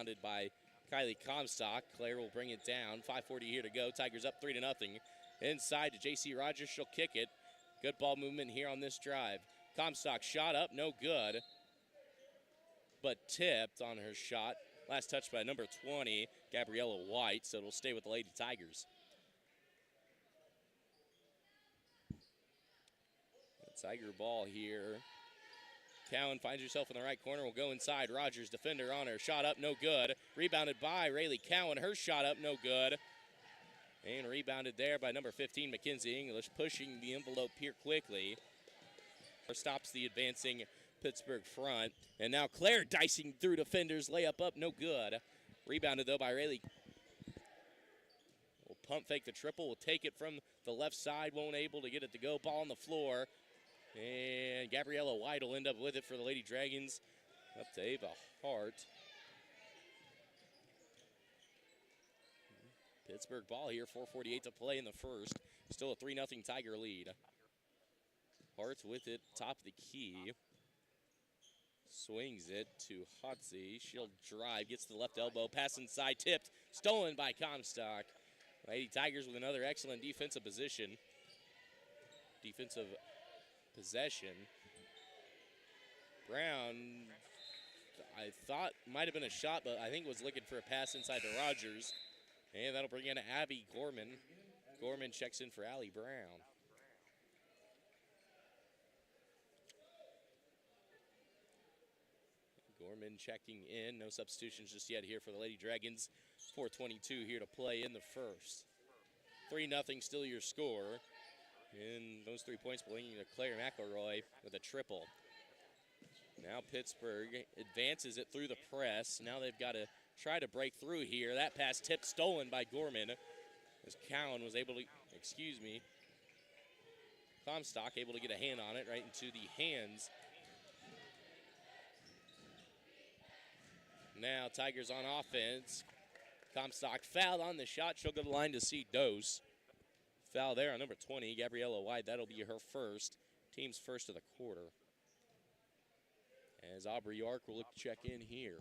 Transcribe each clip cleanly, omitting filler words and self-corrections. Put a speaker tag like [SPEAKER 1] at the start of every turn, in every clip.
[SPEAKER 1] rebounded by Kylie Comstock. Claire will bring it down. 5:40 here to go. Tigers up 3-0. Inside to J.C. Rogers. She'll kick it. Good ball movement here on this drive. Comstock shot up, no good, but tipped on her shot. Last touch by number 20, Gabriella White, so it'll stay with the Lady Tigers. Tiger ball here. Cowan finds herself in the right corner. Will go inside. Rogers, defender on her. Shot up, no good. Rebounded by Rayleigh Cowan. Her shot up, no good. And rebounded there by number 15, Mackenzie English, pushing the envelope here quickly. Stops the advancing Pittsburg front. And now Claire dicing through defenders. Layup up, no good. Rebounded, though, by Rayleigh. Will pump fake the triple. Will take it from the left side. Won't able to get it to go. Ball on the floor. And Gabriella White will end up with it for the Lady Dragons. Up to Ava Hart. Pittsburg ball here, 4:48 to play in the first. Still a 3-0 Tiger lead. Hart with it, top of the key. Swings it to Hotzi. She'll drive, gets to the left elbow, pass inside, tipped, stolen by Comstock. Lady Tigers with another excellent defensive possession. Brown, I thought might have been a shot, but I think was looking for a pass inside to Rogers. And that'll bring in Abby Gorman. Gorman checks in for Allie Brown. Gorman checking in. No substitutions just yet here for the Lady Dragons. 4:22 here to play in the first. 3-0 still your score. And those 3 points belonging to Claire McElroy with a triple. Now Pittsburg advances it through the press. Now they've got to try to break through here. That pass tipped, stolen by Gorman. As Cowan was able to, Comstock able to get a hand on it right into the hands. Now Tigers on offense. Comstock fouled on the shot. She'll go to the line to see Dose. Foul there on number 20, Gabriella White. That'll be her first. Team's first of the quarter. As Aubrey York will look to check in here.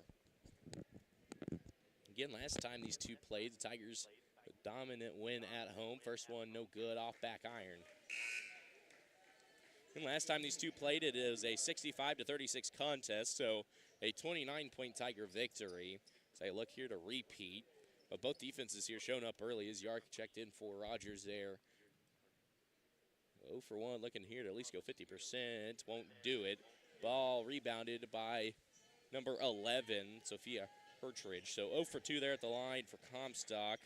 [SPEAKER 1] Again, last time these two played, the Tigers a dominant win at home. First one, no good, off back iron. And last time these two played, it is a 65-36 contest, so a 29-point Tiger victory. So I look here to repeat. But both defenses here showing up early as Yark checked in for Rogers there. 0 for 1, looking here to at least go 50%. Won't do it. Ball rebounded by number 11, Sophia Hertridge. So 0 for 2 there at the line for Comstock.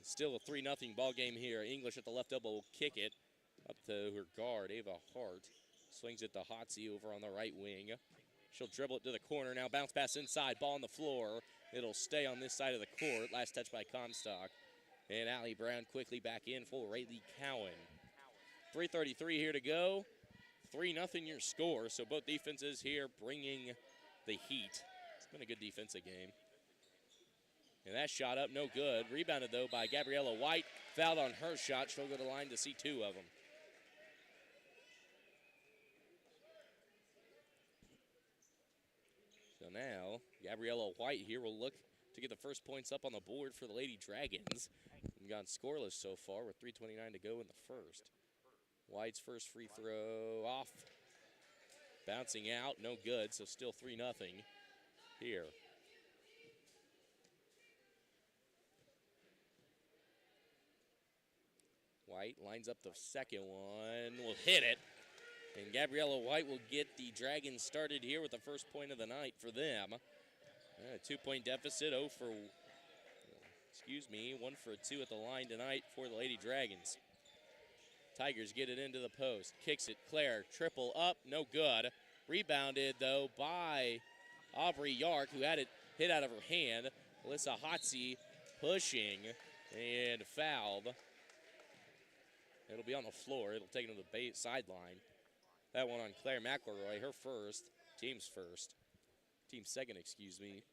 [SPEAKER 1] Still a 3-0 ball game here. English at the left elbow will kick it up to her guard, Ava Hart. Swings it to Hotzi over on the right wing. She'll dribble it to the corner. Now bounce pass inside. Ball on the floor. It'll stay on this side of the court. Last touch by Comstock. And Allie Brown quickly back in for Rayleigh Cowan. 3:33 here to go. 3-0 your score. So both defenses here bringing the heat. It's been a good defensive game. And that shot up, no good. Rebounded, though, by Gabriella White. Fouled on her shot. She'll go to the line to see 2 of them. So now, Gabriella White here will look to get the first points up on the board for the Lady Dragons. We've gone scoreless so far with 3:29 to go in the first. White's first free throw off. Bouncing out, no good, so still 3-0 here. White lines up the second one, will hit it. And Gabriella White will get the Dragons started here with the first point of the night for them. A 2-point deficit, 1 for 2 at the line tonight for the Lady Dragons. Tigers get it into the post, kicks it, Claire, triple up, no good. Rebounded, though, by Aubrey Yark, who had it hit out of her hand. Alyssa Hotzi pushing and fouled. It'll be on the floor. It'll take it to the sideline. That one on Claire McElroy, her first, team's first. Team second, excuse me.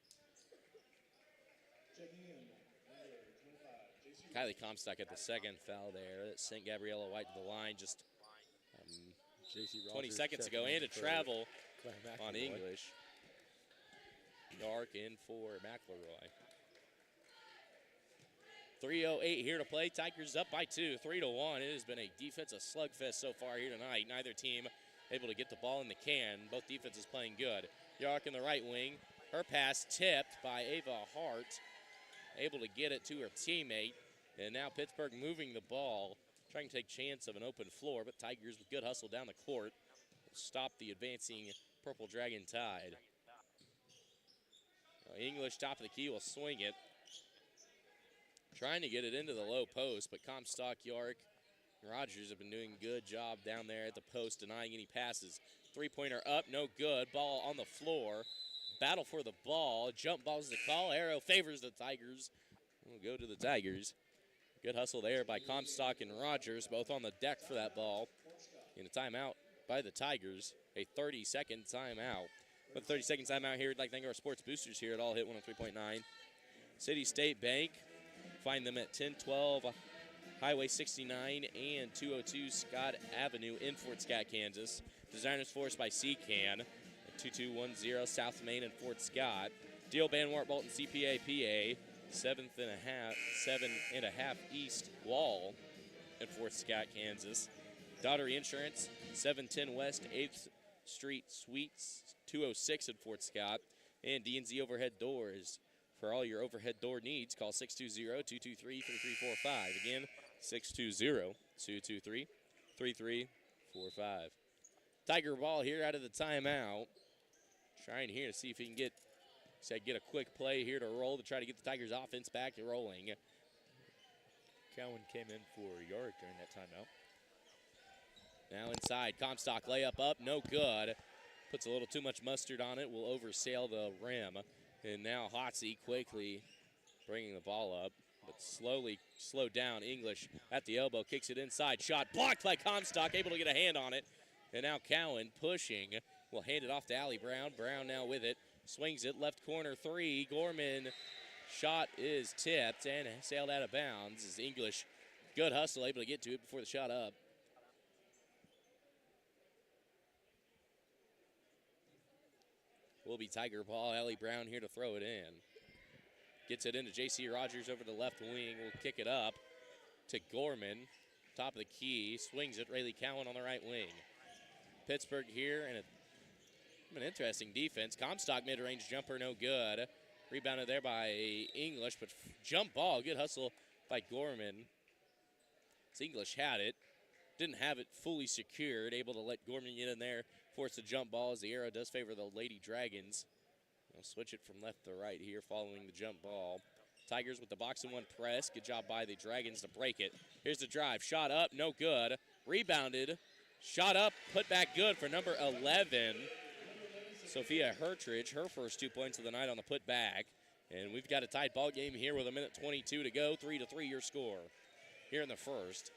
[SPEAKER 1] Kylie Comstock at the second foul there. That sent Gabriella White to the line just 20 seconds ago, and a travel on English. Dark in for McElroy. 3:08 here to play. Tigers up by 2, 3-1. It has been a defensive slugfest so far here tonight. Neither team able to get the ball in the can. Both defenses playing good. Yark in the right wing. Her pass tipped by Ava Hart. Able to get it to her teammate. And now Pittsburgh moving the ball, trying to take chance of an open floor. But Tigers with good hustle down the court will stop the advancing Purple Dragon Tide. English top of the key will swing it. Trying to get it into the low post, but Comstock, York, and Rogers have been doing a good job down there at the post, denying any passes. Three-pointer up, no good. Ball on the floor. Battle for the ball. Jump ball's the call. Arrow favors the Tigers. We'll go to the Tigers. Good hustle there by Comstock and Rogers, both on the deck for that ball. And a timeout by the Tigers, a 30-second timeout. With 30-second timeout here, I'd like to thank our sports boosters here at All Hit 103.9. City State Bank. Find them at 1012 Highway 69 and 202 Scott Avenue in Fort Scott, Kansas. Designers Force by Seacan at 2210 South Main in Fort Scott. Deal Banwart Bolton CPA PA 7 and a half East Wall in Fort Scott, Kansas. Daughtery Insurance 710 West 8th Street Suites 206 in Fort Scott. And D&Z Overhead Doors. For all your overhead door needs, call 620-223-3345. Again, 620-223-3345. Tiger ball here out of the timeout. Trying here to see if he can get a quick play here to roll to try to get the Tigers offense back to rolling.
[SPEAKER 2] Cowan came in for York during that timeout.
[SPEAKER 1] Now inside, Comstock layup up, no good. Puts a little too much mustard on it, will oversail the rim. And now Hotsy quickly bringing the ball up, but slowly slowed down. English at the elbow, kicks it inside. Shot blocked by Comstock, able to get a hand on it. And now Cowan pushing, will hand it off to Allie Brown. Brown now with it, swings it, left corner three. Gorman, shot is tipped and sailed out of bounds. As English, good hustle, able to get to it before the shot up. Will be Tiger ball. Allie Brown here to throw it in. Gets it into J.C. Rogers over the left wing. Will kick it up to Gorman. Top of the key. Swings it. Rayleigh Cowan on the right wing. Pittsburgh here and an interesting defense. Comstock mid-range jumper, no good. Rebounded there by English, but jump ball. Good hustle by Gorman. As English had it. Didn't have it fully secured. Able to let Gorman get in there. Force the jump ball as the arrow does favor the Lady Dragons. They'll switch it from left to right here following the jump ball. Tigers with the box and one press. Good job by the Dragons to break it. Here's the drive. Shot up, no good. Rebounded. Shot up, put back good for number 11. Sophia Hertridge, her first 2 points of the night on the put back. And we've got a tied ball game here with 1:22 to go. 3-3 your score here in the first.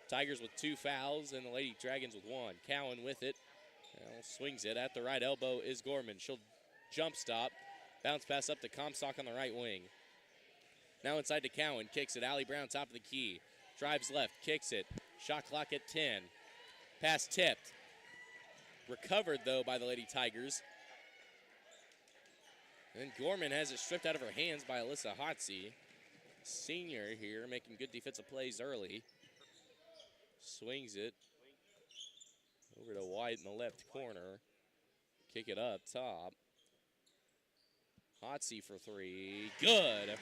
[SPEAKER 1] Tigers with 2 fouls and the Lady Dragons with 1. Cowan with it. Well, swings it at the right elbow is Gorman. She'll jump stop. Bounce pass up to Comstock on the right wing. Now inside to Cowan. Kicks it. Allie Brown top of the key. Drives left. Kicks it. Shot clock at 10. Pass tipped. Recovered, though, by the Lady Tigers. And Gorman has it stripped out of her hands by Alyssa Hotsy. Senior here making good defensive plays early. Swings it. Over to White in the left corner. Kick it up top. Hotsy for 3. Good.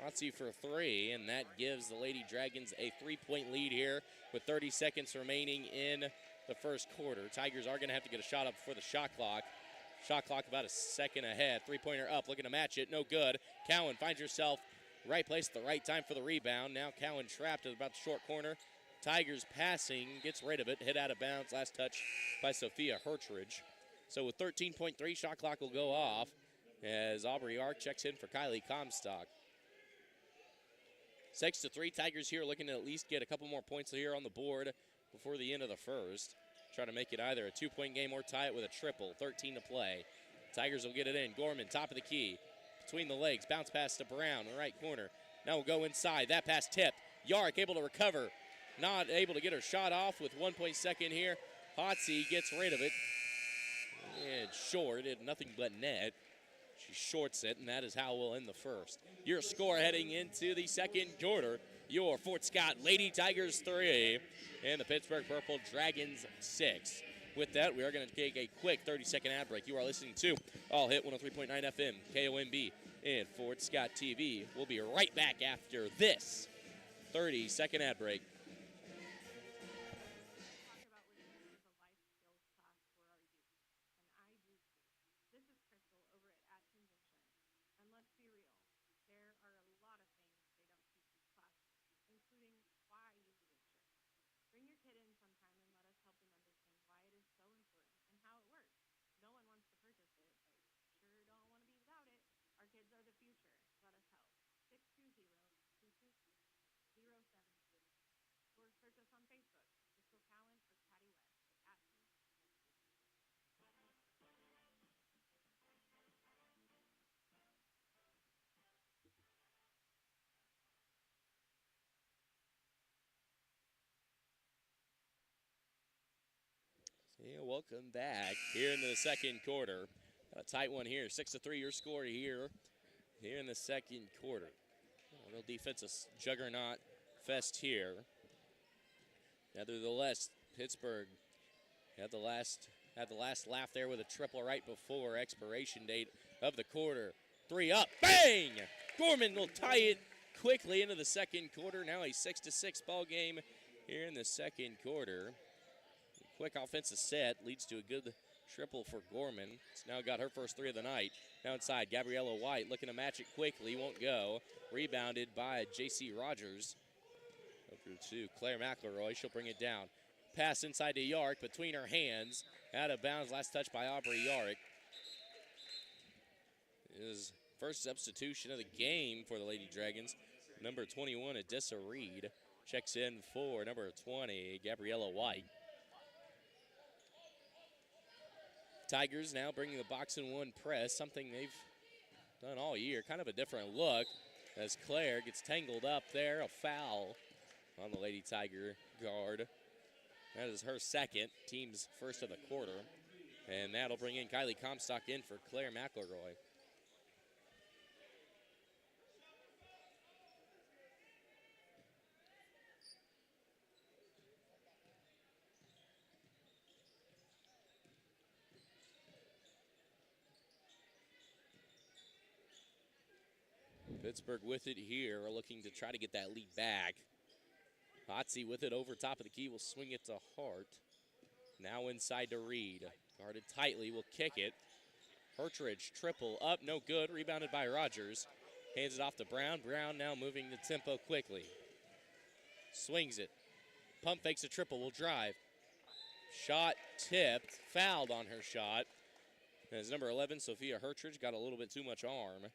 [SPEAKER 1] Hotsy for 3, and that gives the Lady Dragons a 3-point lead here with 30 seconds remaining in the first quarter. Tigers are going to have to get a shot up before the shot clock. Shot clock about a second ahead. Three-pointer up, looking to match it. No good. Cowan finds herself right place at the right time for the rebound. Now Cowan trapped at about the short corner. Tigers passing, gets rid of it, hit out of bounds. Last touch by Sophia Hertridge. So with 13.3, shot clock will go off as Aubrey Ark checks in for Kylie Comstock. 6-3, Tigers here looking to at least get a couple more points here on the board before the end of the first. Try to make it either a 2-point game or tie it with a triple. 13 to play. Tigers will get it in. Gorman, top of the key. Between the legs, bounce pass to Brown in the right corner. Now we'll go inside. That pass tipped. Yark able to recover. Not able to get her shot off with 1 point second here. Hotsy gets rid of it. And short, it nothing but net. She shorts it, and that is how we'll end the first. Your score heading into the second quarter, your Fort Scott Lady Tigers 3 and the Pittsburgh Purple Dragons 6. With that, we are going to take a quick 30-second ad break. You are listening to All Hit 103.9 FM, KOMB, and Fort Scott TV. We'll be right back after this 30-second ad break. Yeah, welcome back here in the second quarter. A tight one here, 6-3 your score here in the second quarter. A real defensive juggernaut fest here. Nevertheless, Pittsburgh had the last laugh there with a triple right before expiration date of the quarter. 3 up, bang! Gorman will tie it quickly into the second quarter. Now a 6-6 ball game here in the second quarter. Quick offensive set leads to a good triple for Gorman. It's now got her first 3 of the night. Now inside, Gabriella White looking to match it quickly. Won't go. Rebounded by J.C. Rogers. Over to Claire McElroy. She'll bring it down. Pass inside to Yark between her hands. Out of bounds. Last touch by Aubrey Yark. His first substitution of the game for the Lady Dragons. Number 21, Adessa Reed. Checks in for number 20, Gabriella White. Tigers now bringing the box and one press, something they've done all year. Kind of a different look as Claire gets tangled up there. A foul on the Lady Tiger guard. That is her second, team's first of the quarter. And that'll bring in Kylie Comstock in for Claire McElroy. Pittsburgh with it here, looking to try to get that lead back. Hotsy with it over top of the key, will swing it to Hart. Now inside to Reed. Guarded tightly, will kick it. Hertridge, triple up, no good. Rebounded by Rogers. Hands it off to Brown. Brown now moving the tempo quickly. Swings it. Pump fakes a triple, will drive. Shot tipped, fouled on her shot. As number 11, Sophia Hertridge, got a little bit too much arm.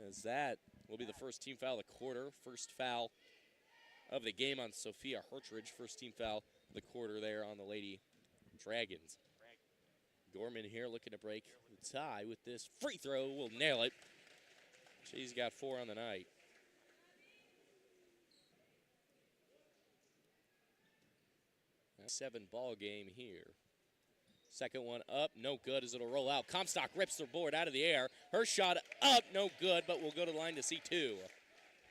[SPEAKER 1] As that will be the first team foul of the quarter. First foul of the game on Sophia Hertridge. First team foul of the quarter there on the Lady Dragons. Gorman here looking to break the tie with this free throw. Will nail it. She's got 4 on the night. A 7 ball game here. Second one up, no good as it'll roll out. Comstock rips the board out of the air. Her shot up, no good, but we'll go to the line to see 2.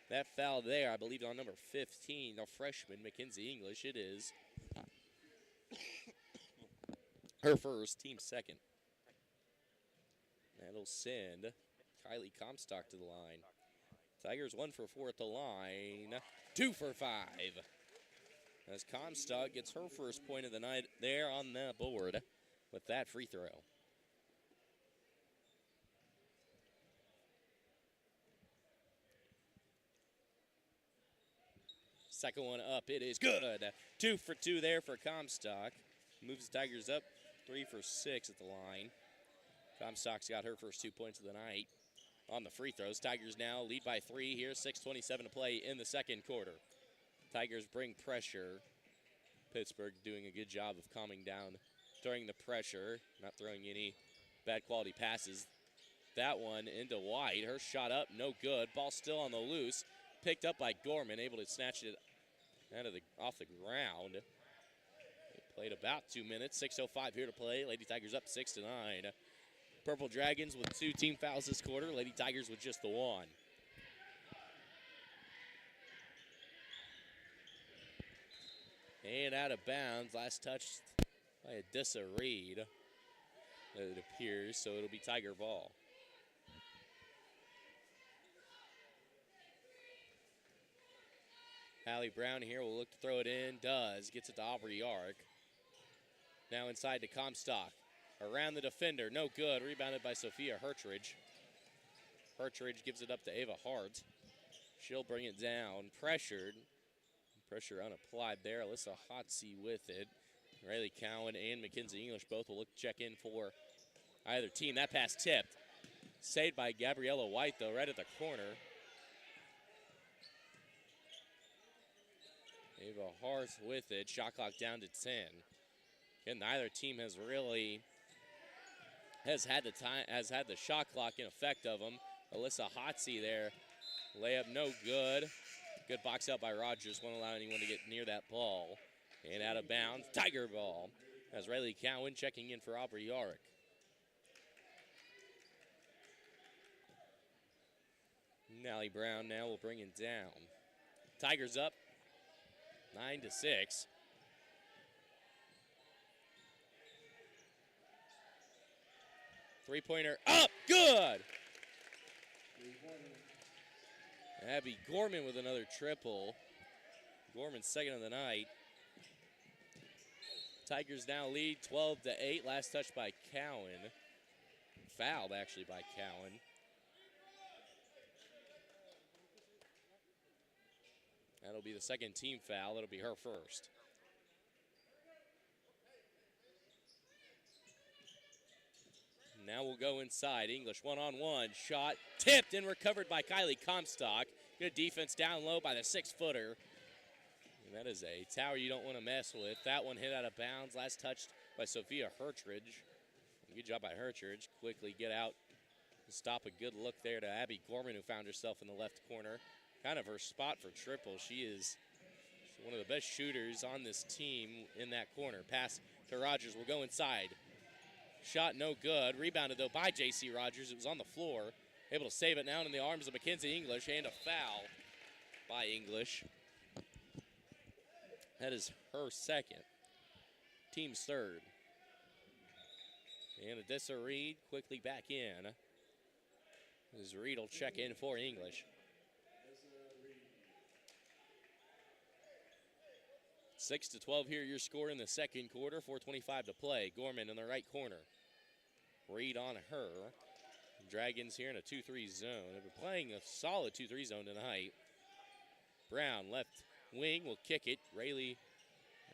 [SPEAKER 1] That foul there, I believe, on number 15, the freshman, Mackenzie English. It is her first, team second. That'll send Kylie Comstock to the line. Tigers 1 for 4 at the line, 2 for 5. As Comstock gets her first point of the night there on the board with that free throw. Second one up, it is good. 2 for 2 there for Comstock. Moves the Tigers up 3 for 6 at the line. Comstock's got her first 2 points of the night on the free throws. Tigers now lead by 3 here, 6:27 to play in the second quarter. Tigers bring pressure. Pittsburgh doing a good job of calming down during the pressure, not throwing any bad quality passes. That one into White. Her shot up, no good. Ball still on the loose. Picked up by Gorman, able to snatch it off the ground. Played about 2 minutes. 6:05 here to play. Lady Tigers up 6-9. Purple Dragons with 2 team fouls this quarter. Lady Tigers with just the 1. And out of bounds. Last touch by Adyssa Reed, it appears, so it'll be Tiger ball. Allie Brown here will look to throw it in. Does. Gets it to Aubrey Yark. Now inside to Comstock. Around the defender. No good. Rebounded by Sophia Hertridge. Hertridge gives it up to Ava Hart. She'll bring it down. Pressured. Pressure unapplied there. Alyssa Hotsey with it. Riley Cowan and Mackenzie English both will look to check in for either team. That pass tipped. Saved by Gabriella White, though, right at the corner. Ava Hart with it. Shot clock down to 10. Again, neither team has had the shot clock in effect of them. Alyssa Hotsey there. Layup no good. Good box out by Rogers. Won't allow anyone to get near that ball. And out of bounds. Tiger ball. As Riley Cowan checking in for Aubrey Yark. Allie Brown now will bring it down. Tigers up 9-6. Three-pointer up, good! Abby Gorman with another triple. Gorman's second of the night. Tigers now lead 12-8. Last touch by Cowan. Fouled, actually, by Cowan. That'll be the second team foul. That'll be her first. Now we'll go inside. English one-on-one. Shot tipped and recovered by Kylie Comstock. Good defense down low by the 6-footer. And that is a tower you don't want to mess with. That one hit out of bounds. Last touched by Sophia Hertridge. Good job by Hertridge. Quickly get out and stop a good look there to Abby Gorman, who found herself in the left corner. Kind of her spot for triple. She is one of the best shooters on this team in that corner. Pass to Rogers will go inside. Shot no good. Rebounded, though, by J.C. Rogers. It was on the floor. Able to save it now in the arms of Mackenzie English, and a foul by English. That is her second. Team's third. And Adyssa Reed quickly back in. As Reed will check in for English. 6-12 here, your score in the second quarter. 4:25 to play. Gorman in the right corner. Reed on her. Dragons here in a 2-3 zone. They've been playing a solid 2-3 zone tonight. Brown left wing will kick it. Rayleigh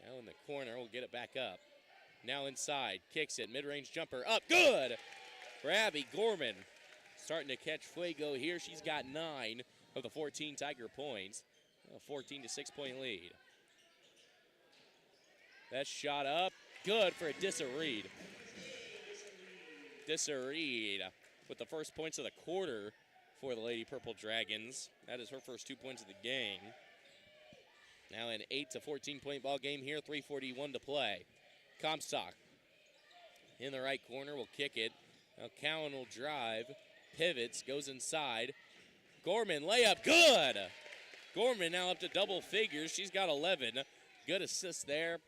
[SPEAKER 1] now in the corner will get it back up. Now inside, kicks it. Mid-range jumper up. Good for Abby Gorman. Starting to catch fuego here. She's got 9 of the 14 Tiger points. A 14 to 6 point lead. That shot up. Good for Adyssa Reed. Adyssa Reed with the first points of the quarter for the Lady Purple Dragons. That is her first 2 points of the game. Now an 8 to 14 point ball game here. 3:41 to play. Comstock in the right corner will kick it. Now Cowan will drive. Pivots, goes inside. Gorman layup, good! Gorman now up to double figures. She's got 11. Good assist there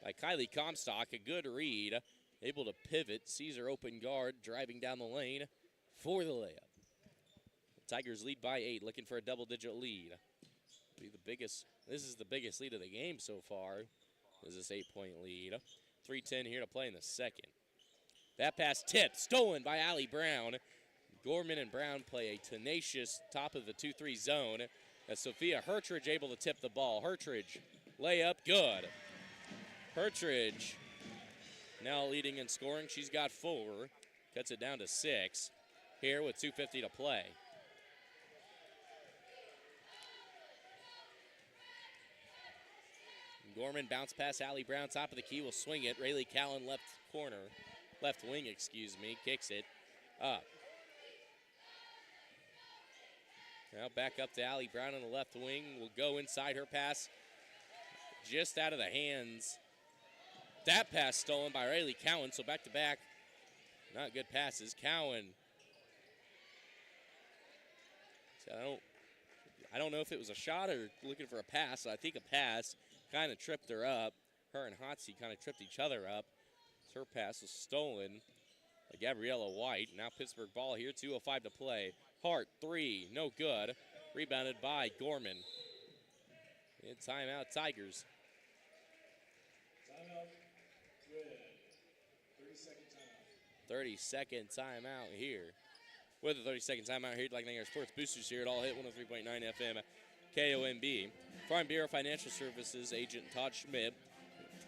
[SPEAKER 1] by Kylie Comstock. A good read. Able to pivot, sees her open guard, driving down the lane for the layup. The Tigers lead by 8, looking for a double-digit lead. This is the biggest lead of the game so far. This is this 8-point lead. 3:10 here to play in the second. That pass tipped, stolen by Allie Brown. Gorman and Brown play a tenacious top of the 2-3 zone. As Sophia Hertridge able to tip the ball. Hertridge, layup, good. Hertridge now leading in scoring. She's got 4. Cuts it down to 6 here with 2:50 to play. Gorman bounce pass Allie Brown, top of the key, will swing it. Rayleigh Callan left wing, kicks it up. Now back up to Allie Brown on the left wing. Will go inside her pass. Just out of the hands That pass stolen by Rayleigh Cowan, so back-to-back, not good passes. Cowan, so I don't know if it was a shot or looking for a pass. I think a pass kind of tripped her up. Her and Hotsy kind of tripped each other up. Her pass was stolen by Gabriella White. Now Pittsburgh ball here, 2:05 to play. Hart, three, no good. Rebounded by Gorman. And timeout, Tigers.
[SPEAKER 3] Timeout, good. 30-second timeout.
[SPEAKER 1] 30-second timeout here. With a 30-second timeout here, like our sports boosters here at All Hit 103.9 FM KOMB. Farm Bureau Financial Services agent Todd Schmidt,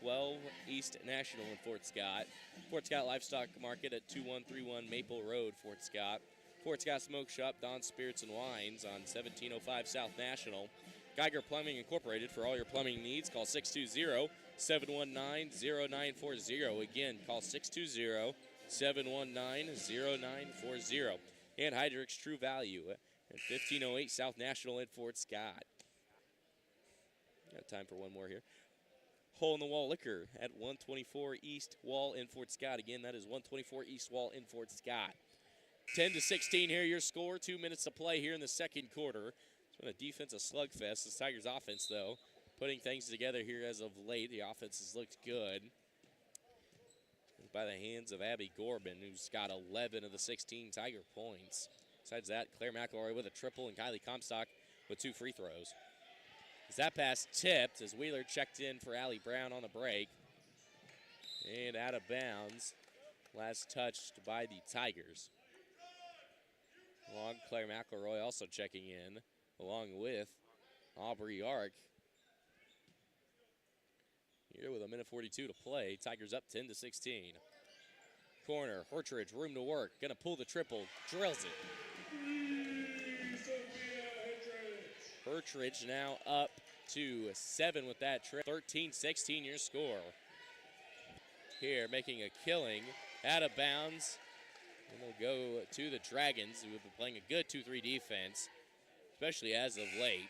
[SPEAKER 1] 12 East National in Fort Scott. Fort Scott Livestock Market at 2131 Maple Road, Fort Scott. Fort Scott Smoke Shop, Don Spirits and Wines on 1705 South National. Geiger Plumbing Incorporated, for all your plumbing needs, call 620-719-0940. Again, call 620-719-0940. And Hydrix True Value at 1508 South National in Fort Scott. Got time for one more here. Hole in the Wall Liquor at 124 East Wall in Fort Scott. Again, that is 124 East Wall in Fort Scott. 10-16 here, your score. 2 minutes to play here in the second quarter. It's been a defensive slugfest. The Tigers offense, though, putting things together here as of late. The offense has looked good. By the hands of Abby Gorman, who's got 11 of the 16 Tiger points. Besides that, Claire McElroy with a triple and Kylie Comstock with 2 free throws. As that pass tipped, as Wheeler checked in for Allie Brown on the break. And out of bounds. Last touched by the Tigers. Along Claire McElroy also checking in, along with Aubrey Ark. Here with 1:42 to play. Tigers up 10-16. Corner, Hortridge, room to work. Gonna pull the triple, drills it. Hortridge now up to 7 with that trip. 13-16 your score. Here making a killing, out of bounds. And we'll go to the Dragons, who have been playing a good 2-3 defense, especially as of late.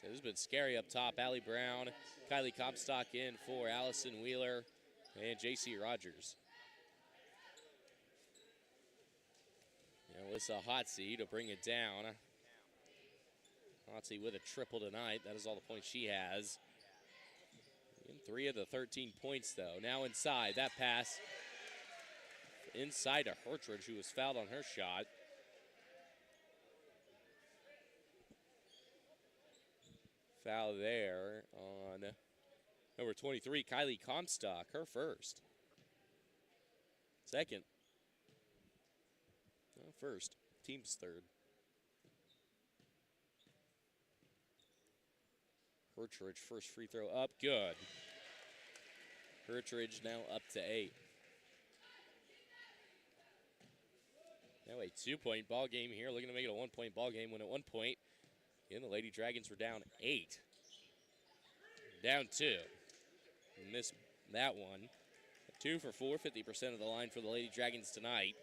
[SPEAKER 1] So this has been scary up top. Allie Brown, Kylie Comstock in for Allison Wheeler and J.C. Rogers. Alyssa Hotsy to bring it down. Hotsy with a triple tonight. That is all the points she has. In 3 of the 13 points, though. Now inside. That pass inside to Hortridge, who was fouled on her shot. Foul there on number 23, Kylie Comstock, her first. Second. No, first. Team's third. Hortridge, first free throw up, good. Hortridge now up to 8. Now a 2-point ball game here, looking to make it a 1-point ball game when at one point, again, the Lady Dragons were down 8. Down 2. Missed that one. 2 for 4, 50% of the line for the Lady Dragons tonight.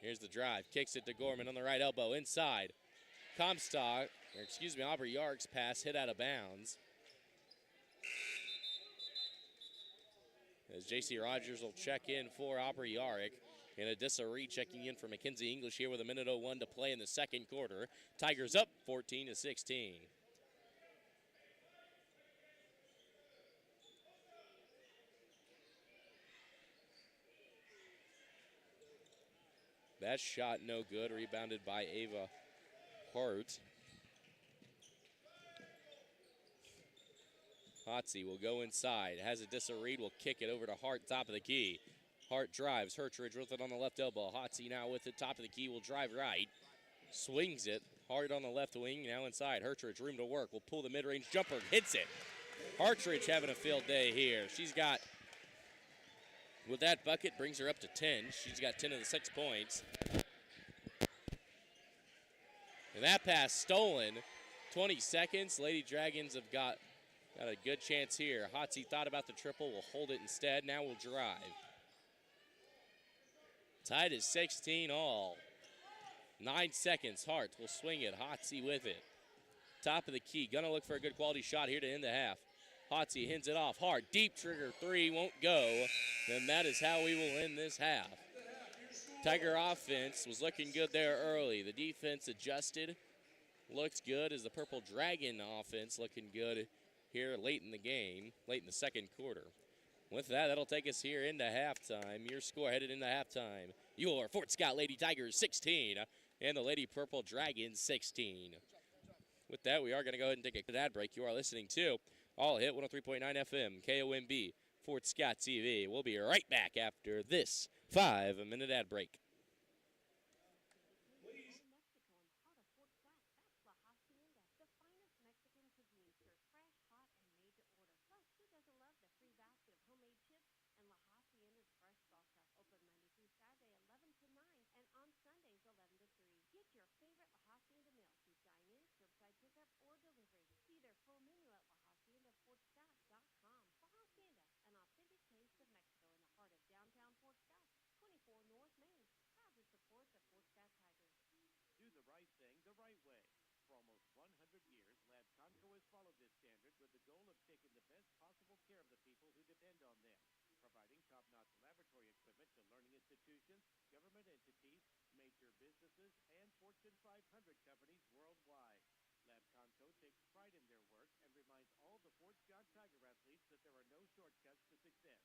[SPEAKER 1] Here's the drive. Kicks it to Gorman on the right elbow. Inside. Aubrey Yark's pass hit out of bounds. As J.C. Rogers will check in for Aubrey Yark. And Adissa Reed checking in for Mackenzie English here with 1:01 to play in the second quarter. Tigers up 14-16. That shot no good, rebounded by Ava Hart. Hotsy will go inside. Has Adissa Reed, will kick it over to Hart, top of the key. Hart drives. Hortridge with it on the left elbow. Hotsy now with it, top of the key, will drive right. Swings it. Hart on the left wing, now inside. Hortridge, room to work. Will pull the mid-range jumper, hits it. Hortridge having a field day here. She's got, with that bucket, brings her up to 10. She's got 10 of the 6 points. And that pass stolen. 20 seconds. Lady Dragons have got a good chance here. Hotsy thought about the triple, will hold it instead. Now will drive. Tied at 16 all. 9 seconds. Hart will swing it. Hotsy with it. Top of the key. Gonna look for a good quality shot here to end the half. Hotsy hands it off hard. Deep trigger three won't go. And that is how we will end this half. Tiger offense was looking good there early. The defense adjusted. Looks good as the Purple Dragon offense looking good here late in the game, late in the second quarter. With that, that'll take us here into halftime. Your score headed into halftime. Your Fort Scott Lady Tigers 16 and the Lady Purple Dragons 16. With that, we are going to go ahead and take a ad break. You are listening to All Hit 103.9 FM, KOMB, Fort Scott TV. We'll be right back after this 5-minute ad break.
[SPEAKER 4] Do the right thing the right way. For almost 100 years, Lab Conco has followed this standard with the goal of taking the best possible care of the people who depend on them, providing top-notch laboratory equipment to learning institutions, government entities, major businesses, and Fortune 500 companies worldwide. Lab Conco takes pride in their work and reminds all the Fort Scott Tiger athletes that there are no shortcuts to success. Do the right thing the right way. Best of luck from Lab Conco of Fort Scott at 2500 Liberty Bell Road.
[SPEAKER 5] Need a furnace or air conditioner? Choose North Heating and Air Conditioning, the only Evergy-approved HVAC trade ally in our area. They guide you in selecting the perfect system, ensure superior installation, and offer up to $1,500 in instant Evergy rebates. Trust North Heating and Air Conditioning,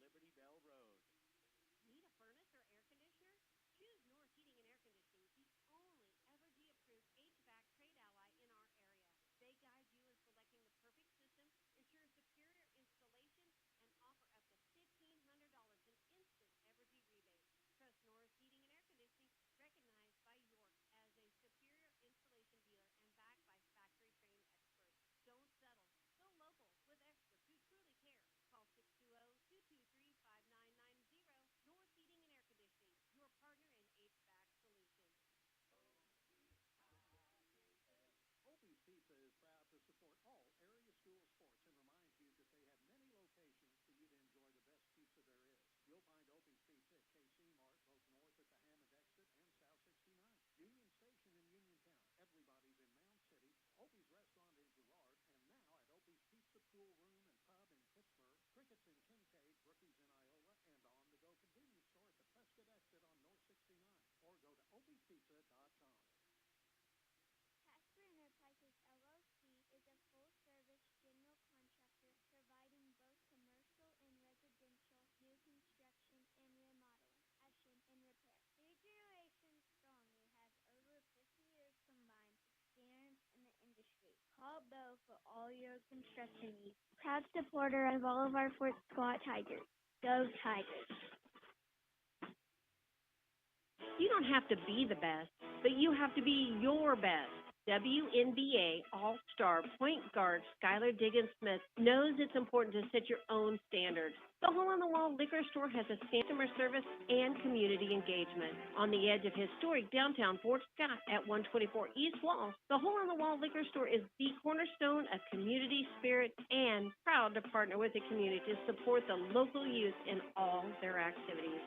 [SPEAKER 5] recognized by York as a superior installation dealer and backed by factory-trained experts. Don't settle. Go local with experts who truly care. Call 620-223-5990. North Heating and Air Conditioning, your partner in HVAC solutions.
[SPEAKER 6] Opie's Pizza is proud to support all area school sports and reminds you that they have many locations for you to enjoy the best pizza there is. You'll find Opie's Pizza at KC Mart, both north at the Hammond exit and South 69. Union Station in Uniontown. Everybody's in Mound City. Opie's Restaurant in Girard, and now at Opie's Pizza Pool Room and Pub in Pittsburg, Crickets in Kincaid, Brookies in Iowa, and the on-the-go convenience store at the Prescott exit on North 69. Or go to opiespizza.com.
[SPEAKER 7] Casper Enterprises LLC is a full-service general contractor providing both commercial and residential new construction and remodeling, construction and repair. 3 generations strong, it has over 50 years combined experience in the industry. Call Bo for all your construction needs. Proud supporter of all of our Fort Scott Tigers. Go Tigers!
[SPEAKER 8] You don't have to be the best, but you have to be your best. WNBA All-Star point guard Skylar Diggins-Smith knows it's important to set your own standards. The Hole-in-the-Wall Liquor Store has a customer service and community engagement. On the edge of historic downtown Fort Scott at 124 East Wall, the Hole-in-the-Wall Liquor Store is the cornerstone of community spirit and proud to partner with the community to support the local youth in all their activities.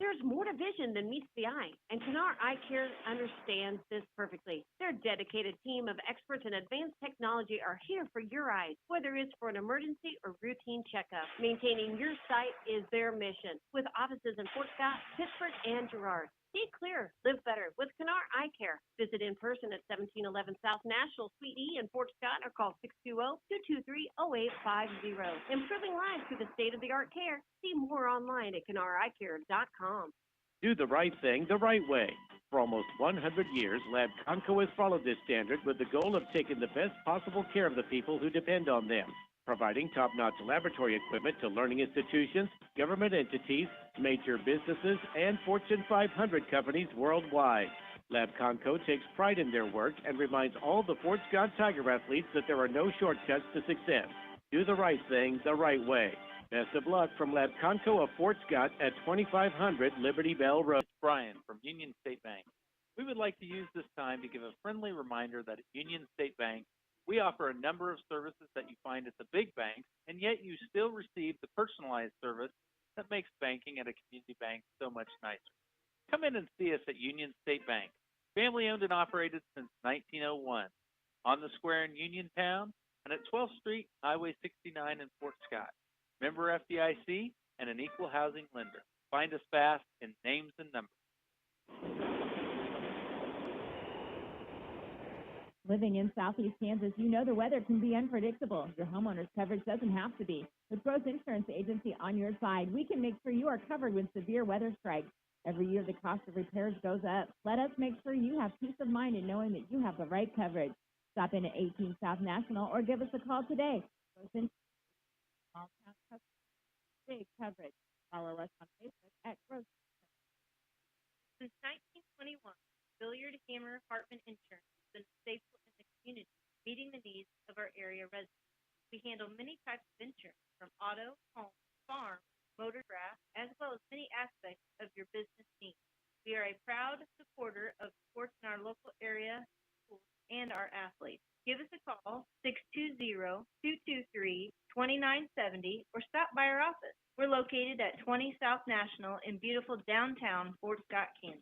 [SPEAKER 8] There's more to vision than meets the eye, and Canar Eye Care understands this perfectly. Their dedicated team of experts in advanced technology are here for your eyes, whether it's for an emergency or routine checkup. Maintaining your sight is their mission, with offices in Fort Scott, Pittsburg, and Girard. See clear, live better with Canar Eye Care. Visit in person at 1711 South National Suite E in Fort Scott or call 620-223-0850. Improving lives through the state-of-the-art care. See more online at CanarEyeCare.com.
[SPEAKER 4] Do the right thing the right way. For almost 100 years, Lab Conco has followed this standard with the goal of taking the best possible care of the people who depend on them, providing top-notch laboratory equipment to learning institutions, government entities, major businesses, and Fortune 500 companies worldwide. Lab Conco takes pride in their work and reminds all the Fort Scott Tiger athletes that there are no shortcuts to success. Do the right thing the right way. Best of luck from Lab Conco of Fort Scott at 2500 Liberty Bell Road.
[SPEAKER 9] Brian from Union State Bank. We would like to use this time to give a friendly reminder that at Union State Bank, we offer a number of services that you find at the big banks, and yet you still receive the personalized service that makes banking at a community bank so much nicer. Come in and see us at Union State Bank, family owned and operated since 1901, on the square in Uniontown and at 12th Street, Highway 69 in Fort Scott. Member FDIC and an equal housing lender. Find us fast in names and numbers.
[SPEAKER 10] Living in southeast Kansas, you know the weather can be unpredictable. Your homeowner's coverage doesn't have to be. With Gross Insurance Agency on your side, we can make sure you are covered when severe weather strikes. Every year, the cost of repairs goes up. Let us make sure you have peace of mind in knowing that you have the right coverage. Stop in at 18 South National or give us a call today. Gross Insurance, small town coverage, big coverage. Follow us on Facebook at Gross.
[SPEAKER 5] Since 1921, Billiard Hammer Hartman Insurance has been a staple in the community, meeting the needs of our area residents. We handle many types of insurance, from auto, home, farm, motor craft, as well as many aspects of your business needs. We are a proud supporter of sports in our local area schools and our athletes. Give us a call, 620-223-2970, or stop by our office. We're located at 20 South National in beautiful downtown Fort Scott, Kansas.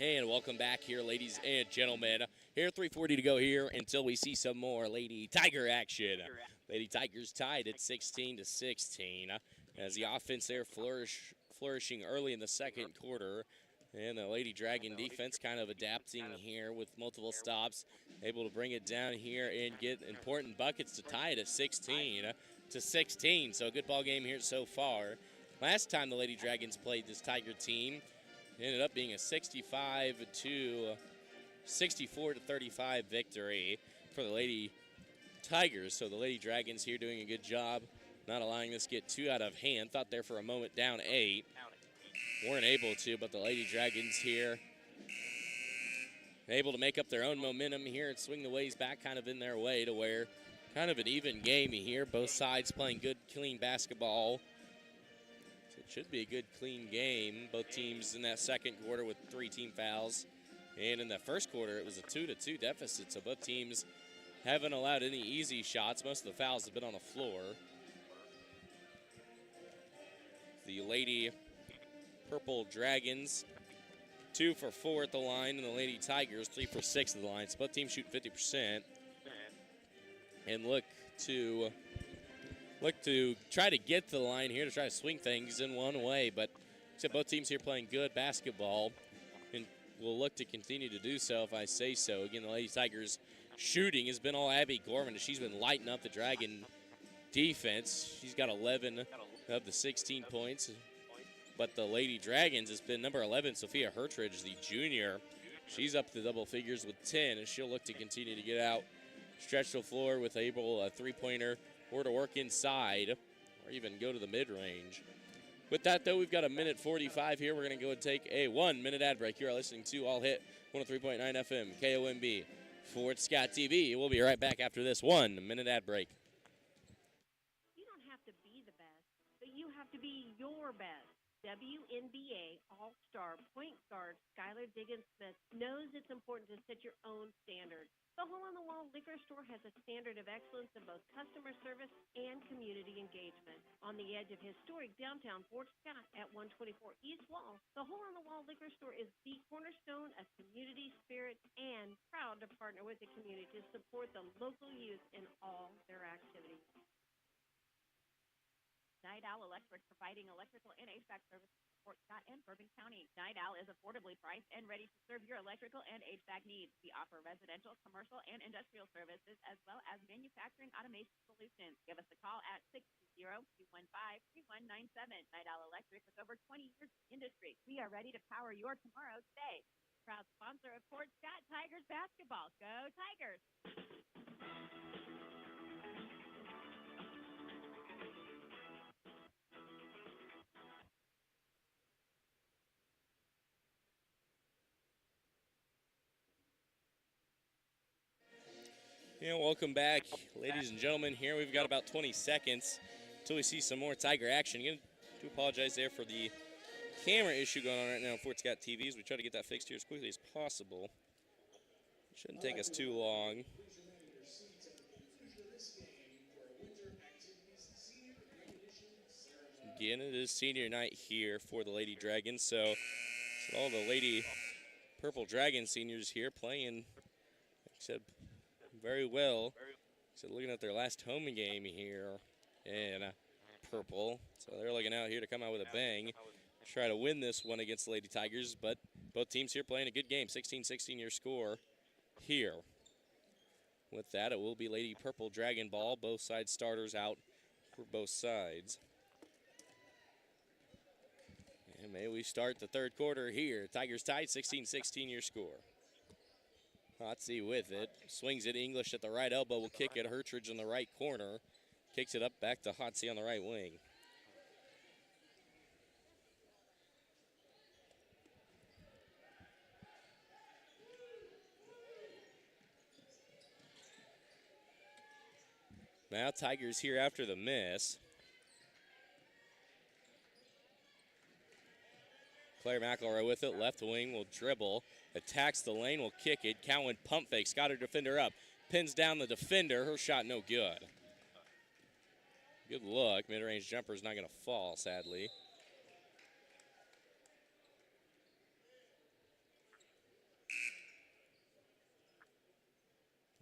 [SPEAKER 1] And welcome back here, ladies and gentlemen. Here, 3:40 to go here until we see some more Lady Tiger action. Lady Tigers tied at 16-16 as the offense there flourishing early in the second quarter. And the Lady Dragon defense kind of adapting here with multiple stops, able to bring it down here and get important buckets to tie it at 16-16. So a good ball game here so far. Last time the Lady Dragons played this Tiger team, it ended up being a 64-35 victory for the Lady Tigers. So the Lady Dragons here doing a good job, not allowing this to get too out of hand. Thought there for a moment down 8. Weren't able to, but the Lady Dragons here able to make up their own momentum here and swing the ways back kind of in their way to where kind of an even game here. Both sides playing good, clean basketball. So it should be a good, clean game. Both teams in that second quarter with 3 team fouls. And in the first quarter, it was a 2-2 deficit. So both teams haven't allowed any easy shots. Most of the fouls have been on the floor. The Lady Purple Dragons 2 for 4 at the line, and the Lady Tigers 3 for 6 at the line. So both teams shoot 50% and look to try to get to the line here to try to swing things in one way. But except both teams here playing good basketball and will look to continue to do so if I say so. Again, the Lady Tigers shooting has been all Abby Gorman. She's been lighting up the Dragon defense. She's got 11 of the 16 points. But the Lady Dragons has been number 11, Sophia Hertridge, the junior. She's up to double figures with 10, and she'll look to continue to get out, stretch the floor with a three-pointer, or to work inside, or even go to the mid-range. With that, though, we've got a minute 45 here. We're going to go and take a 1-minute ad break. You are listening to All Hit 103.9 FM, KOMB, Fort Scott TV. We'll be right back after this 1-minute ad break.
[SPEAKER 8] You don't have to be the best, but you have to be your best. WNBA All-Star point guard Skylar Diggins-Smith knows it's important to set your own standards. The Hole-in-the-Wall Liquor Store has a standard of excellence in both customer service and community engagement. On the edge of historic downtown Fort Scott at 124 East Wall, the Hole-in-the-Wall Liquor Store is the cornerstone of community spirit and proud to partner with the community to support the local youth in all their activities.
[SPEAKER 10] Night Owl Electric, providing electrical and HVAC services in Fort Scott and Bourbon County. Night Owl is affordably priced and ready to serve your electrical and HVAC needs. We offer residential, commercial, and industrial services, as well as manufacturing automation solutions. Give us a call at 620-215-3197. Night Owl Electric, with over 20 years in industry. We are ready to power your tomorrow today. Proud sponsor of Fort Scott Tigers basketball. Go Tigers!
[SPEAKER 1] Yeah, welcome back, ladies and gentlemen. Here we've got about 20 seconds until we see some more Tiger action. Again, do apologize there for the camera issue going on right now on Fort Scott TVs. We try to get that fixed here as quickly as possible. Shouldn't take us too long. Again, it is senior night here for the Lady Dragons, so all the Lady Purple Dragon seniors here playing, like I said, very well. So looking at their last home game here in purple. So they're looking out here to come out with a bang. Try to win this one against the Lady Tigers, but both teams here playing a good game. 16-16 your score here. With that, it will be Lady Purple Dragon ball. Both side starters out for both sides. And may we start the third quarter here. Tigers tied, 16-16 your score. Hotsey with it. Swings it. English at the right elbow will kick it. Hertridge in the right corner. Kicks it up back to Hotsey on the right wing. Now Tigers here after the miss. Claire McElroy with it. Left wing will dribble. Attacks the lane, will kick it. Cowan pump fakes. Got her defender up. Pins down the defender. Her shot no good. Good look. Mid-range jumper is not going to fall, sadly.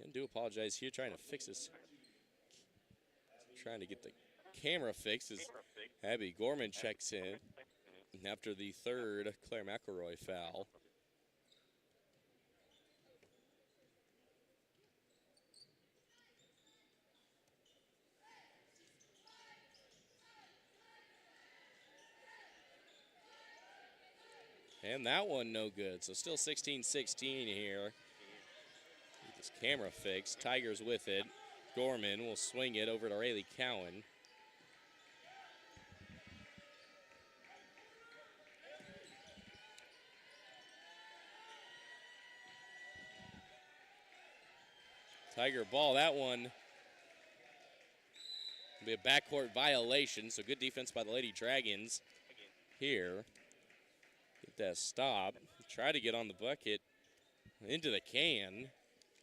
[SPEAKER 1] I do apologize here, trying to fix this. Trying to get the camera fixed as Abby Gorman checks in after the third Claire McElroy foul. And that one no good. So still 16-16 here. Get this camera fixed. Tigers with it. Gorman will swing it over to Rayleigh Cowan. Tiger ball, that one will be a backcourt violation, so good defense by the Lady Dragons here. Get that stop. Try to get on the bucket into the can.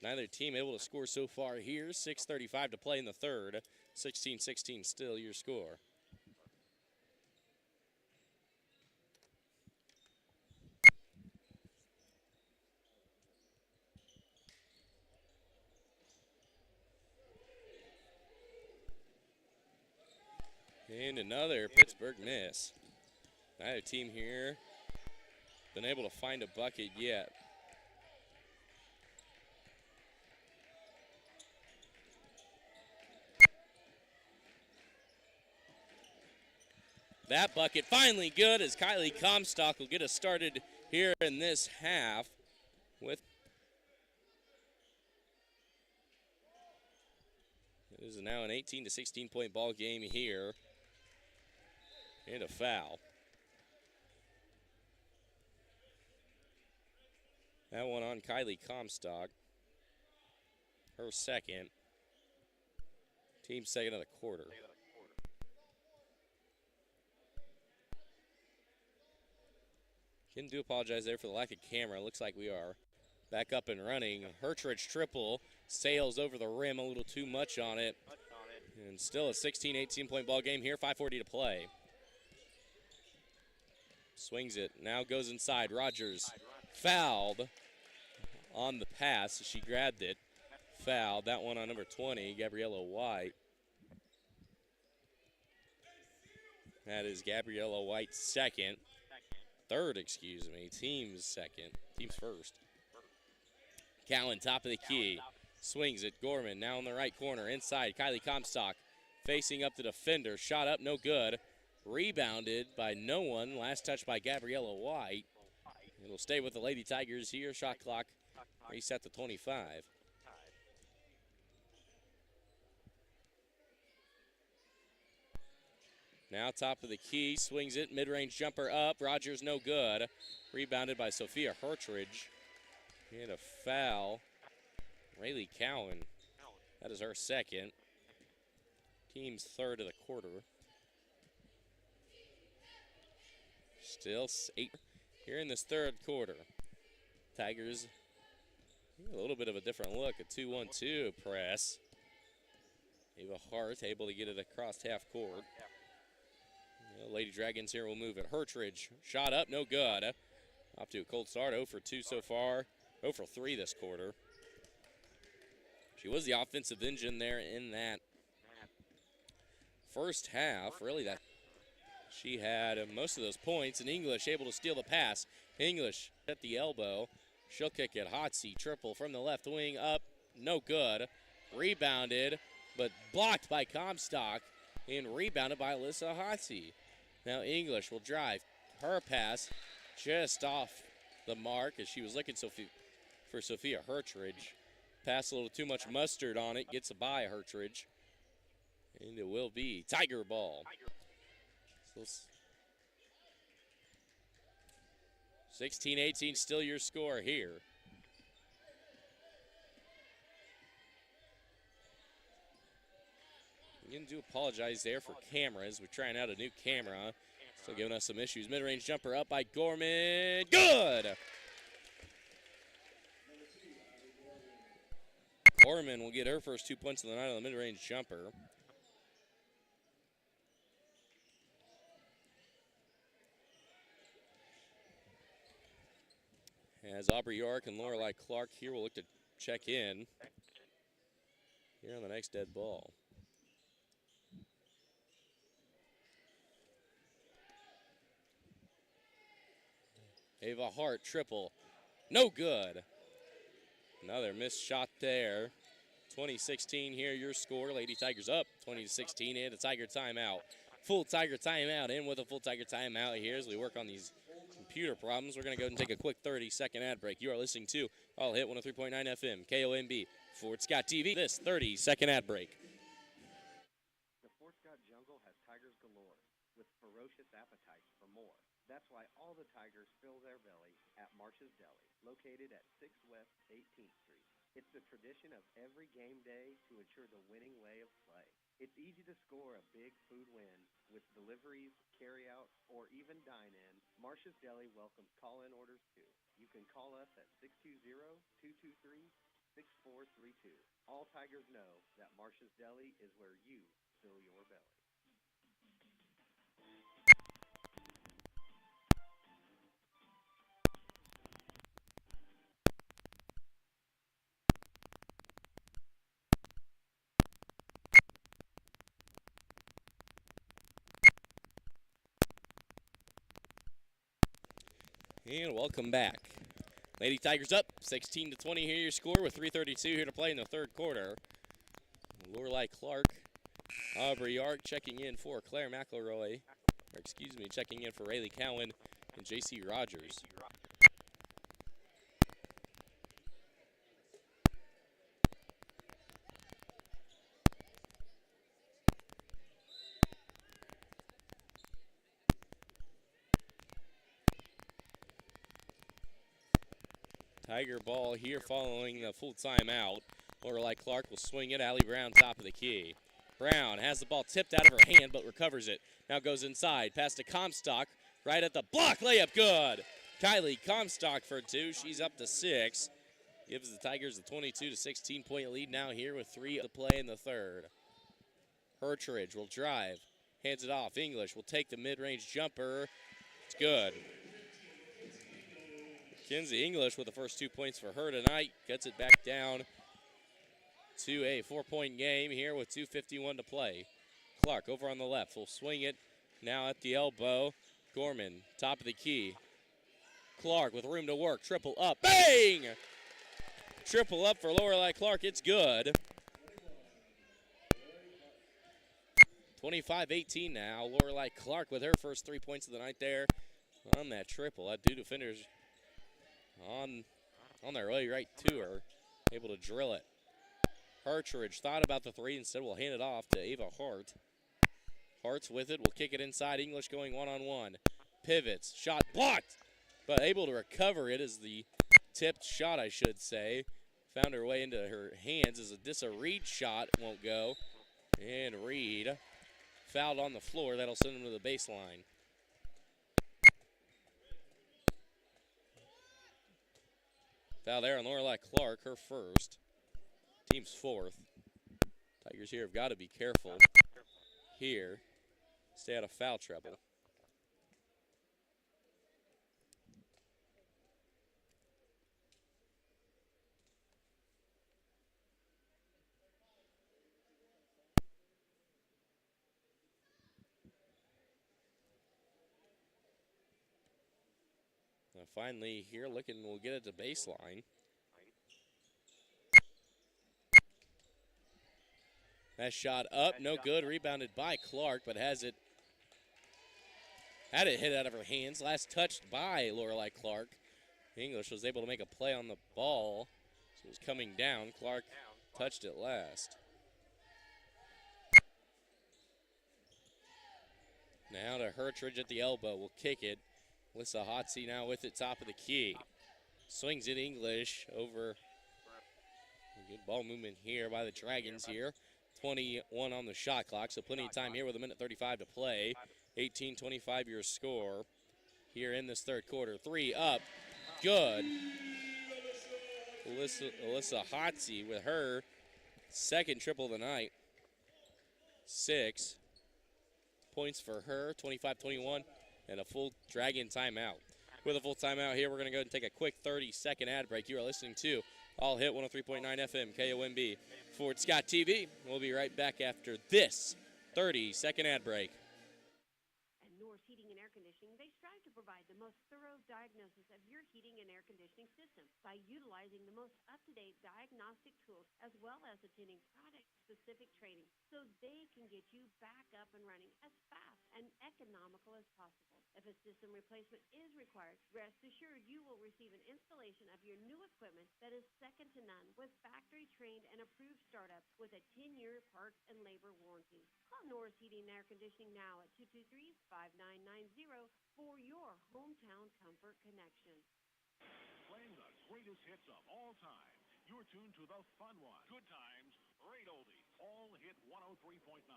[SPEAKER 1] Neither team able to score so far here. 6:35 to play in the third. 16-16 still your score. And another Pittsburgh miss. Neither team here been able to find a bucket yet. That bucket finally good as Kylie Comstock will get us started here in this half with. It is now an 18-16 point ball game here. And a foul. That one on Kylie Comstock. Her second. Team second of the quarter. Can do apologize there for the lack of camera. Looks like we are back up and running. Hertridge triple. Sails over the rim a little too much on it. And still a 16-18 point ball game here. 5:40 to play. Swings it. Now goes inside. Rogers fouled on the pass. She grabbed it. Fouled. That one on number 20, Gabriella White. That is Gabriella White's second. Third, excuse me. Team's second. Team's first. Cowan, top of the key. Swings it. Gorman now in the right corner. Inside. Kylie Comstock facing up the defender. Shot up. No good. Rebounded by no one. Last touch by Gabriella White. It'll stay with the Lady Tigers here. Shot clock reset to 25. Now top of the key, swings it, mid-range jumper up. Rogers no good. Rebounded by Sophia Hertridge. And a foul. Rayleigh Cowan. That is her second. Team's third of the quarter. Still 8 here in this third quarter. Tigers, a little bit of a different look, a 2-1-2 press. Ava Hart able to get it across half court. Lady Dragons here will move it. Hertridge, shot up, no good. Off to a cold start, 0 for 2 so far, 0 for 3 this quarter. She was the offensive engine there in that first half. Really, that she had most of those points, and English able to steal the pass. English at the elbow. She'll kick it. Hotsy, triple from the left wing, up, no good. Rebounded, but blocked by Comstock, and rebounded by Alyssa Hotsy. Now English will drive. Her pass just off the mark as she was looking for Sophia Hertridge. Pass a little too much mustard on it, gets a by Hertridge. And it will be Tiger ball. So 16-18 still your score here. Again, do apologize there for cameras. We're trying out a new camera. Still giving us some issues. Mid-range jumper up by Gorman. Good! Gorman will get her first 2 points of the night on the mid-range jumper. As Aubrey York and Lorelei Clark here will look to check in here on the next dead ball. Ava Hart, triple. No good. Another missed shot there. 20-16 here, your score. Lady Tigers up 20-16 and a Tiger timeout. Full Tiger timeout in with a full Tiger timeout here as we work on these computer problems. We're going to go ahead and take a quick 30-second ad break. You are listening to All Hit 103.9 FM, KOMB, Fort Scott TV. This 30-second ad break.
[SPEAKER 11] The Fort Scott jungle has tigers galore with ferocious appetites for more. That's why all the tigers fill their belly at Marsh's Deli, located at 6 West 18th Street. It's the tradition of every game day to ensure the winning way of play. It's easy to score a big food win with deliveries, carry-out, or even dine-in. Marsh's Deli welcomes call-in orders too. You can call us at 620-223-6432. All Tigers know that Marsh's Deli is where you fill your belly.
[SPEAKER 1] And welcome back. Lady Tigers up 16-20 here your score with 3:32 here to play in the third quarter. Lorelei Clark, Aubrey York checking in for Claire McElroy, or excuse me, checking in for Rayleigh Cowan and J.C. Rogers. Tiger ball here following the full timeout. Lorelei Clark will swing it. Allie Brown top of the key. Brown has the ball tipped out of her hand but recovers it. Now goes inside. Pass to Comstock. Right at the block. Layup good. Kylie Comstock for 2. She's up to 6. Gives the Tigers a 22-16 point lead now here with 3 to play in the third. Hertridge will drive. Hands it off. English will take the mid-range jumper. It's good. Kinsey English with the first 2 points for her tonight. Gets it back down to a 4-point game here with 2:51 to play. Clark over on the left will swing it. Now at the elbow. Gorman, top of the key. Clark with room to work. Triple up. Bang! Triple up for Lorelei Clark. It's good. 25-18 now. Lorelei Clark with her first 3 points of the night there on that triple. That two defenders on their way right to her, able to drill it. Hertridge thought about the three, instead will hand it off to Ava Hart. Hart's with it, will kick it inside. English going one-on-one. Pivots, shot blocked, but able to recover it as the tipped shot, I should say. Found her way into her hands as a Reed shot won't go. And Reed fouled on the floor. That'll send him to the baseline. Foul there on Lorelei Clark, her first. Team's fourth. Tigers here have got to be careful here. Stay out of foul trouble. Now finally here looking, we'll get it to baseline. That shot up, no good. Rebounded by Clark, but had it hit out of her hands. Last touched by Lorelei Clark. English was able to make a play on the ball. So it was coming down. Clark touched it last. Now to Hertridge at the elbow. Will kick it. Alyssa Hotsey now with it, top of the key. Swings it English over. Good ball movement here by the Dragons here. 21 on the shot clock, so plenty of time here with 1:35 to play. 18-25 your score here in this third quarter. 3 up, good. Alyssa Hotsey with her second triple of the night. 6 points for her, 25-21, and a full Dragon timeout. With a full timeout here, we're going to go ahead and take a quick 30-second ad break. You are listening to All Hit 103.9 FM, KOMB, Fort Scott TV. We'll be right back after this 30-second ad break.
[SPEAKER 5] At Norris Heating and Air Conditioning, they strive to provide the most thorough diagnosis of your heating and air conditioning system by utilizing the most up-to-date diagnostic tools as well as attending product-specific training so they can get you back up and running as fast and economical as possible. If a system replacement is required, rest assured you will receive an installation of your new equipment that is second to none with factory-trained and approved startup with a 10-year parts and labor warranty. Call Norris Heating and Air Conditioning now at 223-5990 for your hometown comfort connection.
[SPEAKER 12] Playing the greatest hits of all time. You're tuned to the fun one. Good times, great oldies. All Hit 103.9.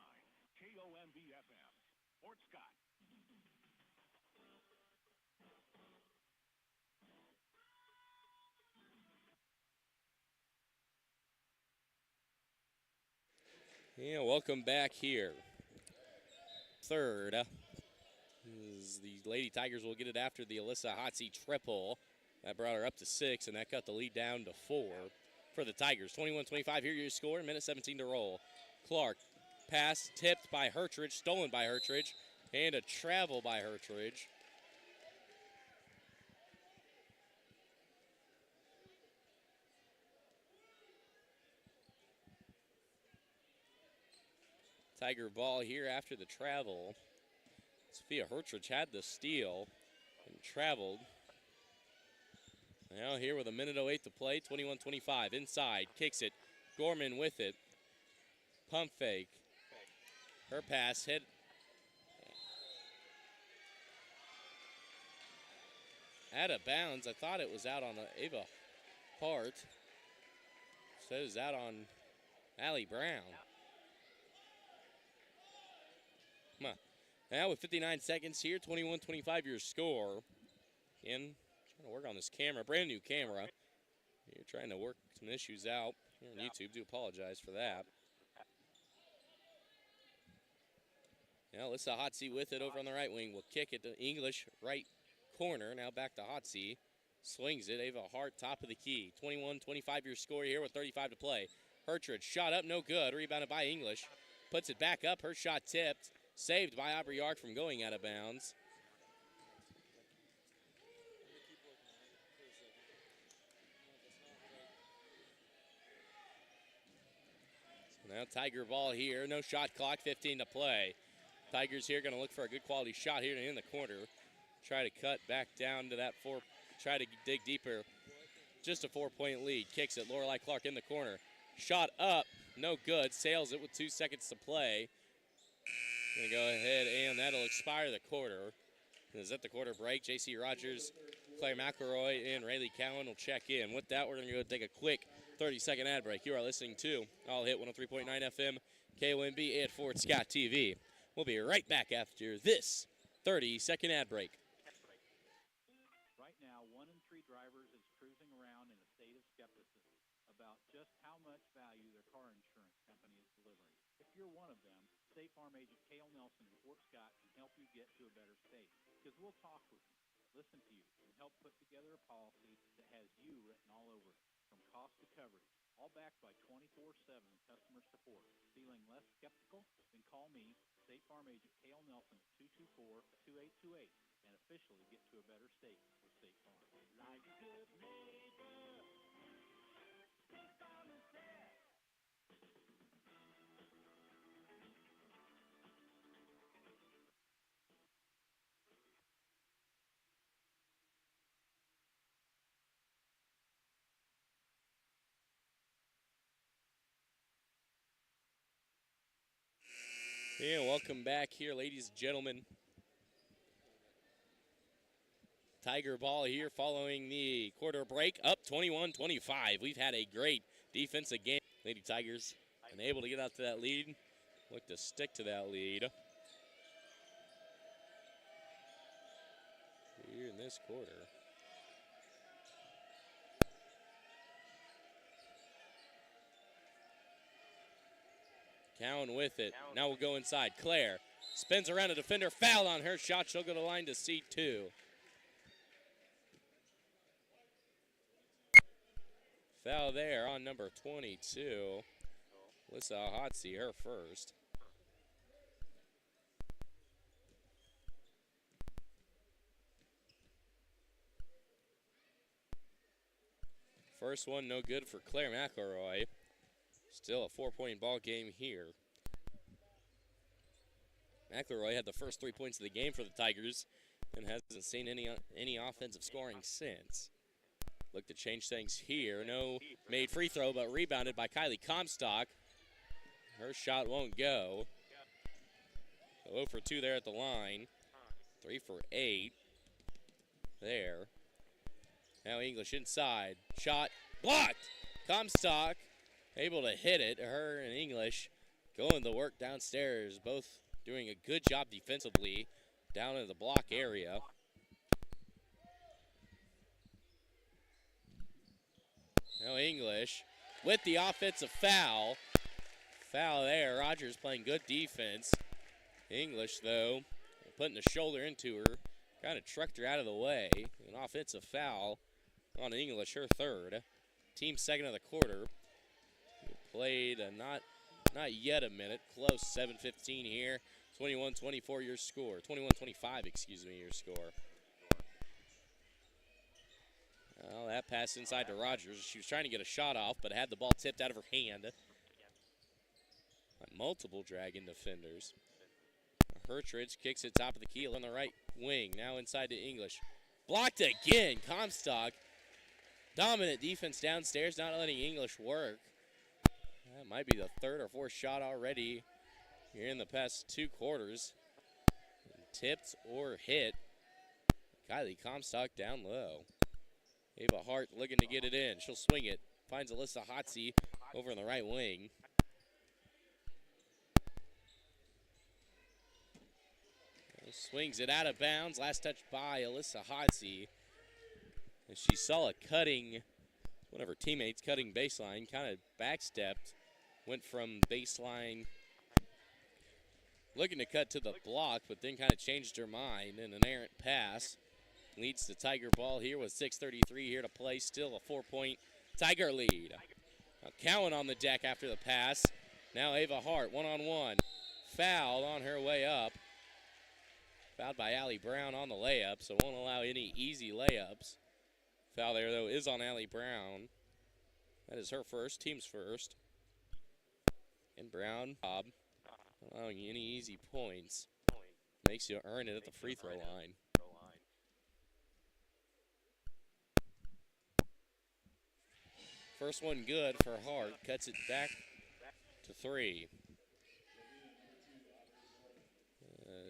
[SPEAKER 12] KOMB FM. Fort Scott.
[SPEAKER 1] Yeah, welcome back here. Third. The Lady Tigers will get it after the Alyssa Hotsey triple. That brought her up to 6, and that cut the lead down to 4 for the Tigers. 21-25, here your score, minute 17 to roll. Clark, pass tipped by Hertridge, stolen by Hertridge, and a travel by Hertridge. Tiger ball here after the travel. Sophia Hertridge had the steal and traveled. Now here with 1:08 to play, 21-25. Inside, kicks it. Gorman with it. Pump fake. Her pass hit. Out of bounds. I thought it was out on Ava Hart. So it was out on Allie Brown. Now with 59 seconds here, 21-25 your score. Again, trying to work on this camera, brand new camera. You're trying to work some issues out here on YouTube. Do apologize for that. Now Alyssa Hotsey with it over on the right wing. Will kick it to English, right corner. Now back to Hotsey. Swings it. Ava Hart, top of the key. 21-25 your score here with 35 to play. Hertridge, shot up, no good. Rebounded by English. Puts it back up. Her shot tipped. Saved by Aubrey Yark from going out of bounds. So now Tiger ball here. No shot clock, 15 to play. Tigers here going to look for a good quality shot here in the corner. Try to cut back down to that 4. Try to dig deeper. Just a 4-point lead. Kicks it. Lorelei Clark in the corner. Shot up. No good. Sails it with 2 seconds to play. Going to go ahead, and that'll expire the quarter. Is that the quarter break? J.C. Rogers, Claire McElroy, and Rayleigh Cowan will check in. With that, we're going to go take a quick 30-second ad break. You are listening to All Hit 103.9 FM, KOMB, and Fort Scott TV. We'll be right back after this 30-second ad break.
[SPEAKER 13] Right now, 1 in 3 drivers is cruising around in a state of skepticism about just how much value their car insurance company is delivering. If you're one of them, State Farm agent Cale Nelson in Fort Scott can help you get to a better state, because we'll talk with you, listen to you, and help put together a policy that has you written all over it, from cost to coverage, all backed by 24/7 customer support. Feeling less skeptical? Then call me, State Farm agent Cale Nelson, 224-2828, and officially get to a better state with State Farm. Like a good neighbor, State Farm is there.
[SPEAKER 1] Yeah, welcome back here, ladies and gentlemen. Tiger ball here following the quarter break, up 21-25. We've had a great defensive game. Lady Tigers unable to get out to that lead. Look to stick to that lead here in this quarter. Cowan with it. Now we'll go inside. Claire spins around a defender. Foul on her shot. She'll go to line to C2. Foul there on number 22. Alyssa Hotsey, her first. First one no good for Claire McElroy. Still a 4-point ball game here. McElroy had the first 3 points of the game for the Tigers and hasn't seen any offensive scoring since. Look to change things here. No made free throw, but rebounded by Kylie Comstock. Her shot won't go. So 0 for 2 there at the line. 3 for 8 there. Now English inside. Shot blocked. Comstock able to hit it. Her and English going to work downstairs. Both doing a good job defensively down in the block area. Now English with the offensive foul. Foul there. Rogers playing good defense. English, though, putting a shoulder into her. Kind of trucked her out of the way. An offensive foul on English, her third. Team second of the quarter. Played not yet a minute. Close, 7:15 here. 21-24 your score. 21-25, excuse me, your score. Well, that pass inside to Rogers. She was trying to get a shot off, but had the ball tipped out of her hand. Multiple Dragon defenders. Hertridge kicks it top of the keel on the right wing. Now inside to English. Blocked again. Comstock. Dominant defense downstairs, not letting English work. That might be the third or fourth shot already here in the past 2 quarters. Tipped or hit. Kylie Comstock down low. Ava Hart looking to get it in. She'll swing it. Finds Alyssa Hotsey over in the right wing. Swings it out of bounds. Last touch by Alyssa Hotsey. And she saw it cutting, one of her teammates cutting baseline, kind of backstepped. Went from baseline, looking to cut to the block, but then kind of changed her mind. And an errant pass leads to Tiger ball here with 6:33 here to play. Still a 4-point Tiger lead. Now Cowan on the deck after the pass. Now Ava Hart, one-on-one. Fouled on her way up. Fouled by Allie Brown on the layup, so won't allow any easy layups. Foul there, though, is on Allie Brown. That is her first, team's first. And Brown, Bob, allowing any easy points. Makes you earn it at the free throw line. First one good for Hart. Cuts it back to 3.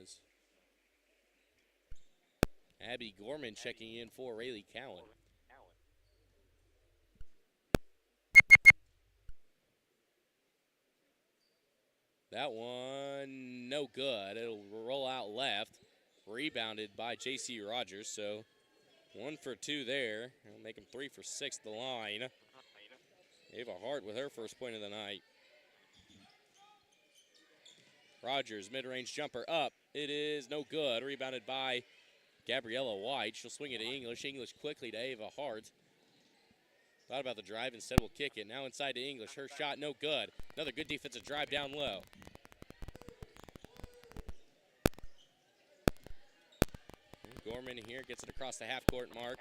[SPEAKER 1] As Abby Gorman checking in for Rayleigh Cowan. That one, no good. It'll roll out left. Rebounded by J.C. Rogers, so 1 for 2 there. It'll make him 3 for 6 at the line. Ava Hart with her first point of the night. Rogers, mid-range jumper up. It is no good. Rebounded by Gabriella White. She'll swing it to English. English quickly to Ava Hart. Thought about the drive, instead will kick it. Now inside to English. Her shot, no good. Another good defensive drive down low. Gorman here gets it across the half-court mark.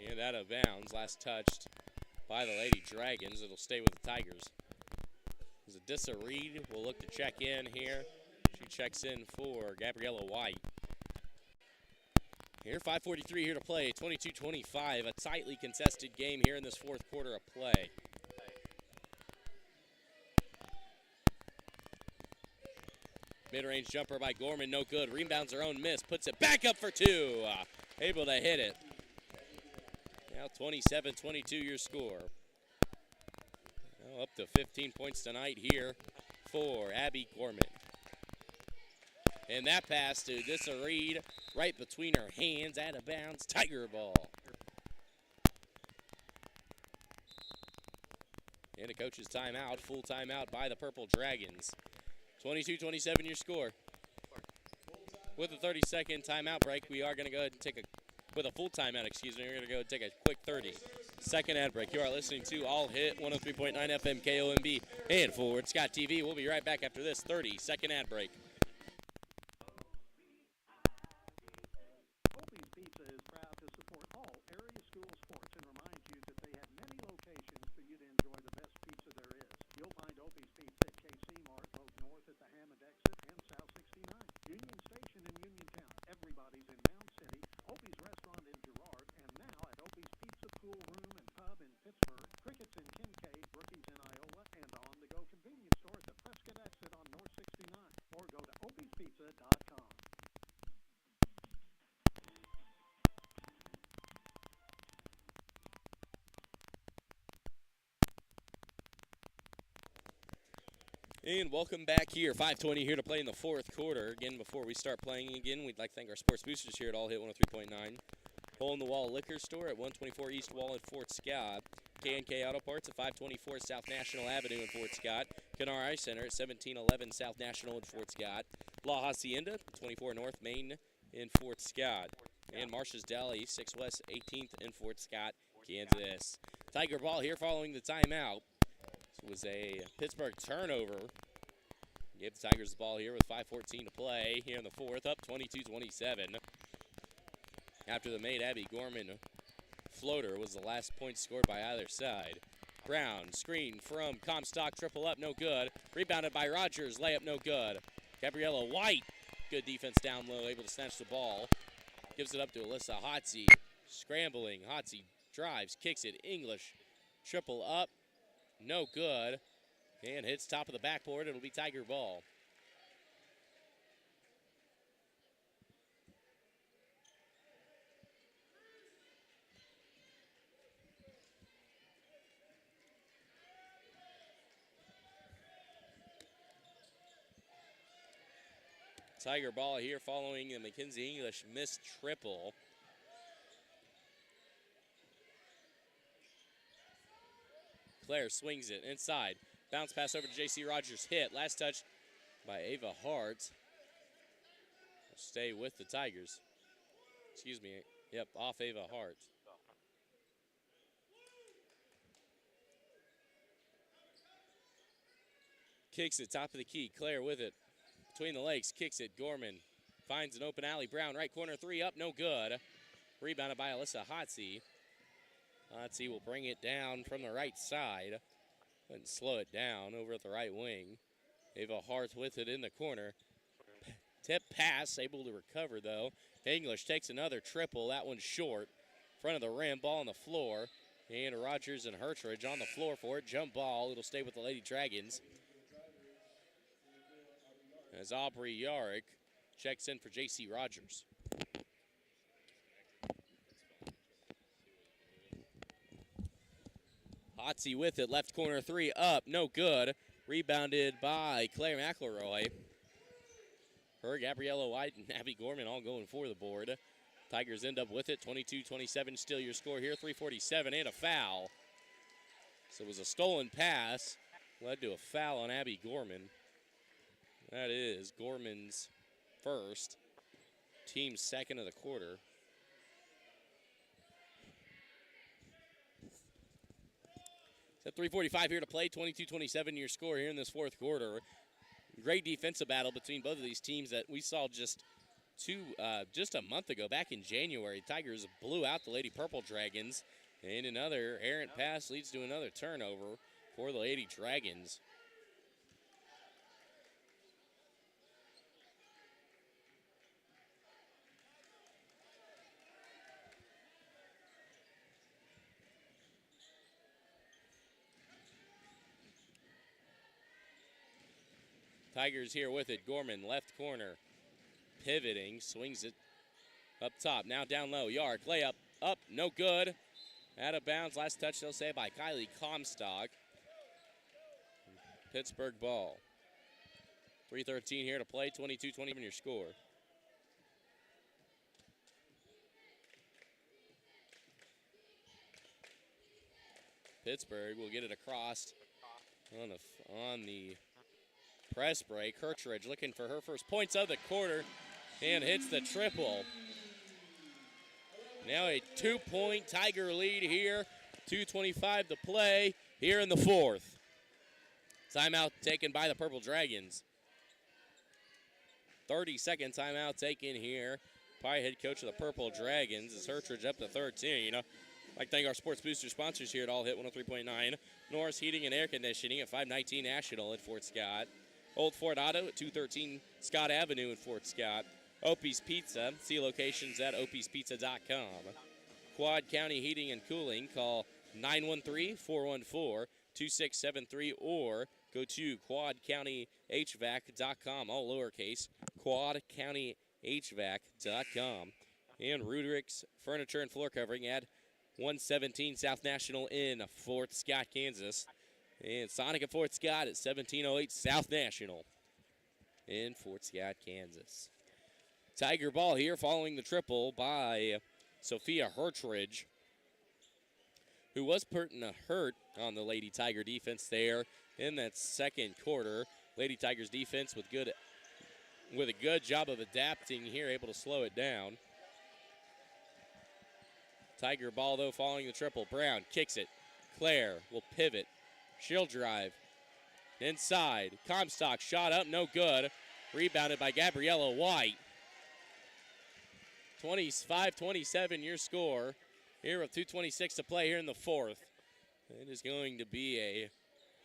[SPEAKER 1] And out of bounds. Last touched by the Lady Dragons. It'll stay with the Tigers. There's Addissa Reed will look to check in here. She checks in for Gabriella White. Here, 5:43 here to play, 22-25. A tightly contested game here in this fourth quarter of play. Mid-range jumper by Gorman, no good. Rebounds her own miss, puts it back up for 2. Able to hit it. Now 27-22 your score. Now up to 15 points tonight here for Abby Gorman. And that pass to Addissa Reed right between her hands, out of bounds, Tiger ball. And a coach's timeout, full timeout by the Purple Dragons. 22-27 your score. With a 30-second timeout break, we are going to go ahead and take with a full timeout, excuse me, we're going to go take a quick 30-second ad break. You are listening to All Hit 103.9 FM KOMB and Forward Scott TV. We'll be right back after this 30-second ad break.
[SPEAKER 6] Opie's Pizza is proud to support all area school sports and reminds you that they have many locations for you to enjoy the best pizza there is. You'll find Opie's Pizza at KC Mart, both north at the Hammond exit and South 69. Union Station in Uniontown. Everybody's in Mound City. Opie's Restaurant in Girard, and now at Opie's Pizza Pool Room and Pub in Pittsburg, Crickets in Kincaid, Brookings in Iowa, and the on-the-go convenience store at the Prescott exit on North 69. Or go to opiespizza.com.
[SPEAKER 1] And welcome back here. 5:20 here to play in the fourth quarter. Again, before we start playing again, we'd like to thank our sports boosters here at All Hit 103.9. Hole in the Wall Liquor Store at 124 East Wall in Fort Scott. K&K Auto Parts at 524 South National Avenue in Fort Scott. Kenar Ice Center at 1711 South National in Fort Scott. La Hacienda, 24 North Main in Fort Scott. And Marsh's Deli, 6 West 18th in Fort Scott, Kansas. Tiger ball here following the timeout. This was a Pittsburgh turnover. Gave the Tigers the ball here with 5:14 to play here in the fourth, up 22-27. After the made Abby Gorman floater was the last point scored by either side. Brown, screen from Comstock, triple up, no good. Rebounded by Rogers, layup no good. Gabriella White, good defense down low, able to snatch the ball. Gives it up to Alyssa Hotsey. Scrambling, Hotsey drives, kicks it, English, triple up, no good. And hits top of the backboard, it'll be Tiger ball. Tiger ball here following the Mackenzie English missed triple. Claire swings it inside. Bounce pass over to J.C. Rogers. Hit. Last touch by Ava Hart. Stay with the Tigers. Excuse me. Yep, off Ava Hart. Kicks it, top of the key. Claire with it. Between the legs, kicks it. Gorman finds an open alley. Brown, right corner, three up, no good. Rebounded by Alyssa Hotsey. Hotsey will bring it down from the right side and slow it down over at the right wing. Ava Hart with it in the corner. Tip pass, able to recover though. English takes another triple. That one's short. Front of the rim, ball on the floor. And Rogers and Hertridge on the floor for it. Jump ball. It'll stay with the Lady Dragons. As Aubrey Yarrick checks in for J.C. Rogers. Potsy with it, left corner three up, no good. Rebounded by Claire McElroy. Her, Gabriella White, and Abby Gorman all going for the board. Tigers end up with it, 22-27, still your score here, 3:47 and a foul. So it was a stolen pass, led to a foul on Abby Gorman. That is Gorman's first, team's second of the quarter. At 3:45 here to play, 22-27 your score here in this fourth quarter. Great defensive battle between both of these teams that we saw just a month ago, back in January. Tigers blew out the Lady Purple Dragons, and another errant pass leads to another turnover for the Lady Dragons. Tigers here with it. Gorman, left corner, pivoting, swings it up top. Now down low. Yark, layup, up, no good. Out of bounds. Last touch, they'll say, by Kylie Comstock. Pittsburg ball. 3:13 here to play. 22-20 your score. Pittsburg will get it across on the press break. Kirchridge looking for her first points of the quarter and hits the triple. Now a 2-point Tiger lead here. 2:25 to play here in the fourth. Timeout taken by the Purple Dragons. 30-second timeout taken here by head coach of the Purple Dragons as Kirchridge up to 13. I'd like to thank our sports booster sponsors here at All Hit 103.9. Norris Heating and Air Conditioning at 519 National in Fort Scott. Old Ford Auto at 213 Scott Avenue in Fort Scott. Opie's Pizza. See locations at opiespizza.com. Quad County Heating and Cooling. Call 913-414-2673 or go to quadcountyhvac.com, all lowercase, quadcountyhvac.com. And Ruderick's Furniture and Floor Covering at 117 South National in Fort Scott, Kansas. And Sonic at Fort Scott at 1708 South National in Fort Scott, Kansas. Tiger ball here following the triple by Sophia Hertridge, who was putting a hurt on the Lady Tiger defense there in that second quarter. Lady Tigers defense with a good job of adapting here, able to slow it down. Tiger ball, though, following the triple. Brown kicks it. Claire will pivot. She'll drive. Inside. Comstock shot up, no good. Rebounded by Gabriella White. 25-27 your score here with 2:26 to play here in the fourth. It is going to be a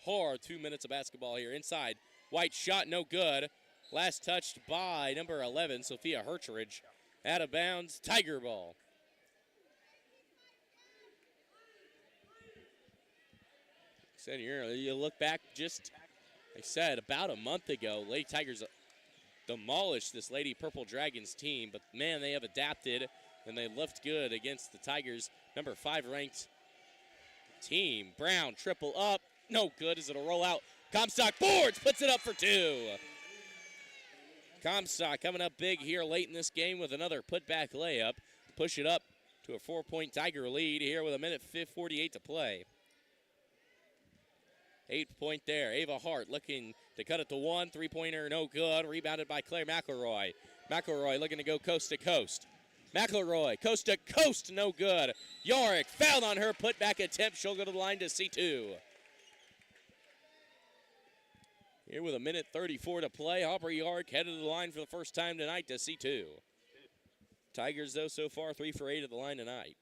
[SPEAKER 1] hard 2 minutes of basketball here. Inside. White shot, no good. Last touched by number 11, Sophia Hertridge. Out of bounds, Tiger ball. Said here, you look back just, I said, about a month ago, Lady Tigers demolished this Lady Purple Dragons team, but man, they have adapted and they looked good against the Tigers' number 5 ranked team. Brown triple up, no good. Is it a rollout? Comstock boards, puts it up for 2. Comstock coming up big here late in this game with another putback layup. Push it up to a 4-point Tiger lead here with 1:48 to play. 8-point there. Ava Hart looking to cut it to 1. 3-pointer, no good. Rebounded by Claire McElroy. McElroy looking to go coast to coast. McElroy, coast to coast, no good. Yorick fouled on her putback attempt. She'll go to the line to C2. Here with 1:34 to play. Aubrey Yorick headed to the line for the first time tonight to C2. Tigers, though, so far 3 for 8 at the line tonight.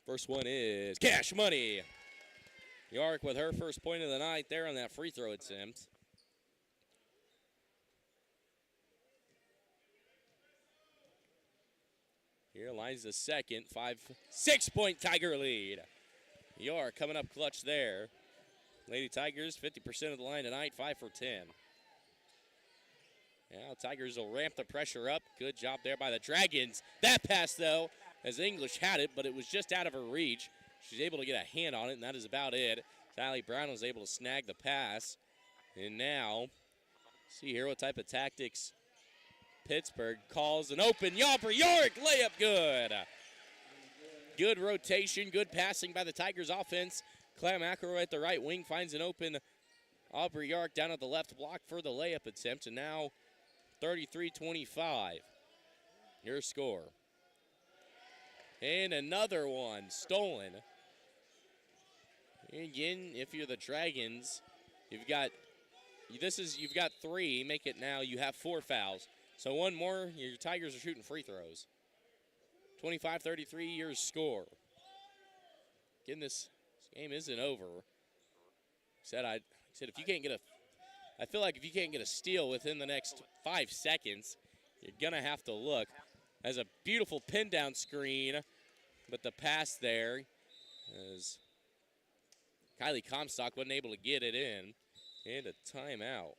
[SPEAKER 1] First one is Cash Money. Yorick with her first point of the night there on that free throw attempt. Here lines the second, 6-point Tiger lead. Yorick coming up clutch there. Lady Tigers, 50% of the line tonight, 5 for 10. Now Tigers will ramp the pressure up. Good job there by the Dragons. That pass, though, as English had it, but it was just out of her reach. She's able to get a hand on it, and that is about it. Sally Brown was able to snag the pass. And now, see here what type of tactics Pittsburgh calls. An open Aubrey York layup good. Good rotation, good passing by the Tigers offense. Clem McElroy at the right wing finds an open Aubrey York down at the left block for the layup attempt. And now 33-25, your score. And another one stolen. And again, if you're the Dragons, you've got 3. Make it now. You have 4 fouls. So one more, your Tigers are shooting free throws. 25-33, your score. Again, this game isn't over. I said if you can't get I feel like if you can't get a steal within the next 5 seconds, you're gonna have to look. As a beautiful pin down screen, but the pass there as Kylie Comstock wasn't able to get it in. And a timeout.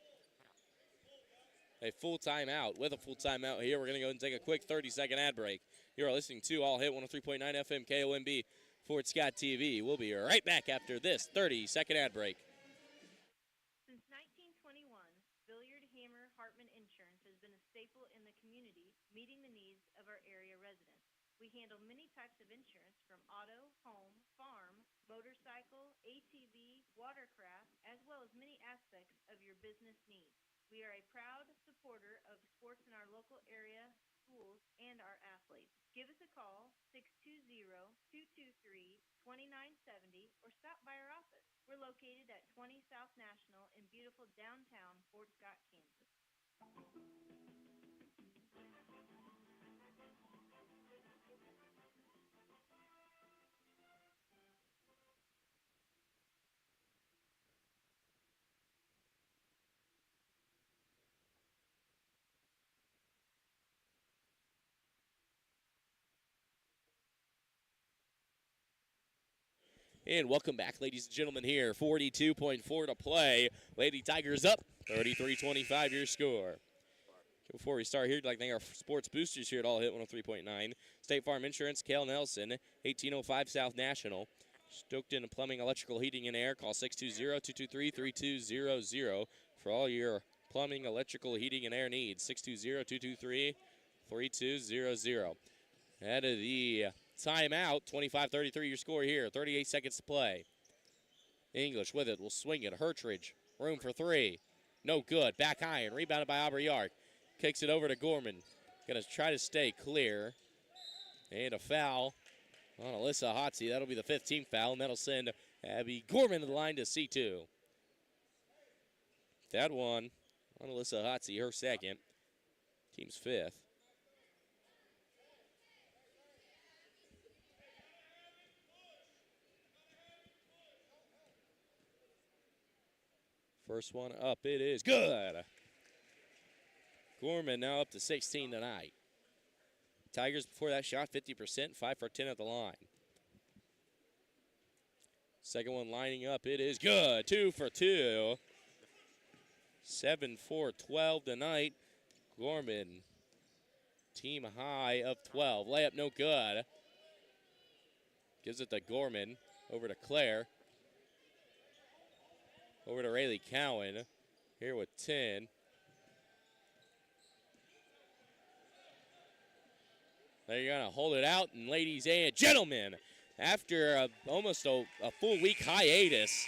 [SPEAKER 1] A full timeout. With a full timeout here, we're going to go and take a quick 30-second ad break. You are listening to All Hit 103.9 FM KOMB Fort Scott TV. We'll be right back after this 30-second ad break.
[SPEAKER 5] Since 1921, Billiard Hammer Hartman Insurance has been a staple in the community, meeting the needs of our area residents. We handle many types of insurance from auto, home, farm, motorcycle, ATV, watercraft, as well as many aspects of your business needs. We are a proud supporter of sports in our local area, schools, and our athletes. Give us a call, 620-223-2970, or stop by our office. We're located at 20 South National in beautiful downtown Fort Scott, Kansas.
[SPEAKER 1] And welcome back, ladies and gentlemen, here. 42.4 to play. Lady Tigers up, 33-25 your score. Before we start here, I'd like to thank our sports boosters here at All Hit 103.9. State Farm Insurance, Cale Nelson, 1805 South National. Stockton Plumbing, Electrical, Heating, and Air. Call 620-223-3200 for all your plumbing, electrical, heating, and air needs. 620-223-3200. Out of the timeout, 25-33 your score here. 38 seconds to play. English with it, will swing it. Hertridge, room for 3. No good. Back iron, rebounded by Aubrey York. Kicks it over to Gorman. Gonna try to stay clear. And a foul on Alyssa Hotsey. That'll be the 15th foul, and that'll send Abby Gorman to the line to C2. That one on Alyssa Hotsey, her second. Team's 5th. First one up, it is good. Gorman now up to 16 tonight. Tigers before that shot, 50%, 5 for 10 at the line. Second one lining up, it is good. 2 for 2. 7 for 12 tonight. Gorman, team high of 12. Layup no good. Gives it to Gorman. Over to Claire. Over to Rayleigh Cowan. Here with 10. They're going to hold it out, and ladies and gentlemen, after almost a full week hiatus,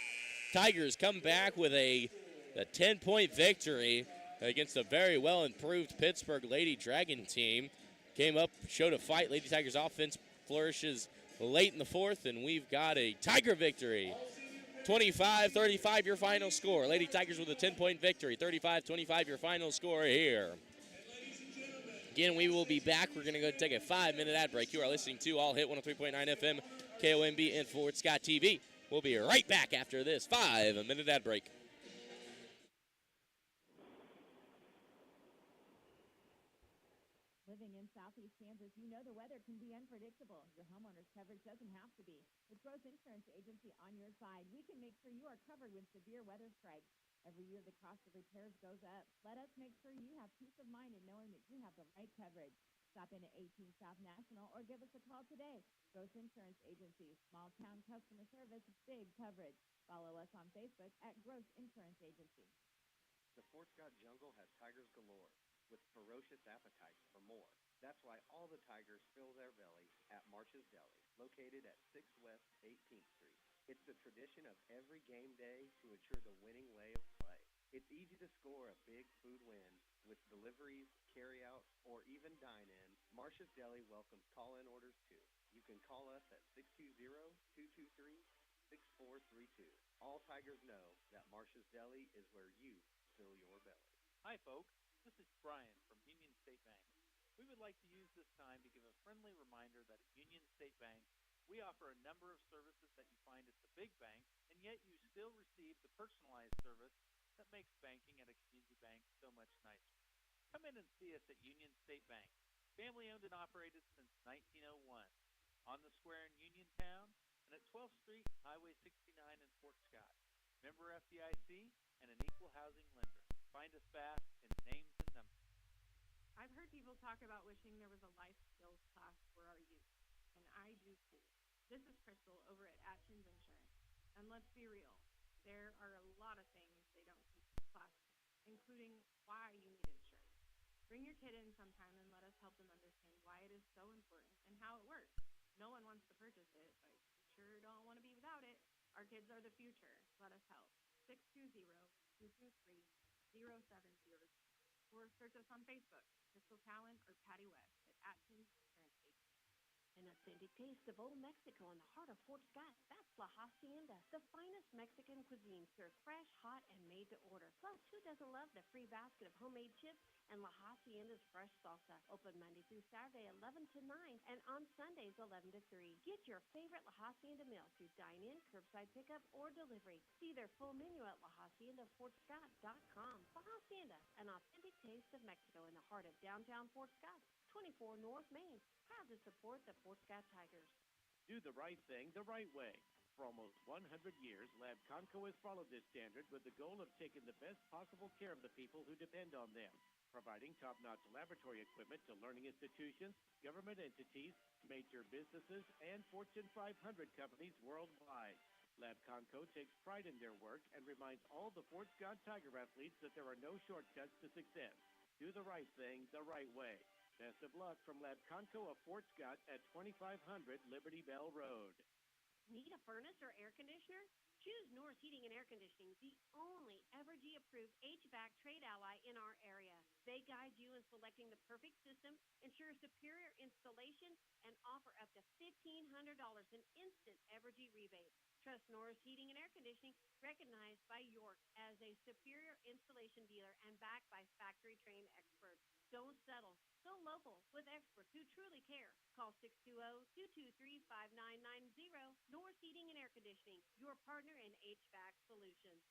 [SPEAKER 1] Tigers come back with a 10-point victory against a very well-improved Pittsburgh Lady Dragon team. Came up, showed a fight. Lady Tigers offense flourishes late in the fourth, and we've got a Tiger victory. 25-35 your final score. Lady Tigers with a 10-point victory. 35-25 your final score here. Again, we will be back. We're going to go take a 5-minute ad break. You are listening to All Hit 103.9 FM, KOMB, and Fort Scott TV. We'll be right back after this 5-minute ad break.
[SPEAKER 10] Living in southeast Kansas, you know the weather can be unpredictable. Your homeowner's coverage doesn't have to be. With Gross Insurance Agency on your side, we can make sure you are covered when severe weather strikes. Every year, the cost of repairs goes up. Let us make sure you have peace of mind in knowing that you have the right coverage. Stop in at 18 South National or give us a call today. Gross Insurance Agency, small town customer service, big coverage. Follow us on Facebook at Gross Insurance Agency.
[SPEAKER 11] The Fort Scott Jungle has tigers galore, with ferocious appetites for more. That's why all the tigers fill their belly at Marsh's Deli, located at 6 West 18th Street. It's the tradition of every game day to ensure the winning way of play. It's easy to score a big food win with deliveries, carry-out, or even dine-in. Marsh's Deli welcomes call-in orders too. You can call us at 620-223-6432. All tigers know that Marsh's Deli is where you fill your belly.
[SPEAKER 9] Hi, folks. This is Brian from Union State Bank. We would like to use this time to give a friendly reminder that at Union State Bank, we offer a number of services that you find at the big bank, and yet you still receive the personalized service that makes banking at a community bank so much nicer. Come in and see us at Union State Bank, family owned and operated since 1901, on the square in Uniontown, and at 12th Street, Highway 69 in Fort Scott. Member FDIC and an equal housing lender. Find us fast in names and numbers.
[SPEAKER 14] I've heard people talk about wishing there was a life skills class for our youth, and I do too. This is Crystal over at Atkins Insurance, and let's be real, there are a lot of things they don't teach in class, including why you need insurance. Bring your kid in sometime and let us help them understand why it is so important and how it works. No one wants to purchase it, but you sure don't want to be without it. Our kids are the future. Let us help. 620-223-0700. Or search us on Facebook, Crystal Cowan or Patty West at Atkins Insurance Agency.
[SPEAKER 8] An authentic taste of old Mexico in the heart of Fort Scott. That's La Hacienda, the finest Mexican cuisine served fresh, hot, and made to order. Plus, who doesn't love the free basket of homemade chips and La Hacienda's fresh salsa? Open Monday through Saturday, 11 to 9, and on Sundays, 11 to 3. Get your favorite La Hacienda meal through dine-in, curbside pickup, or delivery. See their full menu at LaHaciendaFortScott.com. La Hacienda, an authentic taste of Mexico in the heart of downtown Fort Scott. 24 North Main, proud to support the Fort Scott Tigers.
[SPEAKER 4] Do the right thing the right way. For almost 100 years, Lab Conco has followed this standard with the goal of taking the best possible care of the people who depend on them, providing top-notch laboratory equipment to learning institutions, government entities, major businesses, and Fortune 500 companies worldwide. Lab Conco takes pride in their work and reminds all the Fort Scott Tiger athletes that there are no shortcuts to success. Do the right thing the right way. Best of luck from Lab Conco of Fort Scott at 2500 Liberty Bell Road.
[SPEAKER 5] Need a furnace or air conditioner? Choose Norris Heating and Air Conditioning, the only Evergy-approved HVAC trade ally in our area. They guide you in selecting the perfect system, ensure superior installation, and offer up to $1,500 in instant Evergy rebates. Trust Norris Heating and Air Conditioning, recognized by York as a superior installation dealer and backed by factory-trained experts. Don't settle. Go local with experts who truly care. Call 620-223-5990. Norris Heating and Air Conditioning, your partner in HVAC solutions.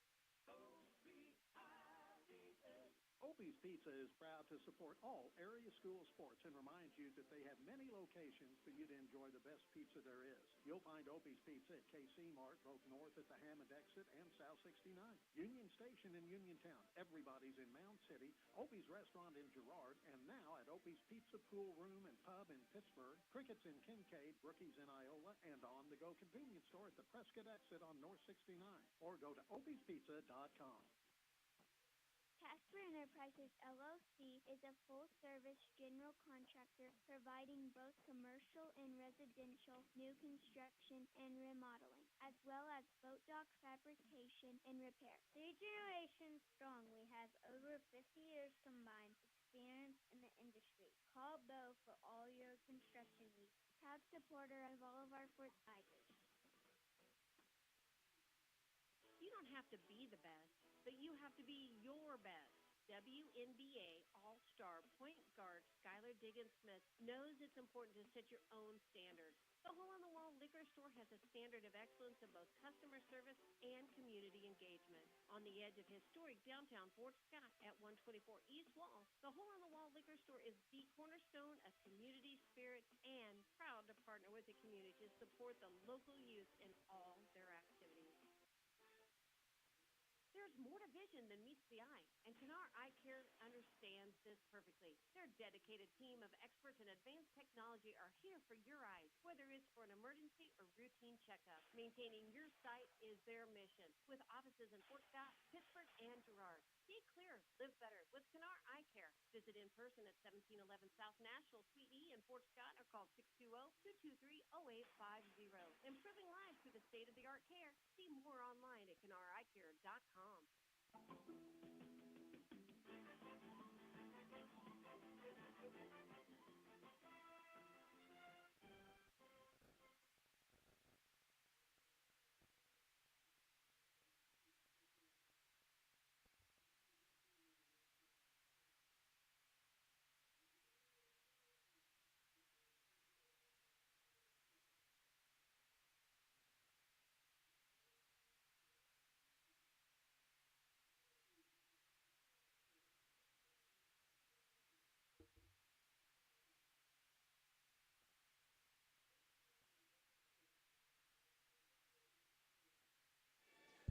[SPEAKER 6] Opie's Pizza is proud to support all area school sports and reminds you that they have many locations for you to enjoy the best pizza there is. You'll find Opie's Pizza at KC Mart, both north at the Hammond exit and South 69. Union Station in Uniontown. Everybody's in Mound City. Opie's Restaurant in Girard. And now at Opie's Pizza Pool Room and Pub in Pittsburg. Crickets in Kincaid. Brookies in Iola. And on-the-go convenience store at the Prescott exit on North 69. Or go to opiespizza.com.
[SPEAKER 7] Casper Enterprises LLC is a full-service general contractor providing both commercial and residential new construction and remodeling, as well as boat dock fabrication and repair. 3 generations strong, we have over 50 years combined experience in the industry. Call Bo for all your construction needs. Proud supporter of all of our Fort Tigers.
[SPEAKER 8] You don't have to be the best, but you have to be your best. WNBA All-Star point guard Skylar Diggins-Smith knows it's important to set your own standards. The Hole-in-the-Wall Liquor Store has a standard of excellence in both customer service and community engagement. On the edge of historic downtown Fort Scott at 124 East Wall, the Hole-in-the-Wall Liquor Store is the cornerstone of community spirit and proud to partner with the community to support the local youth in all their activities. There's
[SPEAKER 5] more to vision than meets the eye, and Canar Eye Care understands this perfectly. Their dedicated team of experts in advanced technology are here for your eyes, whether it's for an emergency or routine checkup. Maintaining your sight is their mission, with offices in Fort Scott, Pittsburg, and Girard. See clear, live better with Canar Eye Care. Visit in person at 1711 South National Suite E in Fort Scott or call 620-223-0850. Improving lives through the state-of-the-art care. See more online at canareyecare.com.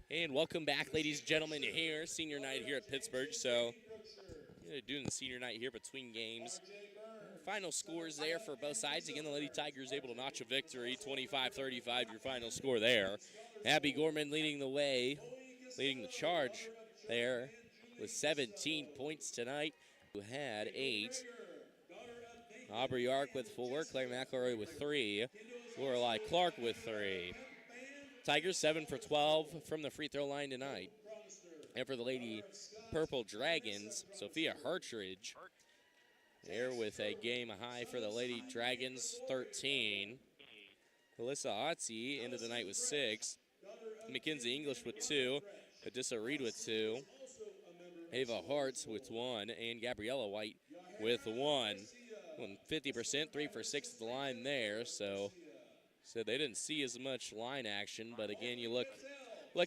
[SPEAKER 1] And welcome back, ladies and gentlemen, here, senior night here at Pittsburg. So, doing the senior night here between games. Final scores there for both sides. Again, the Lady Tigers able to notch a victory, 25-35, your final score there. Abby Gorman leading the way, leading the charge there with 17 points tonight. Who had 8. Aubrey Yark with 4, Claire McElroy with 3, Lorelei Clark with 3. Tigers 7 for 12 from the free throw line tonight. And for the Lady Purple Dragons, Sophia Hartridge there with a game high for the Lady Dragons, 13. Alyssa Otzi ended the night with 6. Mackenzie English with 2. Adissa Reed with 2. Ava Hart with 1. And Gabriella White with 1. 50%, 3 for 6 at the line there. So they didn't see as much line action. But again, you look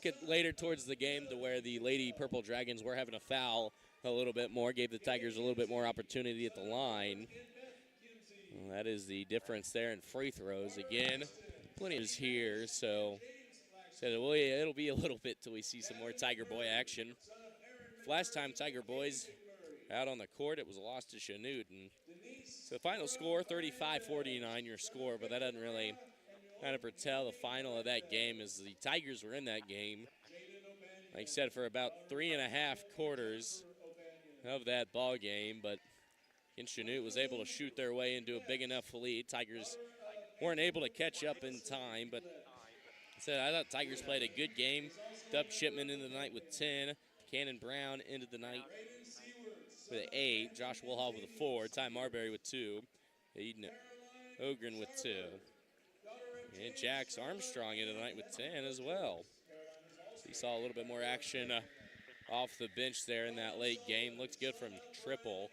[SPEAKER 1] at later towards the game to where the Lady Purple Dragons were having a foul a little bit more, gave the Tigers a little bit more opportunity at the line. Well, that is the difference there in free throws. Again, plenty is here, so it'll be a little bit till we see some more Tiger Boy action. Last time Tiger Boys out on the court, it was a loss to Chanute. And so the final score, 35-49 your score, but that doesn't really kind of foretell the final of that game, as the Tigers were in that game, like I said, for about 3.5 quarters of that ball game, but Chanute was able to shoot their way into a big enough lead. Tigers weren't able to catch up in time, but I thought Tigers played a good game. Dub Shipman ended the night with 10. Cannon Brown ended the night with 8. Josh Wilhoff with a 4. Ty Marbury with 2. Aiden Ogren with 2. And Jax Armstrong ended the night with 10 as well. So he saw a little bit more action off the bench there in that late game. Looked good from triple.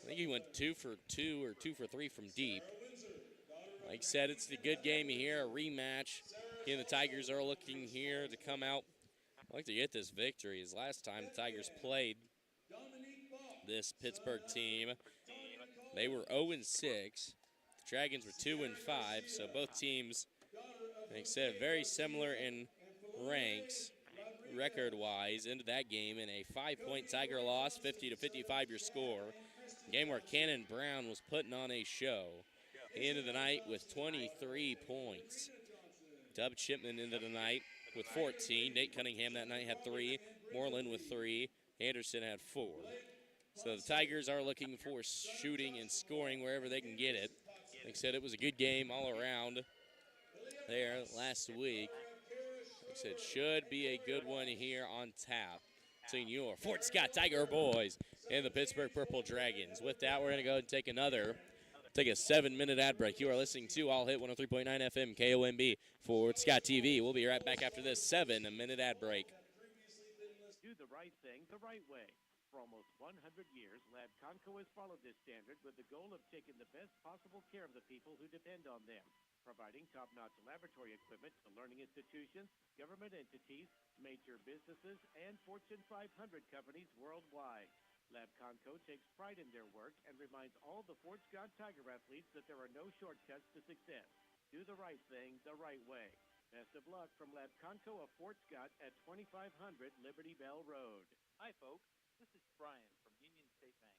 [SPEAKER 1] I think he went 2 for 2 or 2 for 3 from deep. Like I said, it's a good game here, a rematch. Again, the Tigers are looking here to come out. I'd like to get this victory, as last time the Tigers played this Pittsburgh team, they were 0-6. The Dragons were 2-5, so both teams, like I said, very similar in ranks, record-wise, into that game in a 5-point Tiger loss, 50-55 your score. A game where Cannon Brown was putting on a show. He ended the night with 23 points. Dub Shipman ended the night with 14. Nate Cunningham that night had 3. Moreland with 3. Anderson had 4. So the Tigers are looking for shooting and scoring wherever they can get it. Like I said, it was a good game all around there last week. Like I said, should be a good one here on tap between your Fort Scott Tiger Boys and the Pittsburgh Purple Dragons. With that, we're going to go and take a 7-minute ad break. You are listening to All Hit 103.9 FM KOMB Fort Scott TV. We'll be right back after this 7-minute ad break.
[SPEAKER 4] Do the right thing the right way. For almost 100 years, Lab Conco has followed this standard with the goal of taking the best possible care of the people who depend on them, providing top-notch laboratory equipment to learning institutions, government entities, major businesses, and Fortune 500 companies worldwide. Lab Conco takes pride in their work and reminds all the Fort Scott Tiger athletes that there are no shortcuts to success. Do the right thing the right way. Best of luck from Labconco of Fort Scott at 2500 Liberty Bell Road.
[SPEAKER 9] Hi, folks. This is Brian from Union State Bank.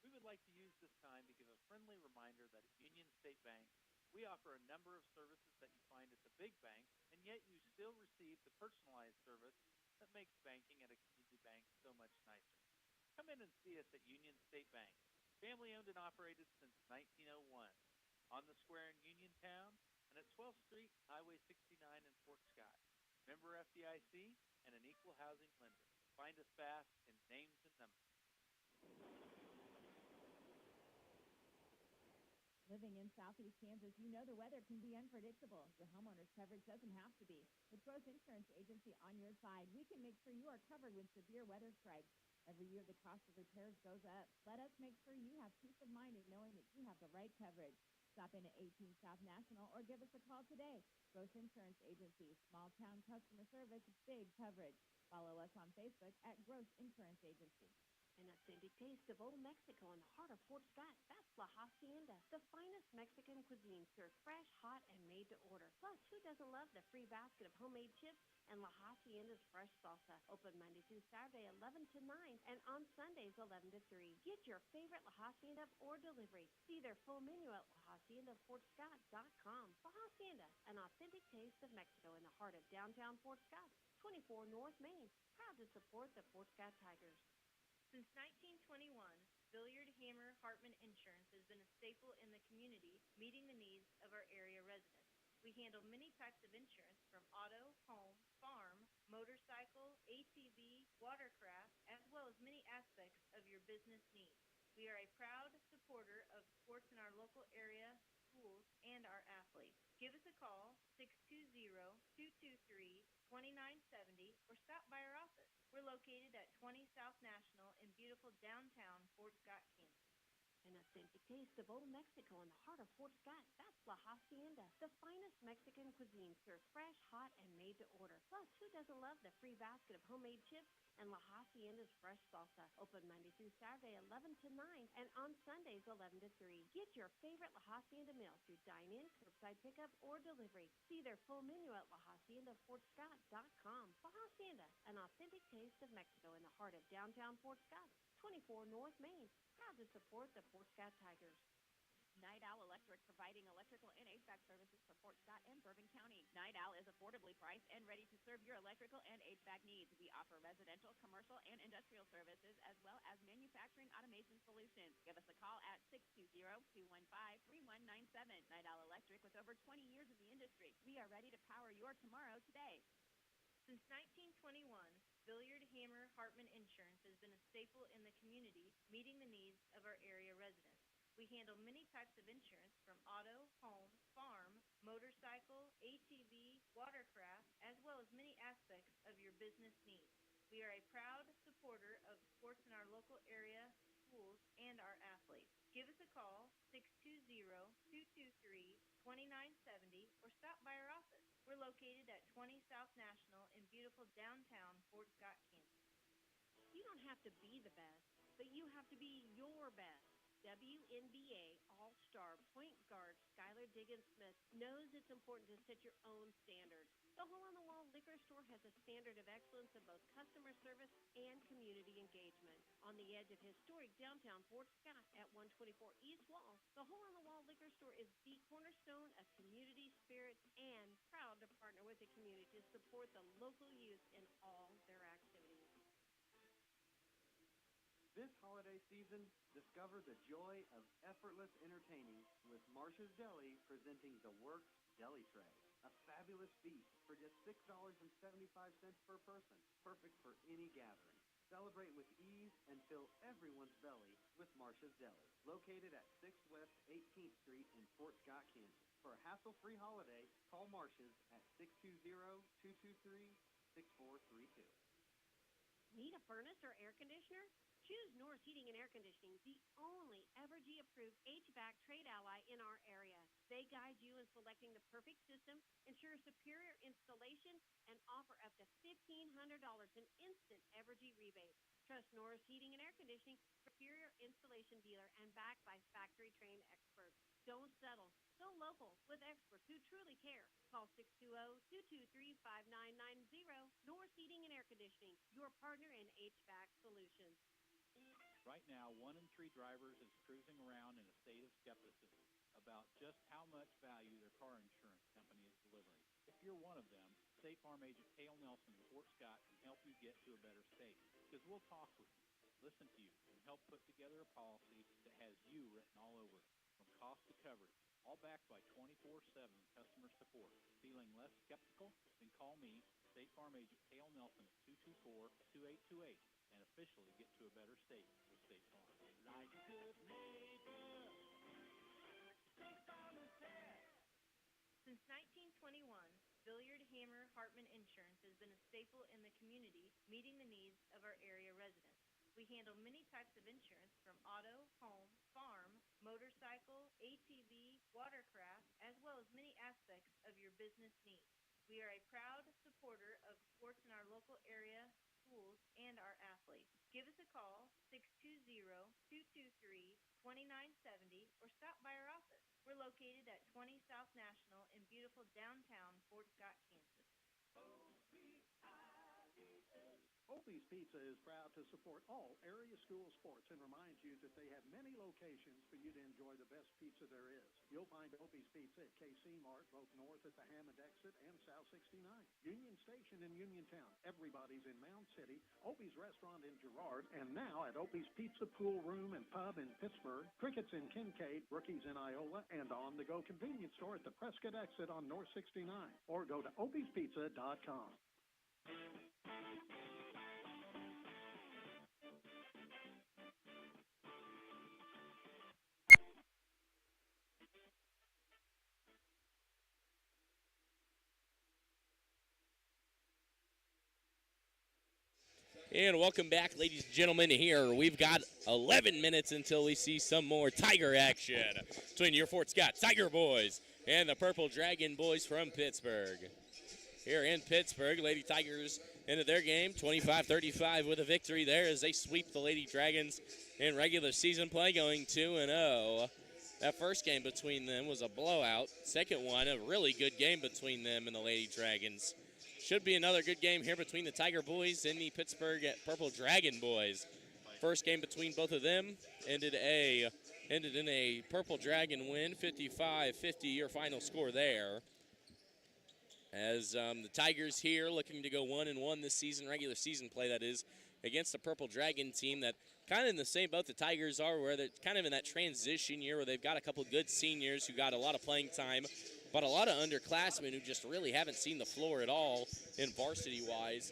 [SPEAKER 9] We would like to use this time to give a friendly reminder that at Union State Bank, we offer a number of services that you find at the big banks, and yet you still receive the personalized service that makes banking at a community bank so much nicer. Come in and see us at Union State Bank, family owned and operated since 1901, on the square in Uniontown and at 12th Street, Highway 69 in Fort Scott. Member FDIC and an equal housing lender. Find us fast in names and numbers.
[SPEAKER 10] Living in southeast Kansas, you know the weather can be unpredictable. Your homeowner's coverage doesn't have to be. With Gross Insurance Agency on your side, we can make sure you are covered when severe weather strikes. Every year, the cost of repairs goes up. Let us make sure you have peace of mind in knowing that you have the right coverage. Stop in at 18 South National or give us a call today. Gross Insurance Agency, small town customer service, big coverage. Follow us on Facebook at Gross Insurance Agency.
[SPEAKER 8] An authentic taste of Old Mexico in the heart of Fort Scott. That's La Hacienda, the finest Mexican cuisine served fresh, hot, and made to order. Plus, who doesn't love the free basket of homemade chips and La Hacienda's fresh salsa? Open Monday through Saturday, 11 to 9, and on Sundays, 11 to 3. Get your favorite La Hacienda or delivery. See their full menu at LaHaciendaFortScott.com. La Hacienda, an authentic taste of Mexico in the heart of downtown Fort Scott. 24 North Main, proud to support the Fort Scott Tigers.
[SPEAKER 14] Since 1921, Billiard Hammer Hartman Insurance has been a staple in the community, meeting the needs of our area residents. We handle many types of insurance from auto, home, farm, motorcycle, ATV, watercraft, as well as many aspects of your business needs. We are a proud supporter of sports in our local area, schools, and our athletes. Give us a call, 620-223-2970, or stop by our office. We're located at 20 South National in beautiful downtown Fort Scott, Kansas.
[SPEAKER 8] An authentic taste of Old Mexico in the heart of Fort Scott. That's La Hacienda, the finest Mexican cuisine served fresh, hot, and made to order. Plus, who doesn't love the free basket of homemade chips and La Hacienda's fresh salsa? Open Monday through Saturday, 11 to 9, and on Sundays, 11 to 3. Get your favorite La Hacienda meal through dine-in, curbside pickup, or delivery. See their full menu at LaHaciendaFortScott.com. La Hacienda, an authentic taste of Mexico in the heart of downtown Fort Scott. 24 North Main, proud to support the Fort Scott Tigers.
[SPEAKER 10] Night Owl Electric, providing electrical and HVAC services for Fort Scott and Bourbon County. Night Owl is affordably priced and ready to serve your electrical and HVAC needs. We offer residential, commercial, and industrial services, as well as manufacturing automation solutions. Give us a call at 620-215-3197. Night Owl Electric, with over 20 years in the industry. We are ready to power your tomorrow today.
[SPEAKER 14] Since 1921, Billiard Hammer Hartman Insurance has been a staple in the community, meeting the needs of our area residents. We handle many types of insurance from auto, home, farm, motorcycle, ATV, watercraft, as well as many aspects of your business needs. We are a proud supporter of sports in our local area, schools, and our athletes. Give us a call, 620-223-2970, or stop by our office. We're located at 20 South National in beautiful downtown Fort Scott, Kansas.
[SPEAKER 8] You don't have to be the best, but you have to be your best. WNBA All-Star point guard Skylar Diggins-Smith knows it's important to set your own standards. The Hole-on-the-Wall Liquor Store has a standard of excellence in both customer service and community engagement. On the edge of historic downtown Fort Scott at 124 East Wall, the Hole-on-the-Wall Liquor Store is the cornerstone of community spirit and proud to partner with the community to support the local youth in all their activities.
[SPEAKER 11] This holiday season, discover the joy of effortless entertaining with Marcia's Deli presenting the Works Deli Tray, a fabulous feast for just $6.75 per person, perfect for any gathering. Celebrate with ease and fill everyone's belly with Marcia's Deli, located at 6 West 18th Street in Fort Scott, Kansas. For a hassle-free holiday, call Marcia's at 620-223-6432.
[SPEAKER 8] Need a furnace or air conditioner? Choose Norris Heating and Air Conditioning, the only Evergy-approved HVAC trade ally in our area. They guide you in selecting the perfect system, ensure superior installation, and offer up to $1,500 in instant Evergy rebates. Trust Norris Heating and Air Conditioning, superior installation dealer, and backed by factory-trained experts. Don't settle.
[SPEAKER 5] Go local with experts who truly care. Call 620-223-5990. North Heating and Air Conditioning, your partner in HVAC solutions.
[SPEAKER 13] Right now, 1 in 3 drivers is cruising around in a state of skepticism about just how much value their car insurance company is delivering. If you're one of them, State Farm agent Cale Nelson in Fort Scott can help you get to a better state, because we'll talk with you, listen to you, and help put together a policy that has you written all over it, from cost to coverage, all backed by 24/7 customer support. Feeling less skeptical? Then call me, State Farm agent Cale Nelson at 224-2828, and officially get to a better state with State Farm. Like a good neighbor, State Farm is there.
[SPEAKER 14] Since 1921, Billiard Hammer Hartman Insurance has been a staple in the community, meeting the needs of our area residents. We handle many types of insurance, from auto, home, farm, motorcycle, ATV, watercraft, as well as many aspects of your business needs. We are a proud supporter of sports in our local area, schools, and our athletes. Give us a call, 620-223-2970, or stop by our office. We're located at 20 South National in beautiful downtown Fort Scott, Kansas.
[SPEAKER 6] Opie's Pizza is proud to support all area school sports and reminds you that they have many locations for you to enjoy the best pizza there is. You'll find Opie's Pizza at KC Mart, both north at the Hammond exit and South 69. Union Station in Uniontown. Everybody's in Mound City. Opie's Restaurant in Girard. And now at Opie's Pizza Pool Room and Pub in Pittsburg. Crickets in Kincaid. Rookies in Iola. And on-the-go convenience store at the Prescott exit on North 69. Or go to opiespizza.com.
[SPEAKER 1] And welcome back, ladies and gentlemen. Here we've got 11 minutes until we see some more Tiger action between your Fort Scott Tiger boys and the Purple Dragon boys from Pittsburg. Here in Pittsburg, Lady Tigers into their game, 25-35 with a victory there as they sweep the Lady Dragons in regular season play, going 2-0. That first game between them was a blowout. Second one, a really good game between them and the Lady Dragons. Should be another good game here between the Tiger boys and the Pittsburg Purple Dragon boys. First game between both of them ended in a Purple Dragon win, 55-50, your final score there. As the Tigers here looking to go 1-1 this season, regular season play that is, against the Purple Dragon team that kind of in the same boat the Tigers are, where they're kind of in that transition year where they've got a couple good seniors who got a lot of playing time, but a lot of underclassmen who just really haven't seen the floor at all in varsity-wise.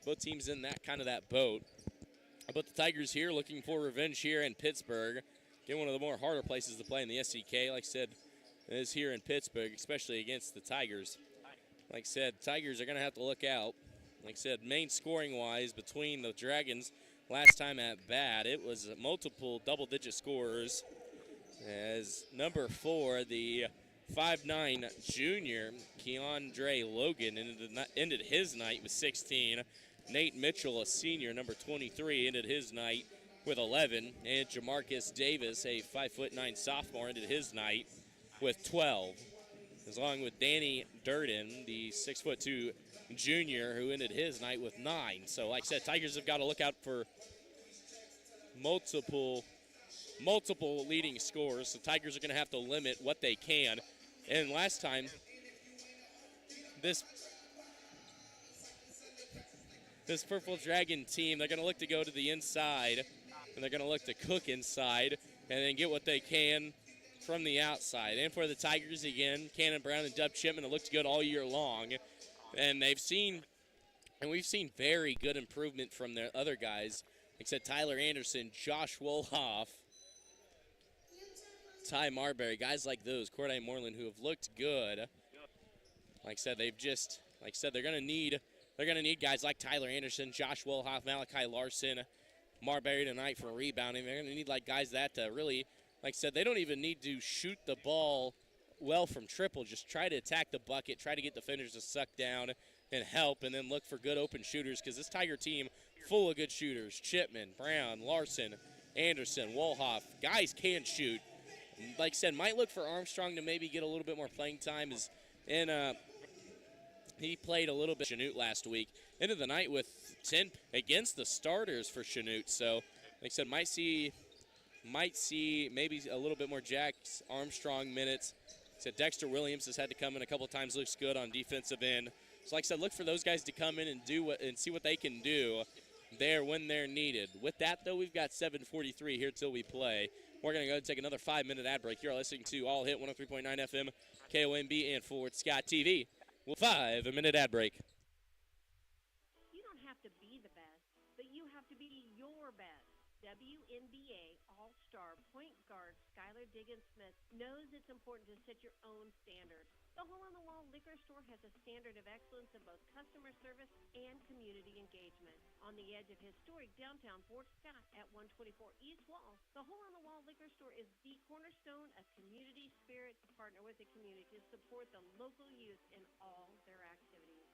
[SPEAKER 1] Both teams in that kind of that boat. But the Tigers here looking for revenge here in Pittsburg. Get one of the more harder places to play in the SCK, like I said, is here in Pittsburg, especially against the Tigers. Like I said, Tigers are going to have to look out. Like I said, main scoring-wise between the Dragons last time at bat, it was multiple double-digit scorers. As number 4, the 5'9" junior, Keandre Logan, ended his night with 16. Nate Mitchell, a senior, number 23, ended his night with 11. And Jamarcus Davis, a 5'9" sophomore, ended his night with 12. Along with Danny Durden, the 6'2" junior, who ended his night with 9. So, like I said, Tigers have got to look out for multiple leading scores. So Tigers are going to have to limit what they can. And last time, this Purple Dragon team, they're going to look to go to the inside, and they're going to look to cook inside and then get what they can from the outside. And for the Tigers, again, Cannon Brown and Dub Chipman have looked good all year long. And we've seen very good improvement from their other guys, except Tyler Anderson, Josh Wolhoff, Ty Marbury, guys like those, Corday Moreland, who have looked good. Like I said, they're going to need guys like Tyler Anderson, Josh Wolhoff, Malachi Larson, Marbury tonight for rebounding. They're going to need guys that really, like I said, they don't even need to shoot the ball well from triple. Just try to attack the bucket, try to get defenders to suck down and help, and then look for good open shooters, because this Tiger team full of good shooters. Chipman, Brown, Larson, Anderson, Wolhoff, guys can shoot. like I said, might look for Armstrong to maybe get a little bit more playing time. He played a little bit Chanute last week. Into the night with 10 against the starters for Chanute. So, like I said, might see maybe a little bit more Jack Armstrong minutes. So Dexter Williams has had to come in a couple of times, looks good on defensive end. So like I said, look for those guys to come in and see what they can do there when they're needed. With that, though, we've got 7:43 here till we play. We're going to go and take another 5-minute ad break. You're listening to All Hit 103.9 FM, KOMB, and Fort Scott TV. 5-minute ad break.
[SPEAKER 8] You don't have to be the best, but you have to be your best. WNBA All-Star point guard Skylar Diggins-Smith knows it's important to set your own standard. The Hole-in-the-Wall Liquor Store has a standard of excellence in both customer service and community engagement. On the edge of historic downtown Fort Scott at 124 East Wall, the Hole-in-the-Wall Liquor Store is the cornerstone of community spirit to partner with the community to support the local youth in all their activities.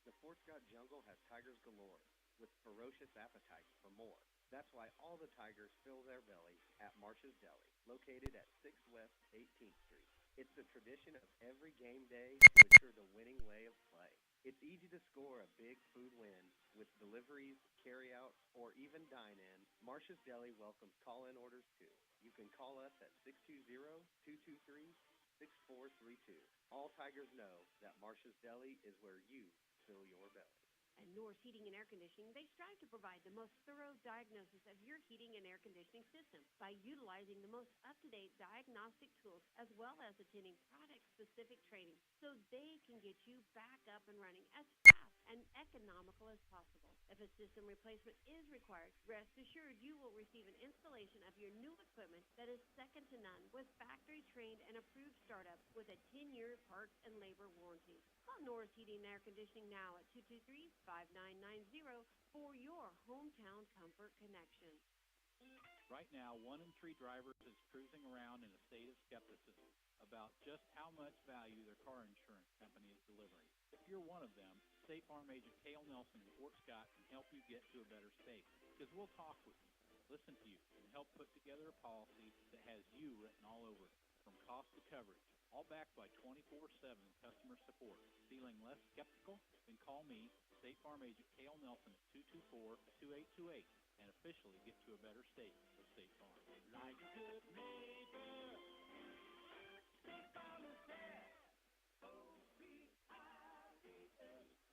[SPEAKER 11] The Fort Scott Jungle has tigers galore, with ferocious appetites for more. That's why all the tigers fill their belly at Marsh's Deli, located at 6 West 18th Street. It's the tradition of every game day to ensure the winning way of play. It's easy to score a big food win with deliveries, carry-out, or even dine-in. Marsh's Deli welcomes call-in orders too. You can call us at 620-223-6432. All tigers know that Marsh's Deli is where you fill your belly.
[SPEAKER 8] At Norris Heating and Air Conditioning, they strive to provide the most thorough diagnosis of your heating and air conditioning system by utilizing the most up-to-date diagnostic tools as well as attending product-specific training so they can get you back up and running as fast and economical as possible. If a system replacement is required, rest assured you will receive an installation of your new equipment that is second to none with factory-trained and approved startup with a 10-year parts and labor warranty. Call Norris Heating and Air Conditioning now at 223-5990 for your hometown comfort connection.
[SPEAKER 13] Right now, 1 in 3 drivers is cruising around in a state of skepticism about just how much value their car insurance company is delivering. If you're one of them, State Farm agent Cale Nelson in Fort Scott can help you get to a better state, because we'll talk with you, listen to you, and help put together a policy that has you written all over it, from cost to coverage, all backed by 24/7 customer support. Feeling less skeptical? Then call me, State Farm agent Cale Nelson at 224-2828 and officially get to a better state with State Farm.
[SPEAKER 12] Like a good neighbor, State Farm is there.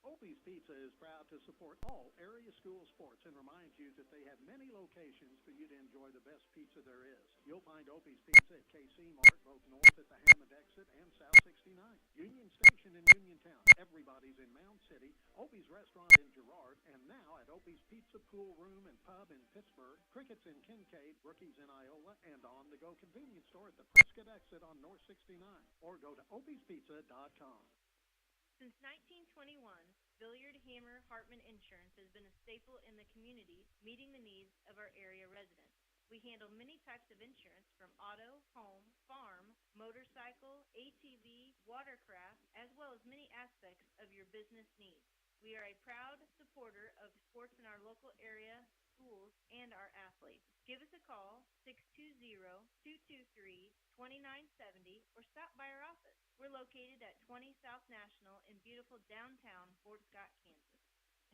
[SPEAKER 6] Opie's Pizza is proud to support all area school sports and reminds you that they have many locations for you to enjoy the best pizza there is. You'll find Opie's Pizza at KC Mart, both north at the Hammond exit and South 69. Union Station in Uniontown. Everybody's in Mound City. Opie's Restaurant in Girard. And now at Opie's Pizza Pool Room and Pub in Pittsburg. Crickets in Kincaid. Brookies in Iola. And on-the-go convenience store at the Prescott exit on North 69. Or go to opiespizza.com.
[SPEAKER 14] Since 1921, Billiard Hammer Hartman Insurance has been a staple in the community, meeting the needs of our area residents. We handle many types of insurance from auto, home, farm, motorcycle, ATV, watercraft, as well as many aspects of your business needs. We are a proud supporter of sports in our local area, schools, and our athletes. Give us a call, 620-223-2970, or stop by our office. We're located at 20 South National in beautiful downtown Fort Scott, Kansas.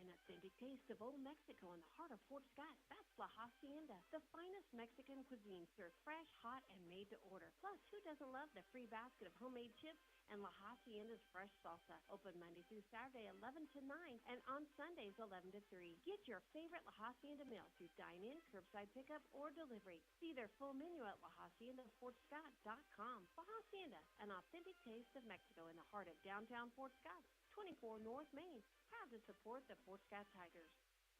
[SPEAKER 8] An authentic taste of Old Mexico in the heart of Fort Scott. That's La Hacienda, the finest Mexican cuisine served fresh, hot, and made to order. Plus, who doesn't love the free basket of homemade chips and La Hacienda's fresh salsa? Open Monday through Saturday, 11 to 9, and on Sundays, 11 to 3. Get your favorite La Hacienda meal through dine-in, curbside pickup, or delivery. See their full menu at LaHaciendaFortScott.com. La Hacienda, an authentic taste of Mexico in the heart of downtown Fort Scott. 24 North Main, proud to support the Fort Scott Tigers.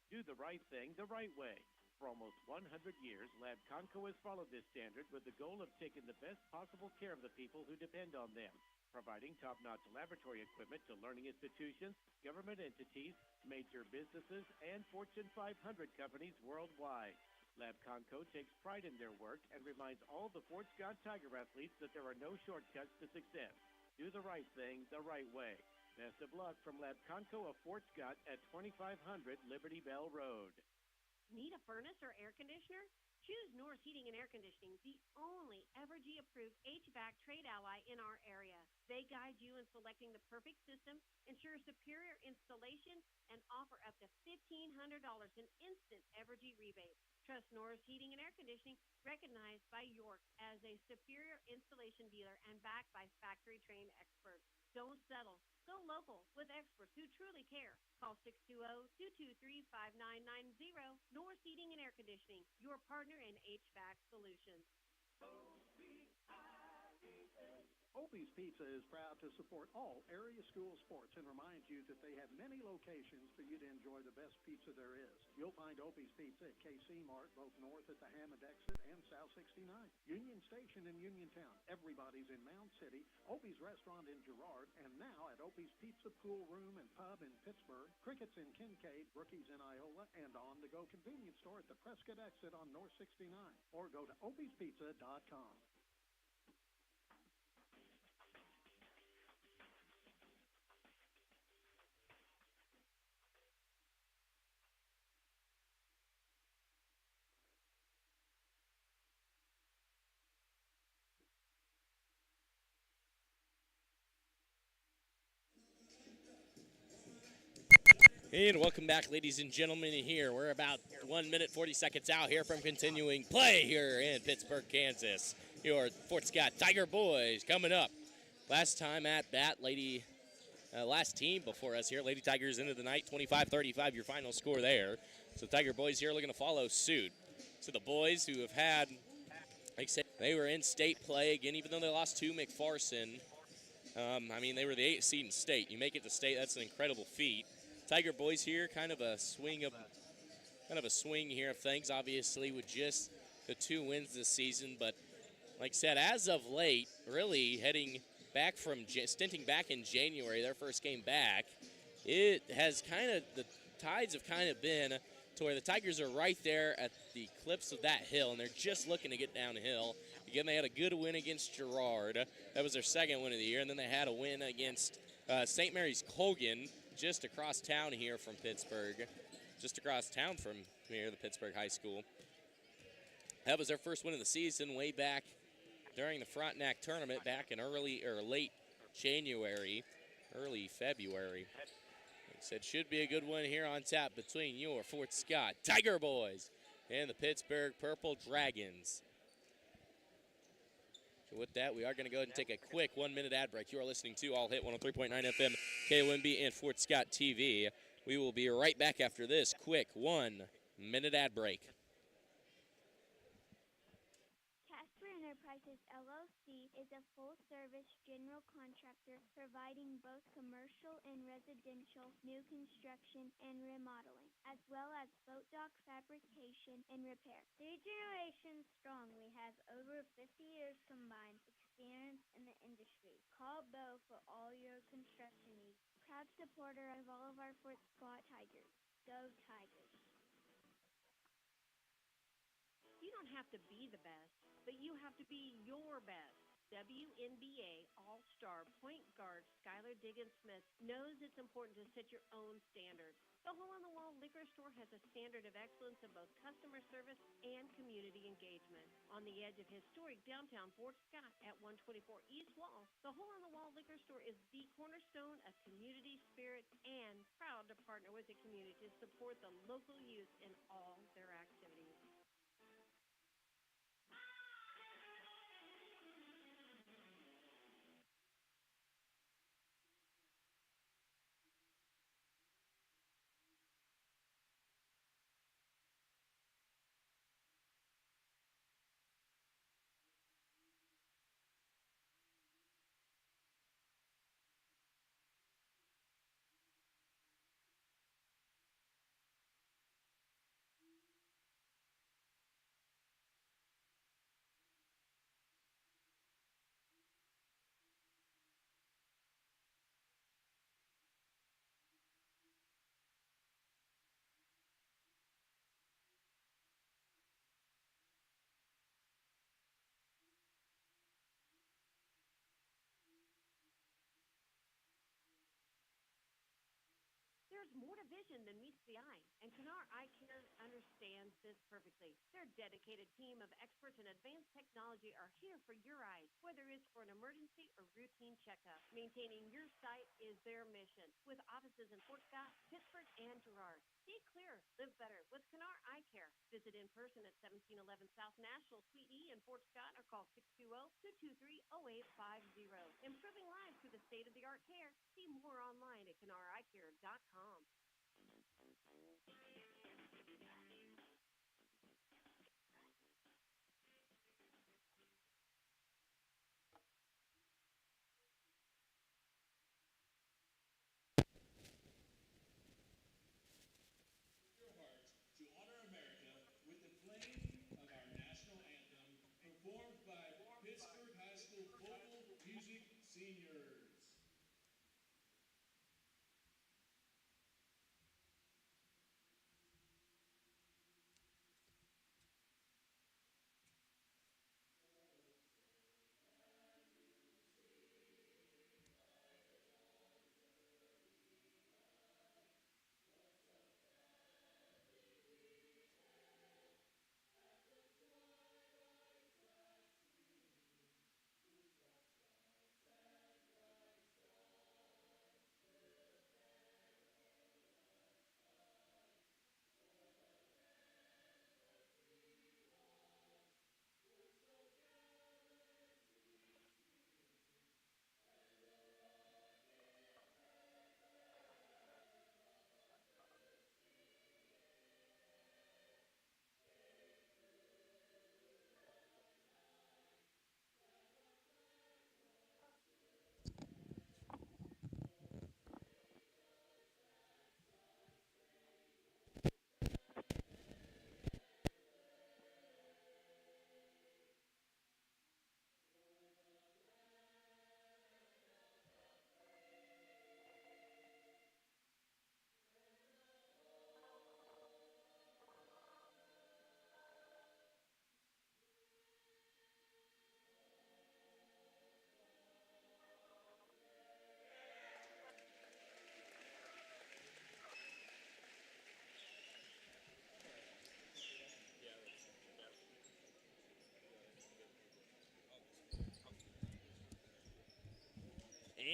[SPEAKER 4] Do the right thing the right way. For almost 100 years, Lab Conco has followed this standard with the goal of taking the best possible care of the people who depend on them, providing top-notch laboratory equipment to learning institutions, government entities, major businesses, and Fortune 500 companies worldwide. Lab Conco takes pride in their work and reminds all the Fort Scott Tiger athletes that there are no shortcuts to success. Do the right thing the right way. Best of luck from Lab Conco of Fort Scott at 2500 Liberty Bell Road.
[SPEAKER 8] Need a furnace or air conditioner?
[SPEAKER 5] Choose Norris Heating and Air Conditioning, the only Evergy approved HVAC trade ally in our area. They guide you in selecting the perfect system, ensure superior installation, and offer up to $1,500 in instant Evergy rebates. Trust Norris Heating and Air Conditioning, recognized by York as a superior installation dealer and backed by factory-trained experts. Don't settle. Go local with experts who truly care. Call 620-223-5990. Norris Heating and Air Conditioning, your partner in HVAC solutions.
[SPEAKER 6] Opie's Pizza is proud to support all area school sports and reminds you that they have many locations for you to enjoy the best pizza there is. You'll find Opie's Pizza at KC Mart, both north at the Hammond exit and South 69. Union Station in Uniontown. Everybody's in Mound City. Opie's Restaurant in Girard. And now at Opie's Pizza Pool Room and Pub in Pittsburg. Crickets in Kincaid. Brookies in Iola. And on-the-go convenience store at the Prescott exit on North 69. Or go to opiespizza.com.
[SPEAKER 1] And welcome back, ladies and gentlemen. Here we're about 1 minute 40 seconds out here from continuing play here in Pittsburg, Kansas. Your Fort Scott Tiger Boys coming up. Last time at bat, last team before us here, Lady Tigers into the night, 25-35, your final score there. So Tiger Boys here looking to follow suit. So the boys who have had, like I said, they were in state play again, even though they lost to McPherson. They were the 8th seed in state. You make it to state, that's an incredible feat. Tiger Boys here, kind of a swing here of things, obviously, with just the 2 wins this season. But like I said, as of late, really heading back from stinting back in January, their first game back, it has the tides have kind of been to where the Tigers are right there at the cliffs of that hill, and they're just looking to get downhill. Again, they had a good win against Girard. That was their second win of the year, and then they had a win against St. Mary's Colgan, just across town here from Pittsburg, just across town from here, the Pittsburg High School. That was their first win of the season way back during the Frontenac tournament back in late January, early February. Like I said, should be a good one here on tap between your Fort Scott Tiger Boys and the Pittsburg Purple Dragons. So with that, we are going to go ahead and take a quick 1 minute ad break. You are listening to All Hit 103.9 FM, KOMB, and Fort Scott TV. We will be right back after this quick 1 minute ad break.
[SPEAKER 7] Enterprises LLC is a full-service general contractor providing both commercial and residential new construction and remodeling, as well as boat dock fabrication and repair. 3 generations strong, we have over 50 years combined experience in the industry. Call Bo for all your construction needs. Proud supporter of all of our Fort Scott Tigers. Go Tigers.
[SPEAKER 8] You don't have to be the best, but you have to be your best. WNBA All-Star point guard Skylar Diggins-Smith knows it's important to set your own standards. The Hole in the Wall Liquor Store has a standard of excellence in both customer service and community engagement. On the edge of historic downtown Fort Scott at 124 East Wall, the Hole in the Wall Liquor Store is the cornerstone of community spirit and proud to partner with the community to support the local youth in all their activities.
[SPEAKER 5] There's more to vision than meets the eye, and Canar Eye Care understands this perfectly. Their dedicated team of experts in advanced technology are here for your eyes, whether it's for an emergency or routine checkup. Maintaining your sight is their mission, with offices in Fort Scott, Pittsburg, and Girard. See clear, live better with Canar Eye Care. Visit in person at 1711 South National Suite E in Fort Scott or call 620-223-0850. Improving lives through the state-of-the-art care. See more online at canareyecare.com.
[SPEAKER 3] Your heart to honor America with the playing of our national anthem performed by Pittsburg High School Vocal Music Seniors.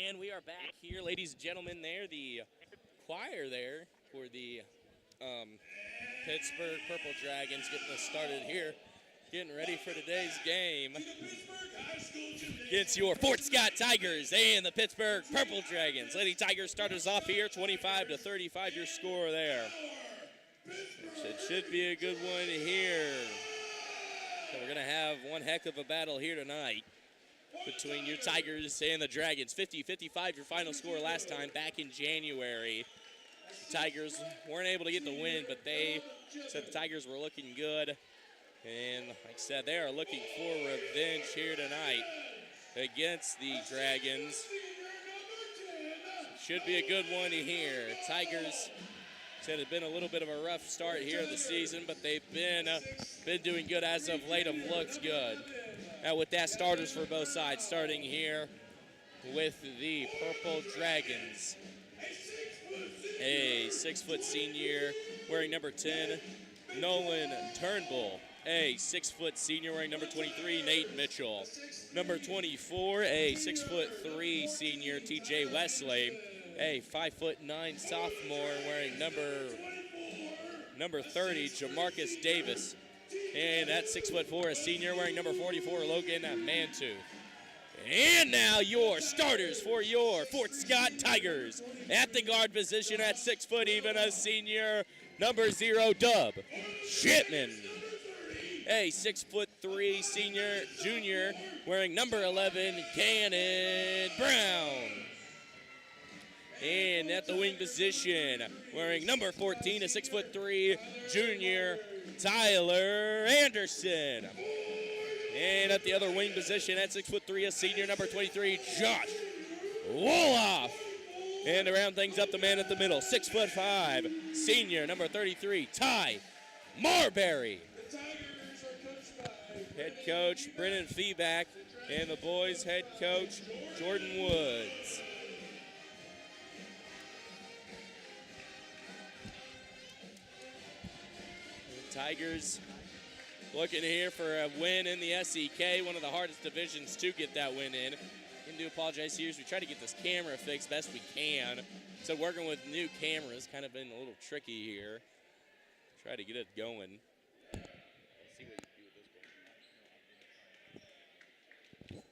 [SPEAKER 1] And we are back here, ladies and gentlemen. There, the choir there for the Pittsburgh Purple Dragons getting us started here, getting ready for today's game against your Fort Scott Tigers and the Pittsburgh Purple Dragons. Lady Tigers start us off here, 25-35 your score there. It should be a good one here. So we're going to have one heck of a battle here tonight between your Tigers and the Dragons. 50-55 your final score last time back in January. The Tigers weren't able to get the win, but they said the Tigers were looking good. And like I said, they are looking for revenge here tonight against the Dragons. Should be a good one here. Tigers said it's been a little bit of a rough start here of the season, but they've been doing good as of late. Have looked good. Now with that, starters for both sides, starting here with the Purple Dragons. A 6-foot senior wearing number 10, Nolan Turnbull. A 6-foot senior wearing number 23, Nate Mitchell. Number 24, a 6'3" senior, TJ Wesley. A 5'9" sophomore wearing number 30, Jamarcus Davis. And at 6'4", a senior wearing number 44, Logan Mantu. And now your starters for your Fort Scott Tigers. At the guard position at 6 foot, even a senior, number 0, Dub Shipman. A 6'3" junior wearing number 11, Cannon Brown. And at the wing position, wearing number 14, a 6'3" junior, Tyler Anderson. And at the other wing position, at 6'3", a senior, number 23, Josh Woloff. And to round things up, the man at the middle, 6'5", senior, number 33, Ty Marbury. Head coach Brennan Feeback and the boys' head coach Jordan Woods. Tigers looking here for a win in the SEK, one of the hardest divisions to get that win in. I do apologize here as we try to get this camera fixed best we can. So working with new cameras kind of been a little tricky here. Try to get it going. Let's see what you can do with this one.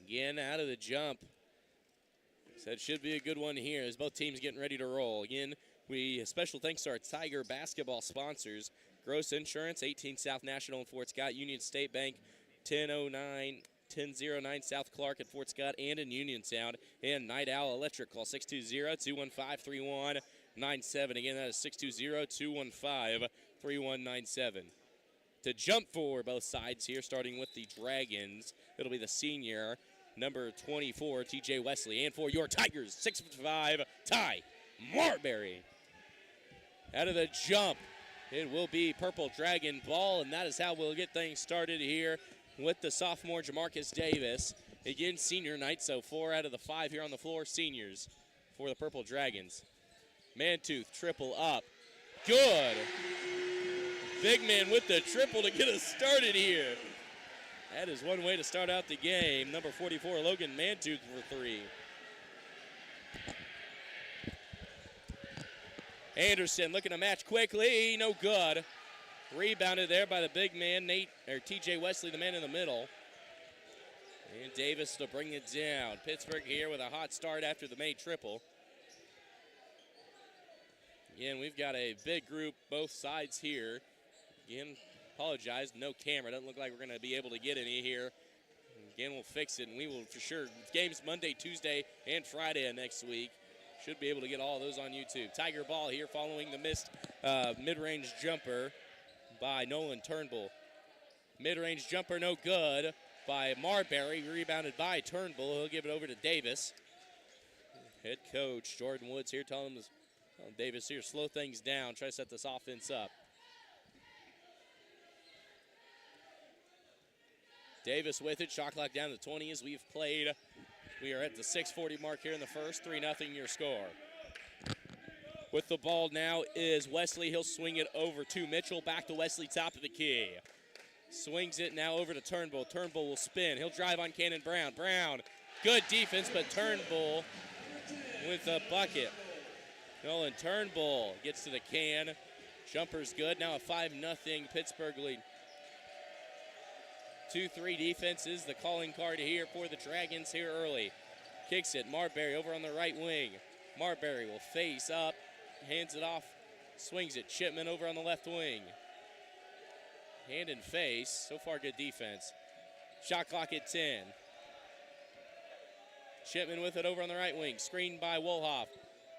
[SPEAKER 1] Again, out of the jump. So it should be a good one here as both teams getting ready to roll. Again, special thanks to our Tiger basketball sponsors. Gross Insurance, 18 South National in Fort Scott, Union State Bank, 1009 South Clark at Fort Scott and in Uniontown, and Night Owl Electric. Call 620-215-3197. Again, that is 620-215-3197. To jump for both sides here, starting with the Dragons, it'll be the senior, number 24, TJ Wesley. And for your Tigers, 6'5", Ty Marbury. Out of the jump, it will be Purple Dragon ball, and that is how we'll get things started here with the sophomore Jamarcus Davis. Again, senior night, so 4 out of the 5 here on the floor, seniors for the Purple Dragons. Mantooth, triple up. Good. Big man with the triple to get us started here. That is one way to start out the game. Number 44, Logan Mantooth for 3. Anderson looking to match quickly. No good. Rebounded there by the big man, TJ Wesley, the man in the middle. And Davis to bring it down. Pittsburg here with a hot start after the made triple. Again, we've got a big group both sides here. Again, apologize, no camera. Doesn't look like we're going to be able to get any here. Again, we'll fix it, and we will for sure. Games Monday, Tuesday, and Friday of next week. Should be able to get all those on YouTube. Tiger ball here following the missed mid-range jumper by Nolan Turnbull. Mid-range jumper no good by Marbury. Rebounded by Turnbull. He'll give it over to Davis. Head coach Jordan Woods here telling Davis here, slow things down. Try to set this offense up. Davis with it. Shot clock down to 20 as we've played. We are at the 6:40 mark here in the first. 3-0 your score. With the ball now is Wesley. He'll swing it over to Mitchell. Back to Wesley, top of the key. Swings it now over to Turnbull. Turnbull will spin. He'll drive on Cannon Brown. Brown, good defense, but Turnbull with a bucket. Nolan Turnbull gets to the can. Jumper's good. Now a 5-0 Pittsburgh lead. 2-3 defense is the calling card here for the Dragons here early. Kicks it. Marbury over on the right wing. Marbury will face up. Hands it off. Swings it. Chipman over on the left wing. Hand and face. So far, good defense. Shot clock at 10. Chipman with it over on the right wing. Screened by Wolhoff.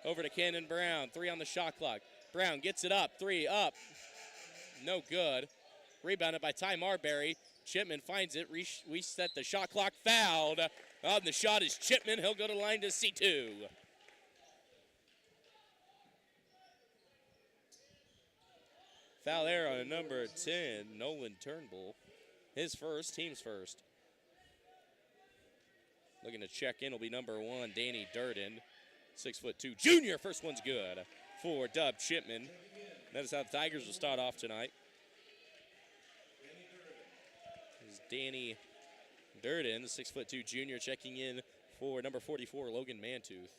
[SPEAKER 1] Over to Cannon Brown. 3 on the shot clock. Brown gets it up. 3 up. No good. Rebounded by Ty Marbury. Chipman finds it. Reset the shot clock. Fouled. On the shot is Chipman. He'll go to line to C2. Foul there on number 10, Nolan Turnbull. His first, team's first. Looking to check in will be number 1, Danny Durden. 6'2", junior. First one's good for Dub Chipman. That is how the Tigers will start off tonight. This is Danny Durden, the 6'2" junior, checking in for number 44, Logan Mantooth.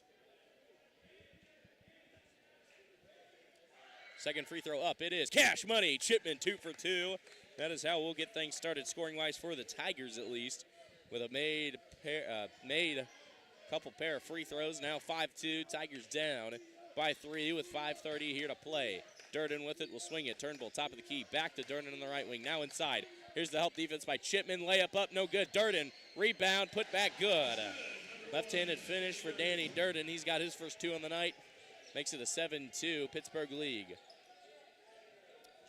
[SPEAKER 1] Second free throw up, it is cash money. Chipman 2 for 2. That is how we'll get things started scoring-wise for the Tigers at least. With a made couple pair of free throws. Now 5-2, Tigers down by 3 with 5:30 here to play. Durden with it, will swing it. Turnbull, top of the key, back to Durden on the right wing. Now inside. Here's the help defense by Chipman. Layup up, no good. Durden, rebound, put back, good. Left-handed finish for Danny Durden. He's got his first 2 on the night. Makes it a 7-2 Pittsburgh League.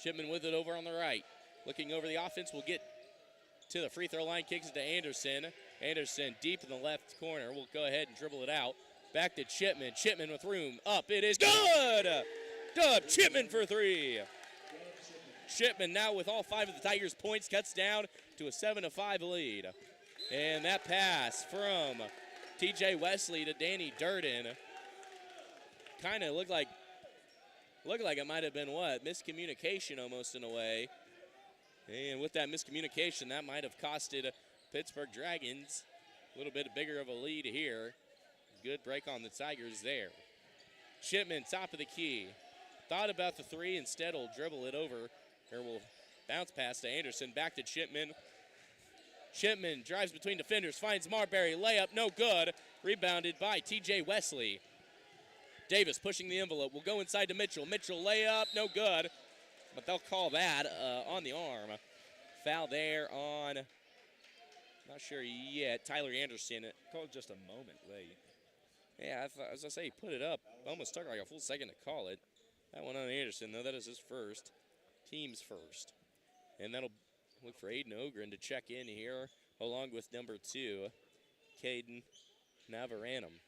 [SPEAKER 1] Chipman with it over on the right. Looking over the offense, will get to the free throw line, kicks it to Anderson. Anderson deep in the left corner. We'll go ahead and dribble it out. Back to Chipman. Chipman with room. Up, it is good! Dub Chipman for 3. Chipman now with all 5 of the Tigers' points cuts down to a 7-5 lead. And that pass from TJ Wesley to Danny Durden kind of looked like Looked like it might have been what? Miscommunication almost in a way. And with that miscommunication, that might have costed Pittsburgh Dragons a little bit bigger of a lead here. Good break on the Tigers there. Shipman, top of the key. Thought about the three, instead will dribble it over, or will bounce pass to Anderson. Back to Shipman. Shipman drives between defenders, finds Marbury. Layup, no good. Rebounded by TJ Wesley. Davis pushing the envelope. Will go inside to Mitchell. Mitchell layup, no good. But they'll call that on the arm. Foul there on, not sure yet, Tyler Anderson.
[SPEAKER 2] Called just a moment late.
[SPEAKER 1] Yeah, I thought, as I say, he put it up. Almost took like a full second to call it. That one on Anderson, though. That is his first. Team's first. And that'll look for Aiden Ogren to check in here, along with number 2, Caden Navaranum.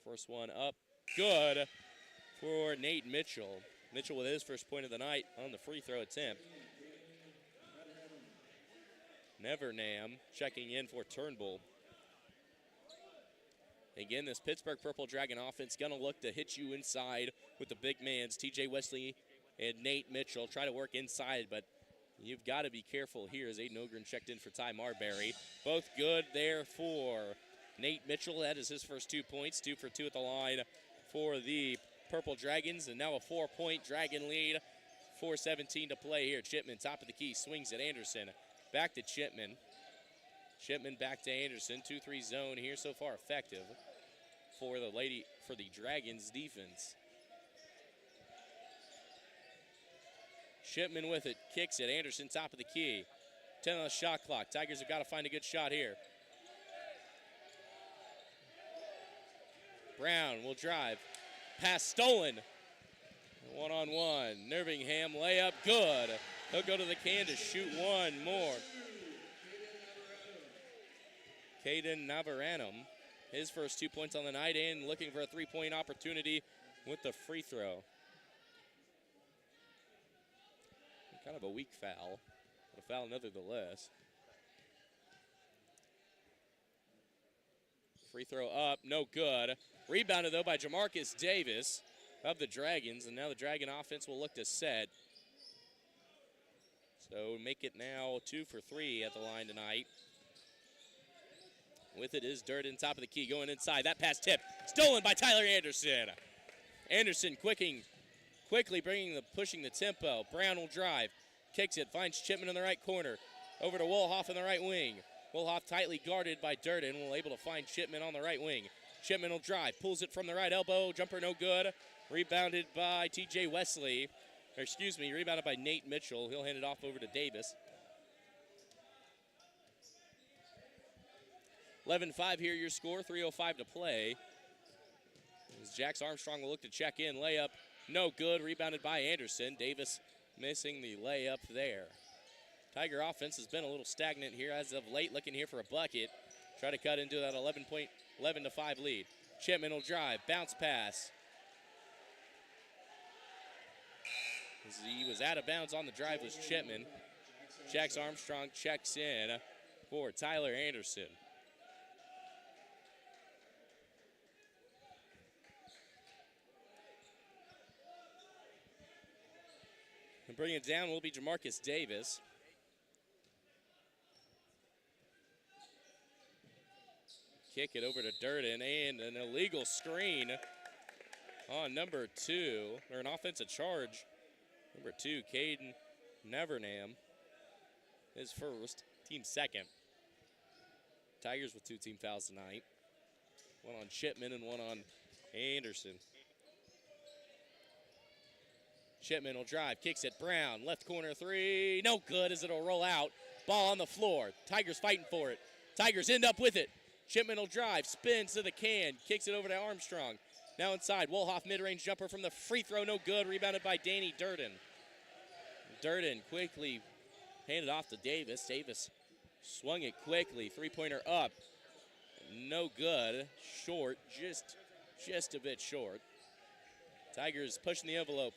[SPEAKER 1] First one up. Good for Nate Mitchell. Mitchell with his first point of the night on the free throw attempt. Nevernam checking in for Turnbull. Again, this Pittsburgh Purple Dragon offense going to look to hit you inside with the big mans, TJ Wesley and Nate Mitchell. Try to work inside, but you've got to be careful here as Aiden Ogren checked in for Ty Marbury. Both good there for Nate Mitchell. That is his first 2 points, 2 for 2 at the line for the Purple Dragons, and now a 4-point Dragon lead. 4:17 to play here. Chipman, top of the key, swings at Anderson. Back to Chipman. Chipman back to Anderson. 2-3 zone here so far effective for the Dragons defense. Shipman with it, kicks it. Anderson, top of the key. 10 on the shot clock. Tigers have got to find a good shot here. Brown will drive. Pass stolen. One-on-one. Nervingham layup, good. He'll go to the can to shoot one more. Caden Navaranum, his first 2 points on the night, and looking for a 3-point opportunity with the free throw. Kind of a weak foul, but a foul nevertheless. Free throw up, no good. Rebounded, though, by Jamarcus Davis of the Dragons, and now the Dragon offense will look to set. So make it now 2 for 3 at the line tonight. With it is Durden, top of the key, going inside. That pass tip, stolen by Tyler Anderson. Anderson quickly pushing the tempo. Brown will drive, kicks it, finds Chipman in the right corner. Over to Wolhoff in the right wing. Wolhoff tightly guarded by Durden, will able to find Chipman on the right wing. Chipman will drive, pulls it from the right elbow, jumper no good. Rebounded by TJ Wesley, rebounded by Nate Mitchell. He'll hand it off over to Davis. 11-5 here, your score, 3:05 to play. As Jax Armstrong will look to check in, layup, no good, rebounded by Anderson. Davis missing the layup there. Tiger offense has been a little stagnant here as of late, looking here for a bucket. Try to cut into that 11-5 lead. Chipman will drive, bounce pass. As he was out of bounds on the drive was Chipman. Jax Armstrong checks in for Tyler Anderson. And bringing it down will be Jamarcus Davis. Kick it over to Durden, and an illegal screen on number 2, or an offensive charge. Number 2, Caden Nevernam, his first, team second. Tigers with 2 team fouls tonight. One on Chipman and one on Anderson. Chipman will drive, kicks it, Brown, left corner 3, no good as it'll roll out. Ball on the floor, Tigers fighting for it. Tigers end up with it. Chipman will drive, spins to the can, kicks it over to Armstrong. Now inside, Wolhoff mid-range jumper from the free throw, no good, rebounded by Danny Durden. Durden quickly handed off to Davis. Davis swung it quickly, 3-pointer up, no good, short, just a bit short. Tigers pushing the envelope.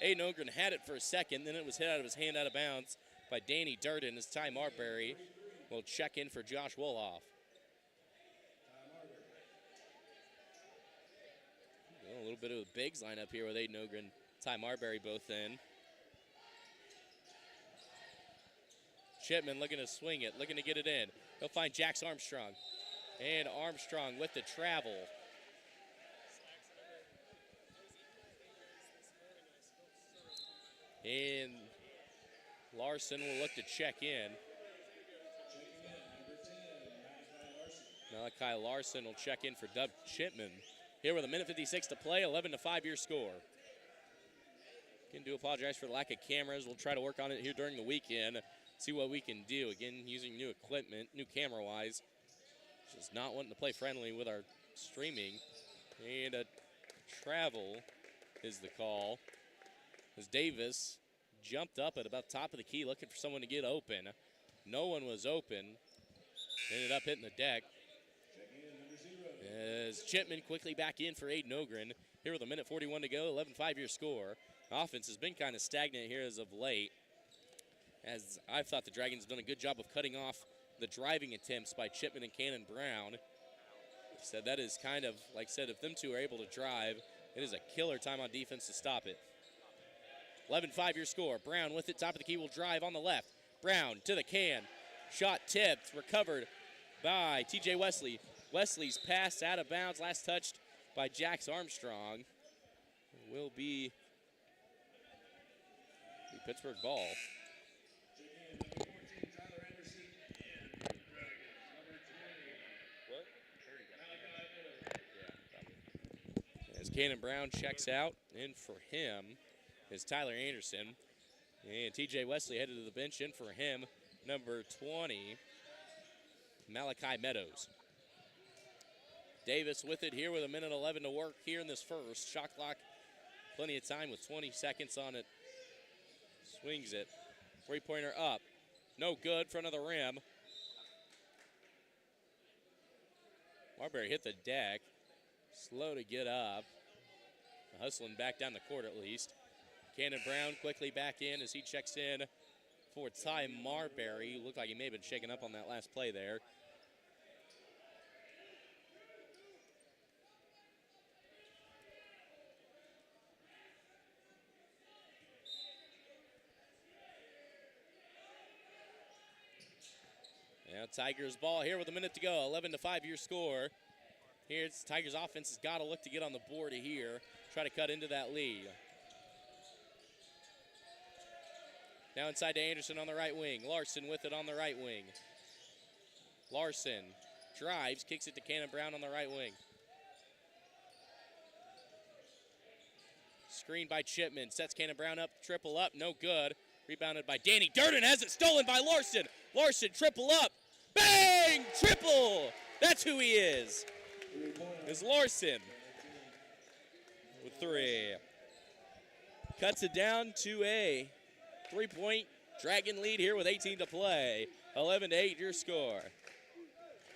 [SPEAKER 1] Aiden Ogren had it for a second, then it was hit out of his hand out of bounds by Danny Durden as Ty Marbury will check in for Josh Wolhoff. A little bit of a bigs lineup here with Aiden Ogren Ty Marbury both in. Chipman looking to swing it, looking to get it in. He'll find Jax Armstrong. And Armstrong with the travel. And Larson will look to check in. Malachi Larson will check in for Dub Chipman. Here with 1:56 to play, 11-5 your score. Again, do apologize for the lack of cameras. We'll try to work on it here during the weekend. See what we can do. Again, using new equipment, new camera-wise. Just not wanting to play friendly with our streaming. And a travel is the call. As Davis jumped up at about top of the key looking for someone to get open. No one was open. Ended up hitting the deck. As Chipman quickly back in for Aiden Ogren. Here with 1:41 to go, 11-5 your score. Offense has been kind of stagnant here as of late. As I thought the Dragons have done a good job of cutting off the driving attempts by Chipman and Cannon Brown. Said that is kind of, like I said, if them two are able to drive, it is a killer time on defense to stop it. 11-5 your score. Brown with it, top of the key will drive on the left. Brown to the can. Shot tipped, recovered by TJ Wesley. Wesley's pass out of bounds, last touched by Jax Armstrong. Will be the Pittsburgh ball. As Cannon Brown checks out, in for him is Tyler Anderson. And TJ Wesley headed to the bench, in for him, number 20, Malachi Meadows. Davis with it here with 1:11 to work here in this first. Shot clock, plenty of time with 20 seconds on it. Swings it. Three-pointer up. No good, front of the rim. Marbury hit the deck. Slow to get up. Hustling back down the court at least. Cannon Brown quickly back in as he checks in for Ty Marbury. Looked like he may have been shaken up on that last play there. Now Tigers ball here with a minute to go. 11-5 your score. Here's Tigers offense has got to look to get on the board here. Try to cut into that lead. Now inside to Anderson on the right wing. Larson with it on the right wing. Larson drives, kicks it to Cannon Brown on the right wing. Screen by Chipman. Sets Cannon Brown up, triple up, no good. Rebounded by Danny Durden, has it stolen by Larson. Larson, triple up. Bang! Triple! That's who he is. Is Larson with 3. Cuts it down to a 3-point Dragon lead here with 18 to play. 11-8 your score.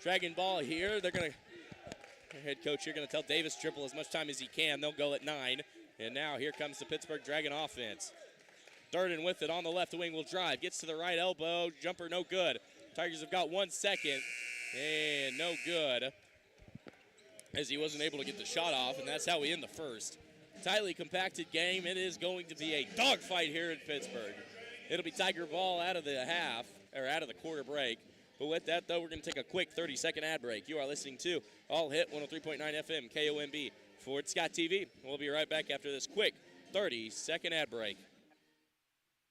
[SPEAKER 1] Dragon ball here. They're going to, head coach here going to tell Davis triple as much time as he can. They'll go at 9. And now here comes the Pittsburgh Dragon offense. Durden with it on the left wing will drive. Gets to the right elbow. Jumper no good. Tigers have got 1 second. And no good, as he wasn't able to get the shot off, and that's how we end the first. Tightly compacted game. It is going to be a dogfight here in Pittsburgh. It'll be Tiger ball out of the half, or out of the quarter break. But with that, though, we're going to take a quick 30-second ad break. You are listening to All Hit 103.9 FM, KOMB, Fort Scott TV. We'll be right back after this quick 30-second ad break.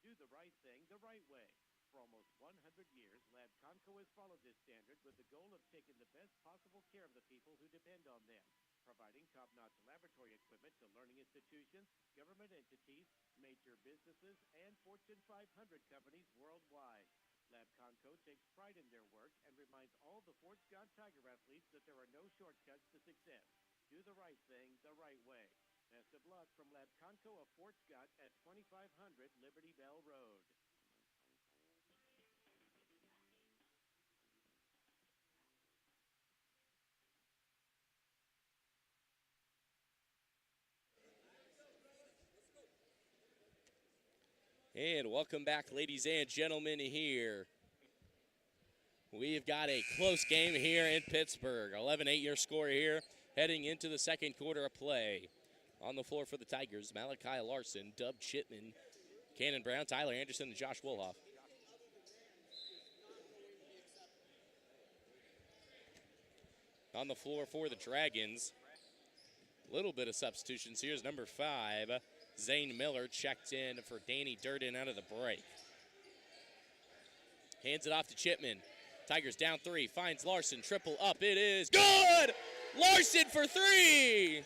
[SPEAKER 4] Do the right thing the right way. For almost 100 years, Lab Conco has followed this standard with the goal of taking the best possible care of the people who depend on them, providing top-notch laboratory equipment to learning institutions, government entities, major businesses, and Fortune 500 companies worldwide. Lab Conco takes pride in their work and reminds all the Fort Scott Tiger athletes that there are no shortcuts to success. Do the right thing the right way. Best of luck from Lab Conco of Fort Scott at 2500 Liberty Bell Road.
[SPEAKER 1] And welcome back, ladies and gentlemen, here. We've got a close game here in Pittsburgh. 11-8 your score here, heading into the second quarter of play. On the floor for the Tigers, Malachi Larson, Dub Chipman, Cannon Brown, Tyler Anderson, and Josh Wolhoff. On the floor for the Dragons, a little bit of substitutions. Here's number 5, Zane Miller, checked in for Danny Durden out of the break. Hands it off to Chipman. Tigers down 3, finds Larson, triple up, it is good! Larson for 3!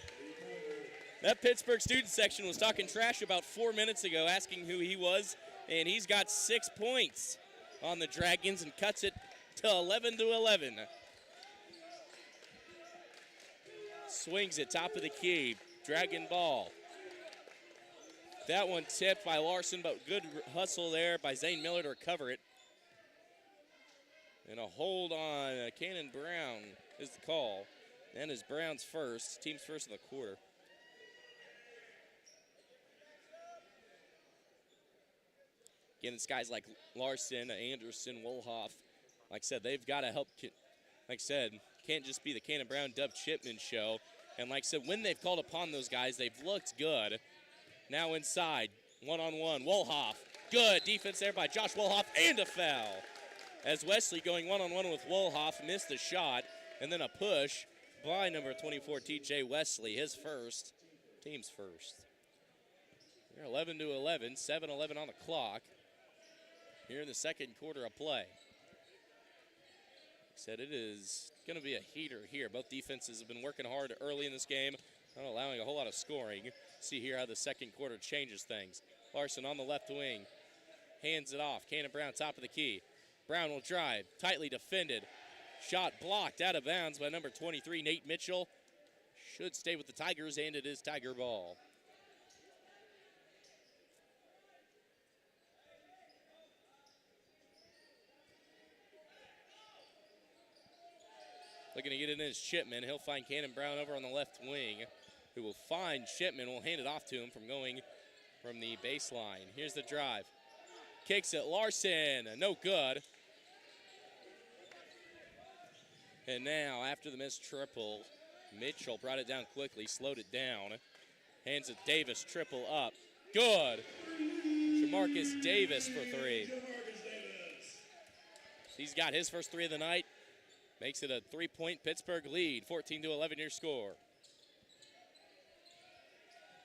[SPEAKER 1] That Pittsburgh student section was talking trash about 4 minutes ago, asking who he was, and he's got 6 points on the Dragons and cuts it to 11-11. Swings it top of the key, Dragon ball. That one tipped by Larson, but good hustle there by Zane Miller to recover it. And a hold on Cannon Brown is the call. And is Brown's first, team's first of the quarter. Again, it's guys like Larson, Anderson, Wolhoff. Like I said, they've got to help. Like I said, can't just be the Cannon Brown, Dub Chipman show. And like I said, when they've called upon those guys, they've looked good. Now inside, one-on-one, Wolhoff. Good defense there by Josh Wolhoff, and a foul. As Wesley going one-on-one with Wolhoff, missed the shot, and then a push by number 24, TJ Wesley, his first, team's first. We're 11-11, 7-11 on the clock here in the second quarter of play. Said it is going to be a heater here. Both defenses have been working hard early in this game, not allowing a whole lot of scoring. See here how the second quarter changes things. Larson on the left wing, hands it off. Cannon Brown top of the key. Brown will drive, tightly defended. Shot blocked out of bounds by number 23, Nate Mitchell. Should stay with the Tigers, and it is Tiger ball. Looking to get it in is Chipman. He'll find Cannon Brown over on the left wing, who will find Chipman, will hand it off to him from going from the baseline. Here's the drive. Kicks it, Larson, no good. And now, after the missed triple, Mitchell brought it down quickly, slowed it down. Hands it Davis, triple up. Good. Jamarcus Davis for 3. He's got his first 3 of the night. Makes it a 3-point Pittsburgh lead, 14-11 your score.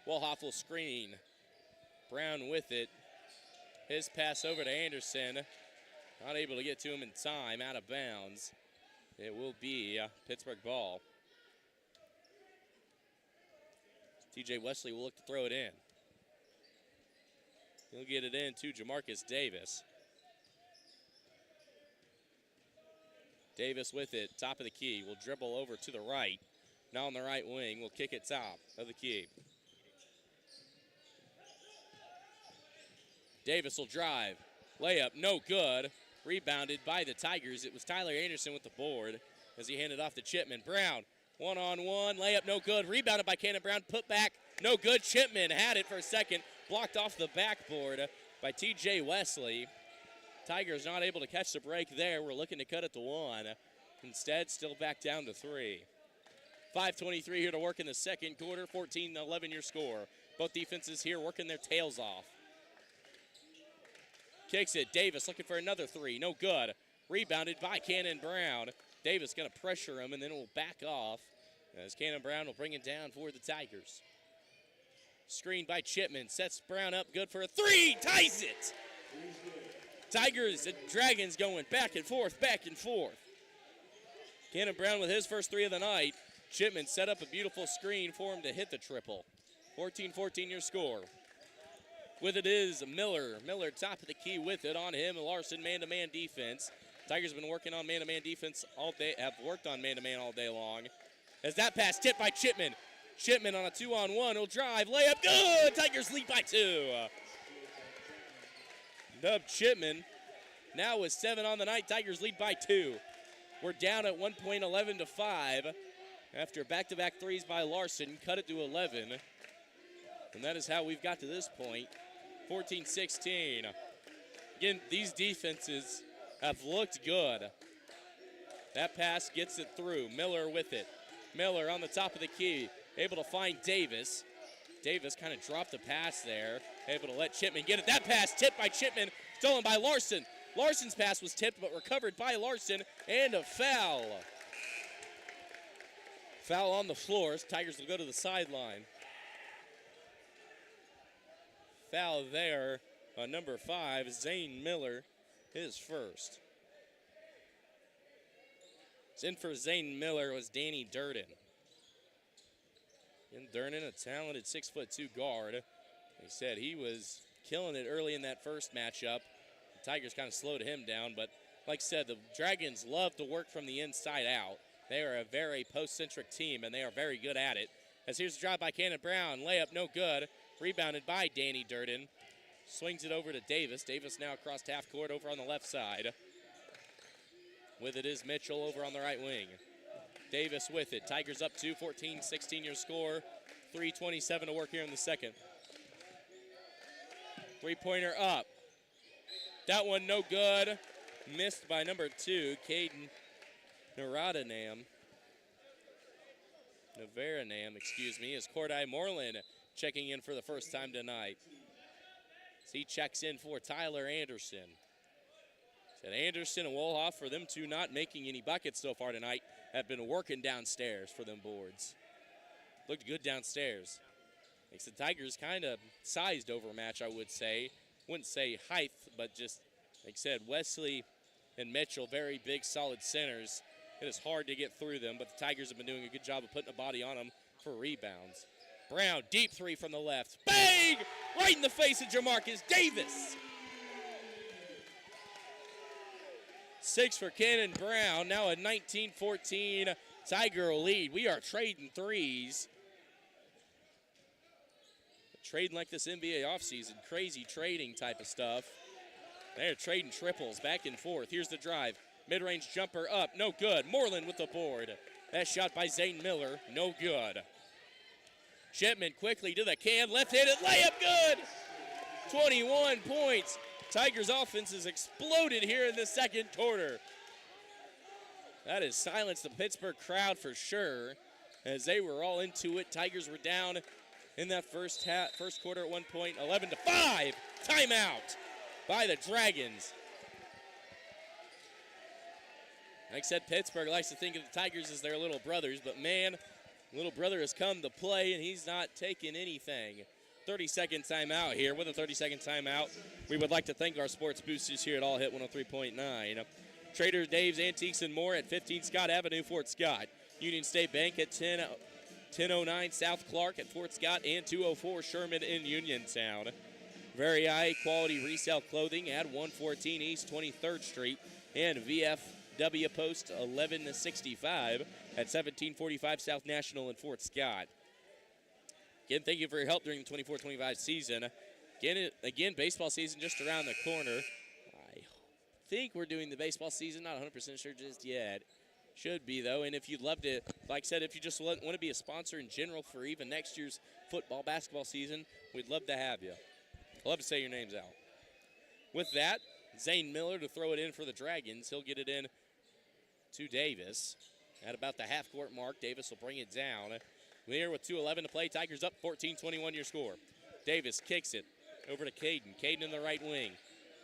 [SPEAKER 1] Wolhoff will screen. Brown with it. His pass over to Anderson. Not able to get to him in time, out of bounds. It will be Pittsburgh ball. TJ Wesley will look to throw it in. He'll get it in to Jamarcus Davis. Davis with it, top of the key, will dribble over to the right. Now on the right wing, will kick it top of the key. Davis will drive. Layup, no good. Rebounded by the Tigers. It was Tyler Anderson with the board as he handed off to Chipman. Brown, one-on-one, layup, no good. Rebounded by Cannon Brown, put back, no good. Chipman had it for a second, blocked off the backboard by TJ Wesley. Tigers not able to catch the break there. We're looking to cut it to 1. Instead, still back down to 3. 5:23 here to work in the second quarter. 14-11 your score. Both defenses here working their tails off. Kicks it. Davis looking for another 3. No good. Rebounded by Cannon Brown. Davis going to pressure him and then will back off as Cannon Brown will bring it down for the Tigers. Screen by Chipman. Sets Brown up good for a 3. Ties it. Tigers and Dragons going back and forth, back and forth. Cannon Brown with his first 3 of the night. Chipman set up a beautiful screen for him to hit the triple. 14-14 your score. With it is Miller. Miller top of the key with it on him. Larson man-to-man defense. Tigers have been working on man-to-man defense all day, have worked on man-to-man all day long. As that pass tipped by Chipman. Chipman on a 2-on-1. He'll drive, layup, good! Tigers lead by 2. Dub Chipman now with 7 on the night. Tigers lead by 2. We're down at 1 point, 11-5. After back-to-back 3s by Larson, cut it to 11. And that is how we've got to this point. 14-16. Again, these defenses have looked good. That pass gets it through. Miller with it. Miller on the top of the key, able to find Davis. Davis kind of dropped the pass there, able to let Chipman get it. That pass tipped by Chipman, stolen by Larson. Larson's pass was tipped but recovered by Larson, and a foul. Foul on the floor. Tigers will go to the sideline. Foul there on number 5, Zane Miller, his first. In for Zane Miller was Danny Durden. And Durden, a talented 6'2" guard. He said he was killing it early in that first matchup. The Tigers kind of slowed him down, but like I said, the Dragons love to work from the inside out. They are a very post-centric team, and they are very good at it. As here's the drive by Cannon Brown. Layup no good. Rebounded by Danny Durden. Swings it over to Davis. Davis now across half court over on the left side. With it is Mitchell over on the right wing. Davis with it. Tigers up 2, 14-16 your score. 3:27 to work here in the second. Three-pointer up. That one no good. Missed by number 2, Caden Navaranam, is Cordai Moreland checking in for the first time tonight. So he checks in for Tyler Anderson. Said Anderson and Wolhoff, for them two not making any buckets so far tonight, have been working downstairs for them boards. Looked good downstairs. Makes the Tigers kind of sized overmatch, I would say. Wouldn't say height, but just, like I said, Wesley and Mitchell, very big, solid centers. It is hard to get through them, but the Tigers have been doing a good job of putting a body on them for rebounds. Brown, deep three from the left. Bang! Right in the face of Jamarcus Davis. 6 for Cannon Brown. Now a 19-14 Tiger lead. We are trading threes. Trading like this NBA offseason. Crazy trading type of stuff. They're trading triples back and forth. Here's the drive. Mid-range jumper up. No good. Moreland with the board. That shot by Zane Miller. No good. Chipman quickly to the can. Left-handed layup. Good. 21 points. Tigers offense has exploded here in the second quarter. That has silenced the Pittsburgh crowd for sure, as they were all into it. Tigers were down in that first quarter at one point, 11-5. Timeout by the Dragons. Like I said, Pittsburgh likes to think of the Tigers as their little brothers, but man, little brother has come to play, and he's not taking anything. 30-second timeout here. With a 30-second timeout, we would like to thank our sports boosters here at All Hit 103.9. Trader Dave's Antiques and More at 15 Scott Avenue, Fort Scott. Union State Bank at 1009 South Clark at Fort Scott, and 204 Sherman in Uniontown. Very high quality resale clothing at 114 East 23rd Street, and VFW Post 1165 at 1745 South National in Fort Scott. Again, thank you for your help during the 24-25 season. Again, baseball season just around the corner. I think we're doing the baseball season, not 100% sure just yet. Should be, though, and if you'd love to, like I said, if you just want to be a sponsor in general for even next year's football, basketball season, we'd love to have you. I'd love to say your names out. With that, Zane Miller to throw it in for the Dragons. He'll get it in to Davis. At about the half-court mark, Davis will bring it down. We're here with 2:11 to play. Tigers up 14-21 your score. Davis kicks it over to Caden. Caden in the right wing.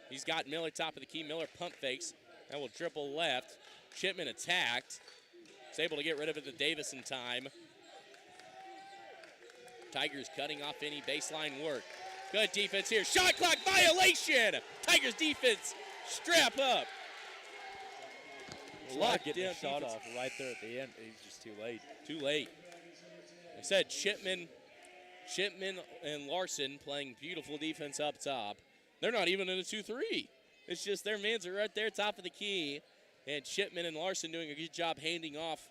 [SPEAKER 1] He's got Miller top of the key. Miller pump fakes. That will dribble left. Chipman attacked. He's able to get rid of it to Davis in time. Tigers cutting off any baseline work. Good defense here. Shot clock violation. Tigers defense strap up.
[SPEAKER 2] Locked getting a shot off right there at the end. He's just too late.
[SPEAKER 1] Too late. I said Chipman and Larson playing beautiful defense up top. They're not even in a 2-3. It's just their mans are right there, top of the key. And Chipman and Larson doing a good job handing off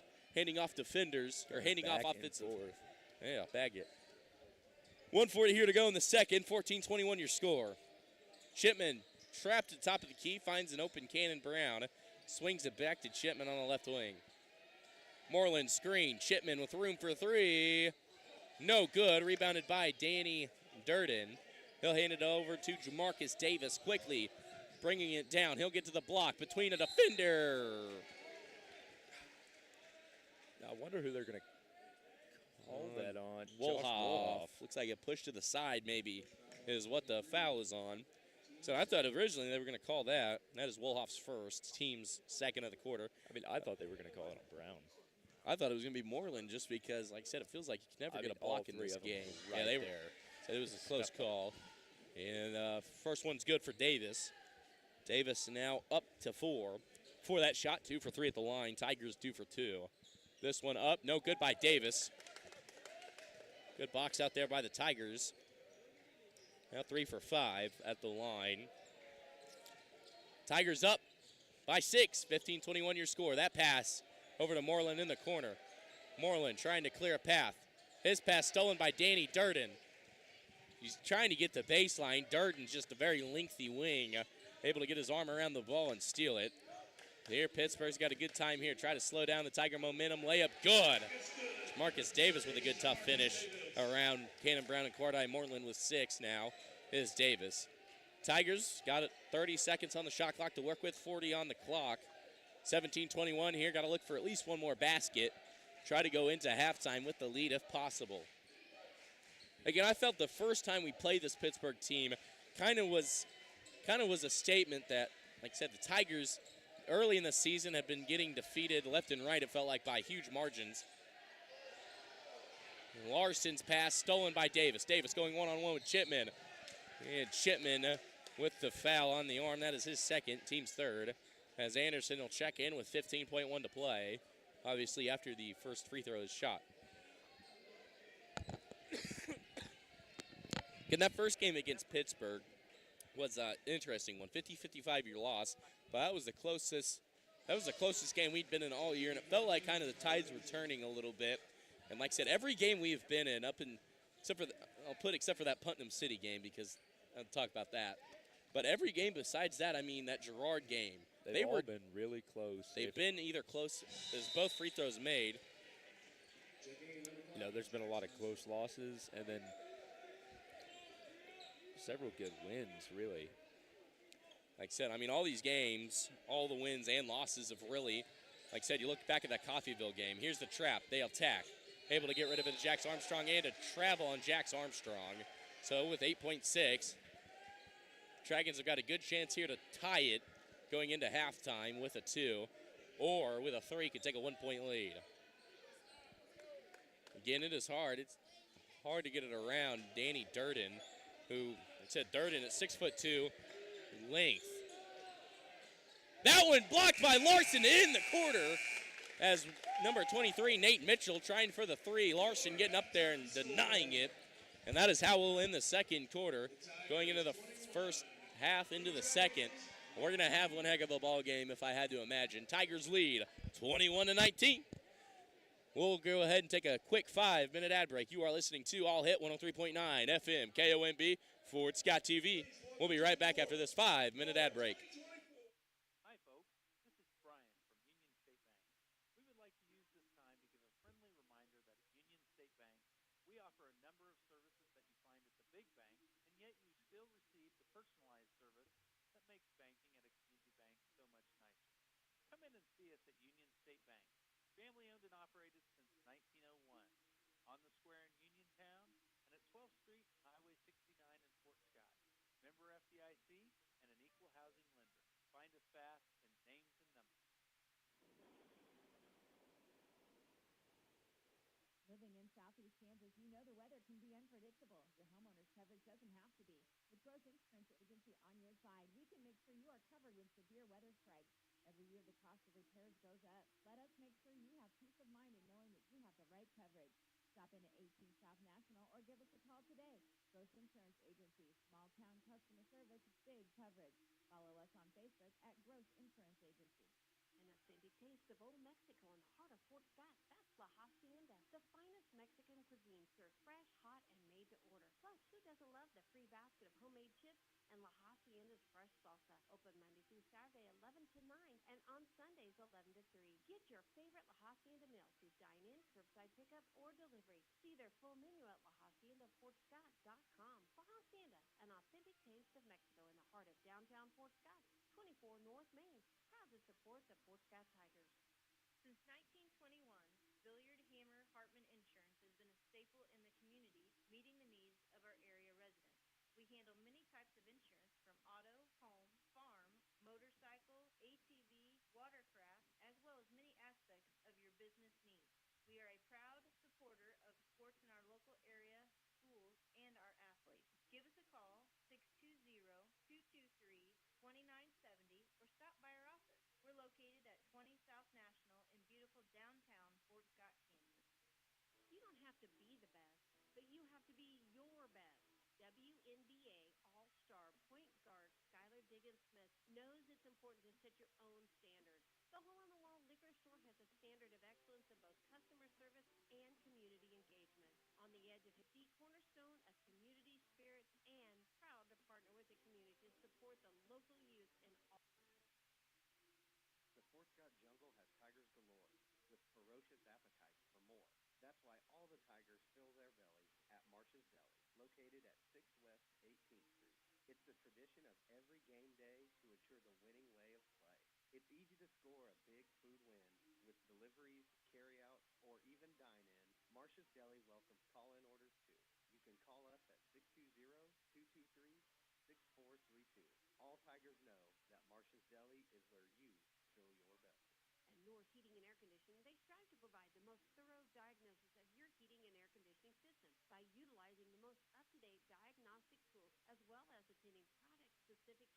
[SPEAKER 1] defenders, or handing off offensive. Yeah, bag it. 1:40 here to go in the second. 14-21 your score. Chipman trapped at the top of the key, finds an open Cannon Brown. Swings it back to Chipman on the left wing. Moreland screen. Chipman with room for three. No good. Rebounded by Danny Durden. He'll hand it over to Jamarcus Davis quickly, bringing it down. He'll get to the block between a defender.
[SPEAKER 2] I wonder who they're going to call that on Josh
[SPEAKER 1] Wolhoff. Looks like it pushed to the side maybe is what the foul is on. So I thought originally they were going to call that. That is Wolhoff's first, team's second of the quarter.
[SPEAKER 2] I mean, I thought they were going to call it on Brown.
[SPEAKER 1] I thought it was going to be Moreland just because, like I said, it feels like you can never get a block in this game.
[SPEAKER 2] Right
[SPEAKER 1] they were
[SPEAKER 2] there.
[SPEAKER 1] So it was a close call. And first one's good for Davis. Davis now up to 4. For that shot, 2 for 3 at the line. Tigers 2 for 2. This one up, no good by Davis. Good box out there by the Tigers. Now 3 for 5 at the line. Tigers up by 6, 15-21 your score. That pass over to Moreland in the corner. Moreland trying to clear a path. His pass stolen by Danny Durden. He's trying to get the baseline. Durden's just a very lengthy wing, able to get his arm around the ball and steal it. Here, Pittsburgh's got a good time here. Try to slow down the Tiger momentum. Layup good. Marcus Davis with a good tough finish around Cannon Brown and Cordai Moreland with 6 now is Davis. Tigers got it 30 seconds on the shot clock to work with, 40 on the clock. 17-21 here. Got to look for at least one more basket. Try to go into halftime with the lead if possible. Again, I felt the first time we played this Pittsburgh team kind of was a statement that, like I said, the Tigers early in the season have been getting defeated left and right, it felt like, by huge margins. Larson's pass stolen by Davis. Davis going one-on-one with Chipman. And Chipman with the foul on the arm. That is his second, team's third. As Anderson will check in with 15.1 to play, obviously after the first free throw is shot. And that first game against Pittsburgh was an interesting one, 50-55 your loss, but that was the closest game we'd been in all year, and it felt like kind of the tides were turning a little bit. And like I said, every game we've been in, except for that Putnam City game, because I'll talk about that. But every game besides that, I mean that Girard game,
[SPEAKER 2] They've all been really close.
[SPEAKER 1] They've been either close as both free throws made.
[SPEAKER 2] You know, there's been a lot of close losses, and then several good wins, really.
[SPEAKER 1] Like I said, I mean, all these games, all the wins and losses have really, like I said, you look back at that Coffeyville game. Here's the trap. They attack. Able to get rid of it, Jax Armstrong, and to travel on Jax Armstrong. So with 8.6, Dragons have got a good chance here to tie it going into halftime with a 2, or with a 3 could take a 1-point lead. Again, it is hard. It's hard to get it around Danny Durden, who, like I said, Durden at 6'2", length. That one blocked by Larson in the quarter as number 23, Nate Mitchell, trying for the 3. Larson getting up there and denying it. And that is how we'll end the second quarter. Going into the first half, into the second. We're going to have one heck of a ball game if I had to imagine. Tigers lead 21-19. We'll go ahead and take a quick 5-minute ad break. You are listening to All Hit 103.9 FM KOMB Fort Scott TV. We'll be right back after this 5-minute ad break.
[SPEAKER 10] Hi, folks. This is Brian from Union State Bank. We would like to use this time to give a friendly reminder that at Union State Bank, we offer a number of services that you find at the big bank, and yet you still receive the personalized service that makes banking at a community bank so much nicer. Come in and see us at Union State Bank, family owned and operated since 1901, on the square in Uniontown and at 12th Street, Highway 69 in Fort Scott. Member FDIC and an equal housing lender. Find us fast in names and numbers.
[SPEAKER 15] Living in southeast Kansas, you know the weather can be unpredictable. Your homeowner's coverage doesn't have to be. With Gross Insurance Agency on your side, we can make sure you are covered when severe weather strikes. Every year, the cost of repairs goes up. Let us make sure you have peace of mind in knowing that you have the right coverage. Stop in at 18 South National or give us a call today. Gross Insurance Agency, small town customer service, big coverage. Follow us on Facebook at Gross Insurance Agency.
[SPEAKER 5] An authentic taste of old Mexico in the heart of Fort Scott. That's La Hacienda, the finest Mexican cuisine, served fresh, hot, and made to order. Plus, who doesn't love the free basket of homemade chips and La Hacienda's fresh salsa? Open Monday through Saturday, 11 to 9, and on Sundays, 11 to 3. Get your favorite La Hacienda meal through dine-in, curbside pickup, or delivery. See their full menu at LaHaciendaFortScott.com. La Hacienda, an authentic taste of Mexico in the heart of downtown Fort Scott, 24 North Main. Proud to support the Fort Scott Tigers.
[SPEAKER 14] Since 1921, Billiard Hammer Hartman Insurance has been a
[SPEAKER 5] staple in the community, meeting the needs of our area residents. We handle many types of insurance from auto, home, farm, motorcycle, ATV, watercraft, as well as many aspects of your business needs. We are a proud supporter of sports in our local area, schools, and our athletes. Give us a call, 620-223-2970, or stop by our office. We're located at 20 South National in beautiful downtown Fort Scott, Kansas.
[SPEAKER 8] You don't have to be the best, but you have to be your best. WNBA All-Star point guard Skylar Diggins-Smith knows it's important to set your own standards. The hole-in-the-wall liquor store has a standard of excellence in both customer service and community engagement. On the edge of the cornerstone of community spirit and proud to partner with the community to support the local youth in all.
[SPEAKER 11] The Fort Scott Jungle has tigers galore, with ferocious appetites for more. That's why all the tigers fill their bellies at Marsh's Deli, located at 6 West 18th Street. It's the tradition of every game day to ensure the winning way of play. It's easy to score a big food win with deliveries, carry-out, or even dine-in. Marsh's Deli welcomes call-in orders too. You can call us at 620-223-6432. All tigers know that Marsh's Deli is where you fill your belly.
[SPEAKER 8] At North Heating and Air Conditioning, they strive to provide the most thorough diagnosis of your heating and air conditioning system by utilizing the most up-to-date diagnostic tools as well as attending product-specific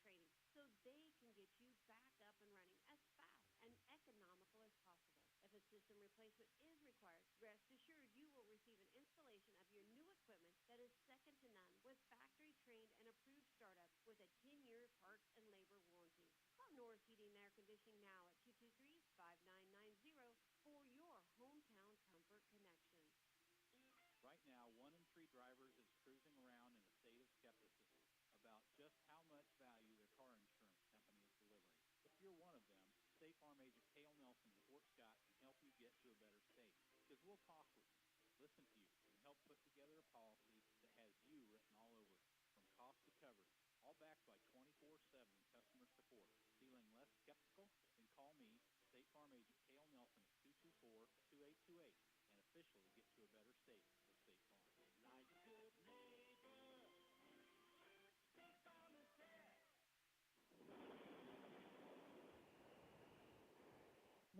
[SPEAKER 8] training so they can get you back up and running as fast and economical as possible. If a system replacement is required, rest assured you will receive an installation of your new equipment that is second to none with factory-trained and approved startup with a 10-year parts and labor warranty. Call North Heating and Air Conditioning now at 223-5990 for your hometown comfort connection.
[SPEAKER 13] Right now, 1 in 3 drivers is cruising around in a state of skepticism about just how much value their car insurance company is delivering. If you're one of them, State Farm agent Cale Nelson in Fort Scott can help you get to a better state, because we'll talk with you, listen to you, and help put together a policy that has you written all over it, from cost to coverage, all backed by 24/7 customer support. Feeling less skeptical? Then call me, State Farm agent Cale Nelson at 224-2828, and officially get to a better state with State Farm.
[SPEAKER 3] Like a good neighbor, State Farm is there.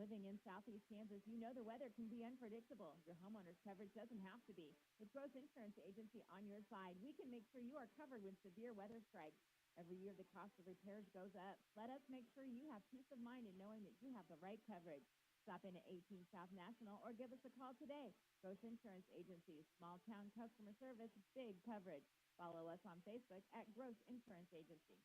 [SPEAKER 15] Living in Southeast Kansas, you know the weather can be unpredictable. Your homeowner's coverage doesn't have to be. With Gross Insurance Agency on your side, we can make sure you are covered when severe weather strikes. Every year, the cost of repairs goes up. Let us make sure you have peace of mind in knowing that you have the right coverage. Stop in at 18 South National or give us a call today. Gross Insurance Agency, small town customer service, big coverage. Follow us on Facebook at Gross Insurance Agency.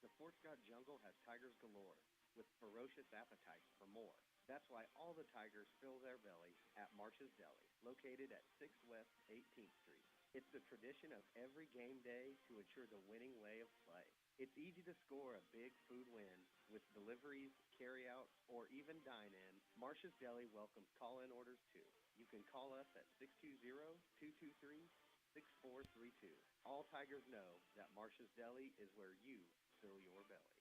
[SPEAKER 11] The Fort Scott Jungle has tigers galore, with ferocious appetites for more. That's why all the tigers fill their belly at Marsh's Deli, located at 6 West 18th Street. It's the tradition of every game day to ensure the winning way of play. It's easy to score a big food win with deliveries, carry-out, or even dine-in. Marsh's Deli welcomes call-in orders too. You can call us at 620-223-6432. All tigers know that Marsh's Deli is where you fill your belly.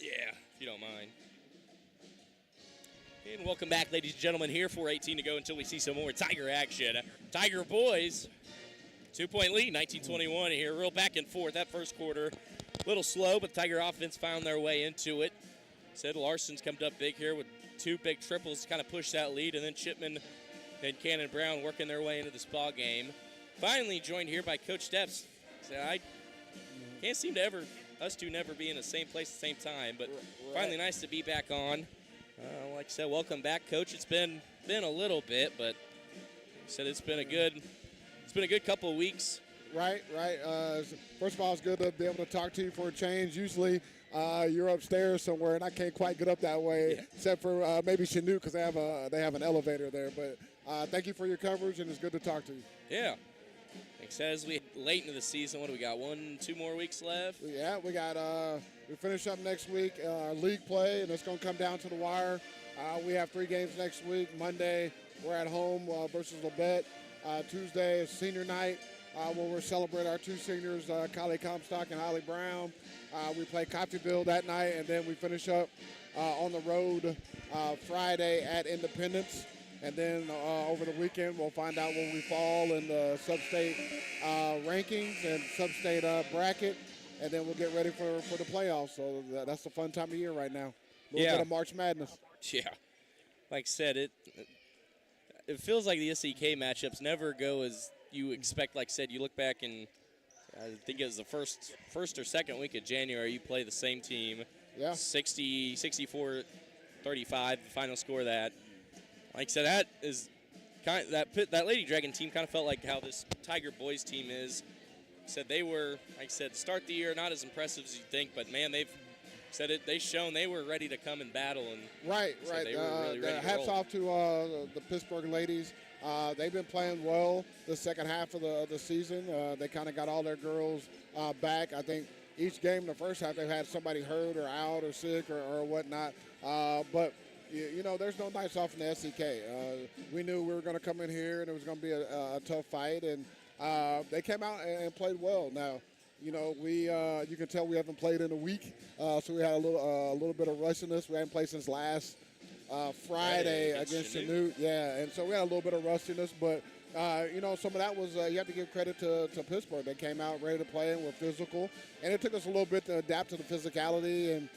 [SPEAKER 1] Yeah, if you don't mind. And welcome back, ladies and gentlemen, here 4:18 to go until we see some more Tiger action. Tiger boys, 2-point lead, 19-21 here, real back and forth. That first quarter, a little slow, but the Tiger offense found their way into it. Said Larson's come up big here with 2 big triples to kind of push that lead, and then Chipman and Cannon Brown working their way into this ball game. Finally joined here by Coach Steps. So I can't seem to us two never be in the same place at the same time, but finally nice to be back on. Like I said, welcome back, Coach. It's been a little bit, but like I said, it's been a good couple of weeks.
[SPEAKER 16] Right. First of all, it's good to be able to talk to you for a change. Usually you're upstairs somewhere, and I can't quite get up that way, except for maybe Chanute because they have an elevator there. But thank you for your coverage, and it's good to talk to you.
[SPEAKER 1] Yeah. Like I said, as we late into the season, what do we got? 1-2 more weeks left?
[SPEAKER 16] Yeah, we got we finish up next week league play, and it's going to come down to the wire. We have 3 games next week. Monday, we're at home versus Labette. Tuesday is senior night, where we're celebrating our two seniors, Kylie Comstock and Holly Brown. We play Coffeyville that night, and then we finish up on the road Friday at Independence. And then over the weekend, we'll find out where we fall in the sub-state rankings and sub-state bracket. And then we'll get ready for the playoffs. So that's the fun time of year right now. A little bit of March Madness.
[SPEAKER 1] Yeah. Like I said, it feels like the SEK matchups never go as you expect. Like I said, you look back and I think it was the first or second week of January, you play the same team.
[SPEAKER 16] Yeah.
[SPEAKER 1] 64-35, the final score of that. Like I said, that is kind of, that Lady Dragon team kind of felt like how this Tiger boys team is. Said they were, like I said, start the year not as impressive as you think, but man, they've shown they were ready to come and battle. And
[SPEAKER 16] right.
[SPEAKER 1] They were really ready to
[SPEAKER 16] hats
[SPEAKER 1] roll.
[SPEAKER 16] off to the Pittsburg ladies. They've been playing well the second half of the season. They kind of got all their girls back. I think each game in the first half they've had somebody hurt or out or sick or whatnot. But you know, there's no nights off in the SEK. We knew we were going to come in here and it was going to be a tough fight, and they came out and played well. Now, you know, you can tell we haven't played in a week, so we had a little bit of rustiness. We hadn't played since last Friday against Chanute. Yeah, and so we had a little bit of rustiness, but you know, some of that was you have to give credit to Pittsburgh. They came out ready to play and were physical, and it took us a little bit to adapt to the physicality and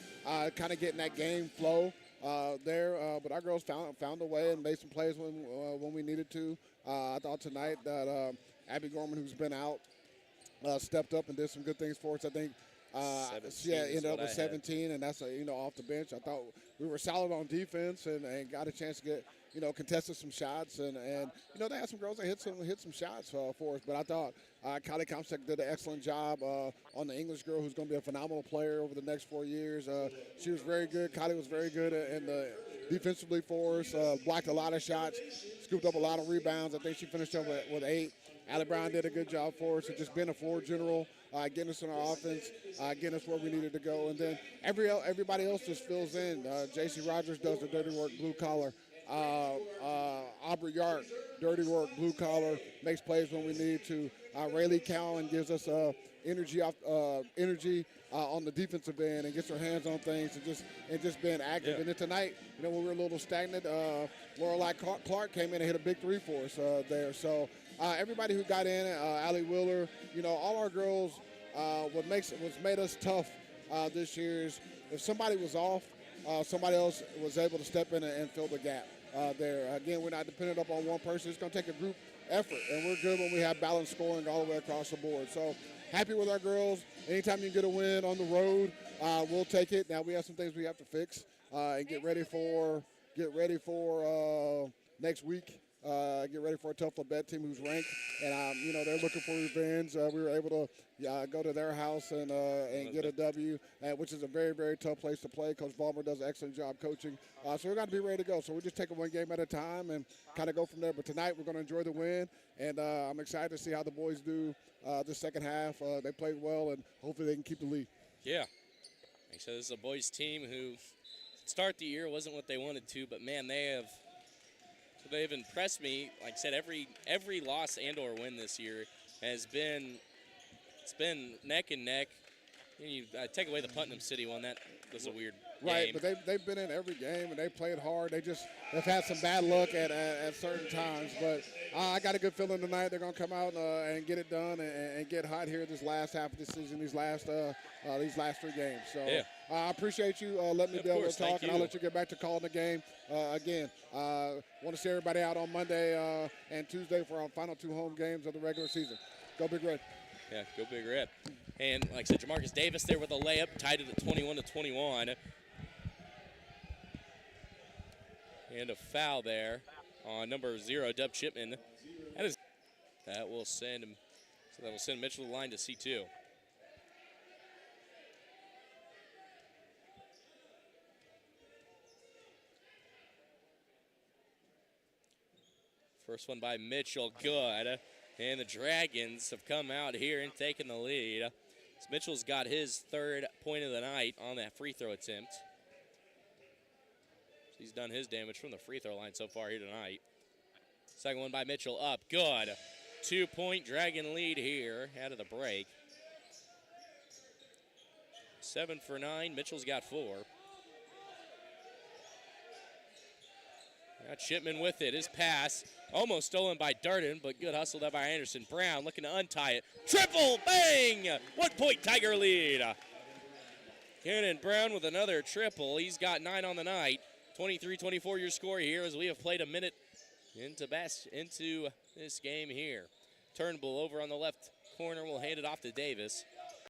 [SPEAKER 16] kind of getting that game flow there. But our girls found a way and made some plays when we needed to. I thought tonight that Abby Gorman, who's been out, stepped up and did some good things for us. I think ended up with 17, and that's off the bench. I thought we were solid on defense and got a chance to get contested some shots, and they had some girls that hit some shots for us. But I thought Kylie Comstock did an excellent job on the English girl, who's going to be a phenomenal player over the next 4 years. She was very good. Kylie was very good in the defensively for us. Blocked a lot of shots, scooped up a lot of rebounds. I think she finished up with 8. Allie Brown did a good job for us, and just being a floor general, getting us in our offense, getting us where we needed to go. And then everybody else just fills in. J.C. Rogers does the dirty work, blue collar. Aubrey Yark, dirty work, blue collar, makes plays when we need to. Rayleigh Cowan gives us energy on the defensive end and gets her hands on things and just being active.
[SPEAKER 1] Yeah.
[SPEAKER 16] And then tonight, when we were a little stagnant, Lorelai Clark came in and hit a big 3 for us there. So everybody who got in, Allie Wheeler, all our girls, what made us tough this year is if somebody was off, somebody else was able to step in and fill the gap there. Again, we're not dependent upon one person. It's going to take a group effort, and we're good when we have balanced scoring all the way across the board. So happy with our girls. Anytime you can get a win on the road, we'll take it. Now we have some things we have to fix and get ready for next week. Get ready for a tough Labette team who's ranked, and they're looking for revenge. We were able to go to their house and get a W, which is a very, very tough place to play. Coach Ballmer does an excellent job coaching, so we've got to be ready to go. So we just take it one game at a time and kind of go from there. But tonight we're going to enjoy the win, and I'm excited to see how the boys do the second half. They played well, and hopefully they can keep the lead.
[SPEAKER 1] Yeah. So this is a boys team who start the year wasn't what they wanted to, but man, they've impressed me. Like I said, every loss and or win this year has been neck and neck. You take away the Putnam City one, that was a weird
[SPEAKER 16] Right,
[SPEAKER 1] game.
[SPEAKER 16] but they've been in every game and they played hard. They've had some bad luck at certain times, but I got a good feeling tonight they're going to come out and get it done and get hot here this last half of the season, these last 3 games. So
[SPEAKER 1] yeah.
[SPEAKER 16] I appreciate you letting me be able to talk, and I'll let you get back to calling the game again. Want to see everybody out on Monday and Tuesday for our final 2 home games of the regular season. Go Big Red.
[SPEAKER 1] Yeah, go Big Red. And like I said, Jamarcus Davis there with a layup, tied it at 21-21. And a foul there on number 0, Dub Chipman. That will send Mitchell to the line to C2. First one by Mitchell, good. And the Dragons have come out here and taken the lead. So Mitchell's got his 3rd point of the night on that free throw attempt. So he's done his damage from the free throw line so far here tonight. Second one by Mitchell, up, good. 2-point Dragon lead here out of the break. 7 for 9. Mitchell's got 4. Got Shipman with it. His pass almost stolen by Darden, but good hustle there by Anderson. Brown looking to untie it. Triple, bang! 1-point Tiger lead. Cannon Brown with another triple. He's got 9 on the night. 23-24 your score here as we have played a minute into this game here. Turnbull over on the left corner will hand it off to Davis.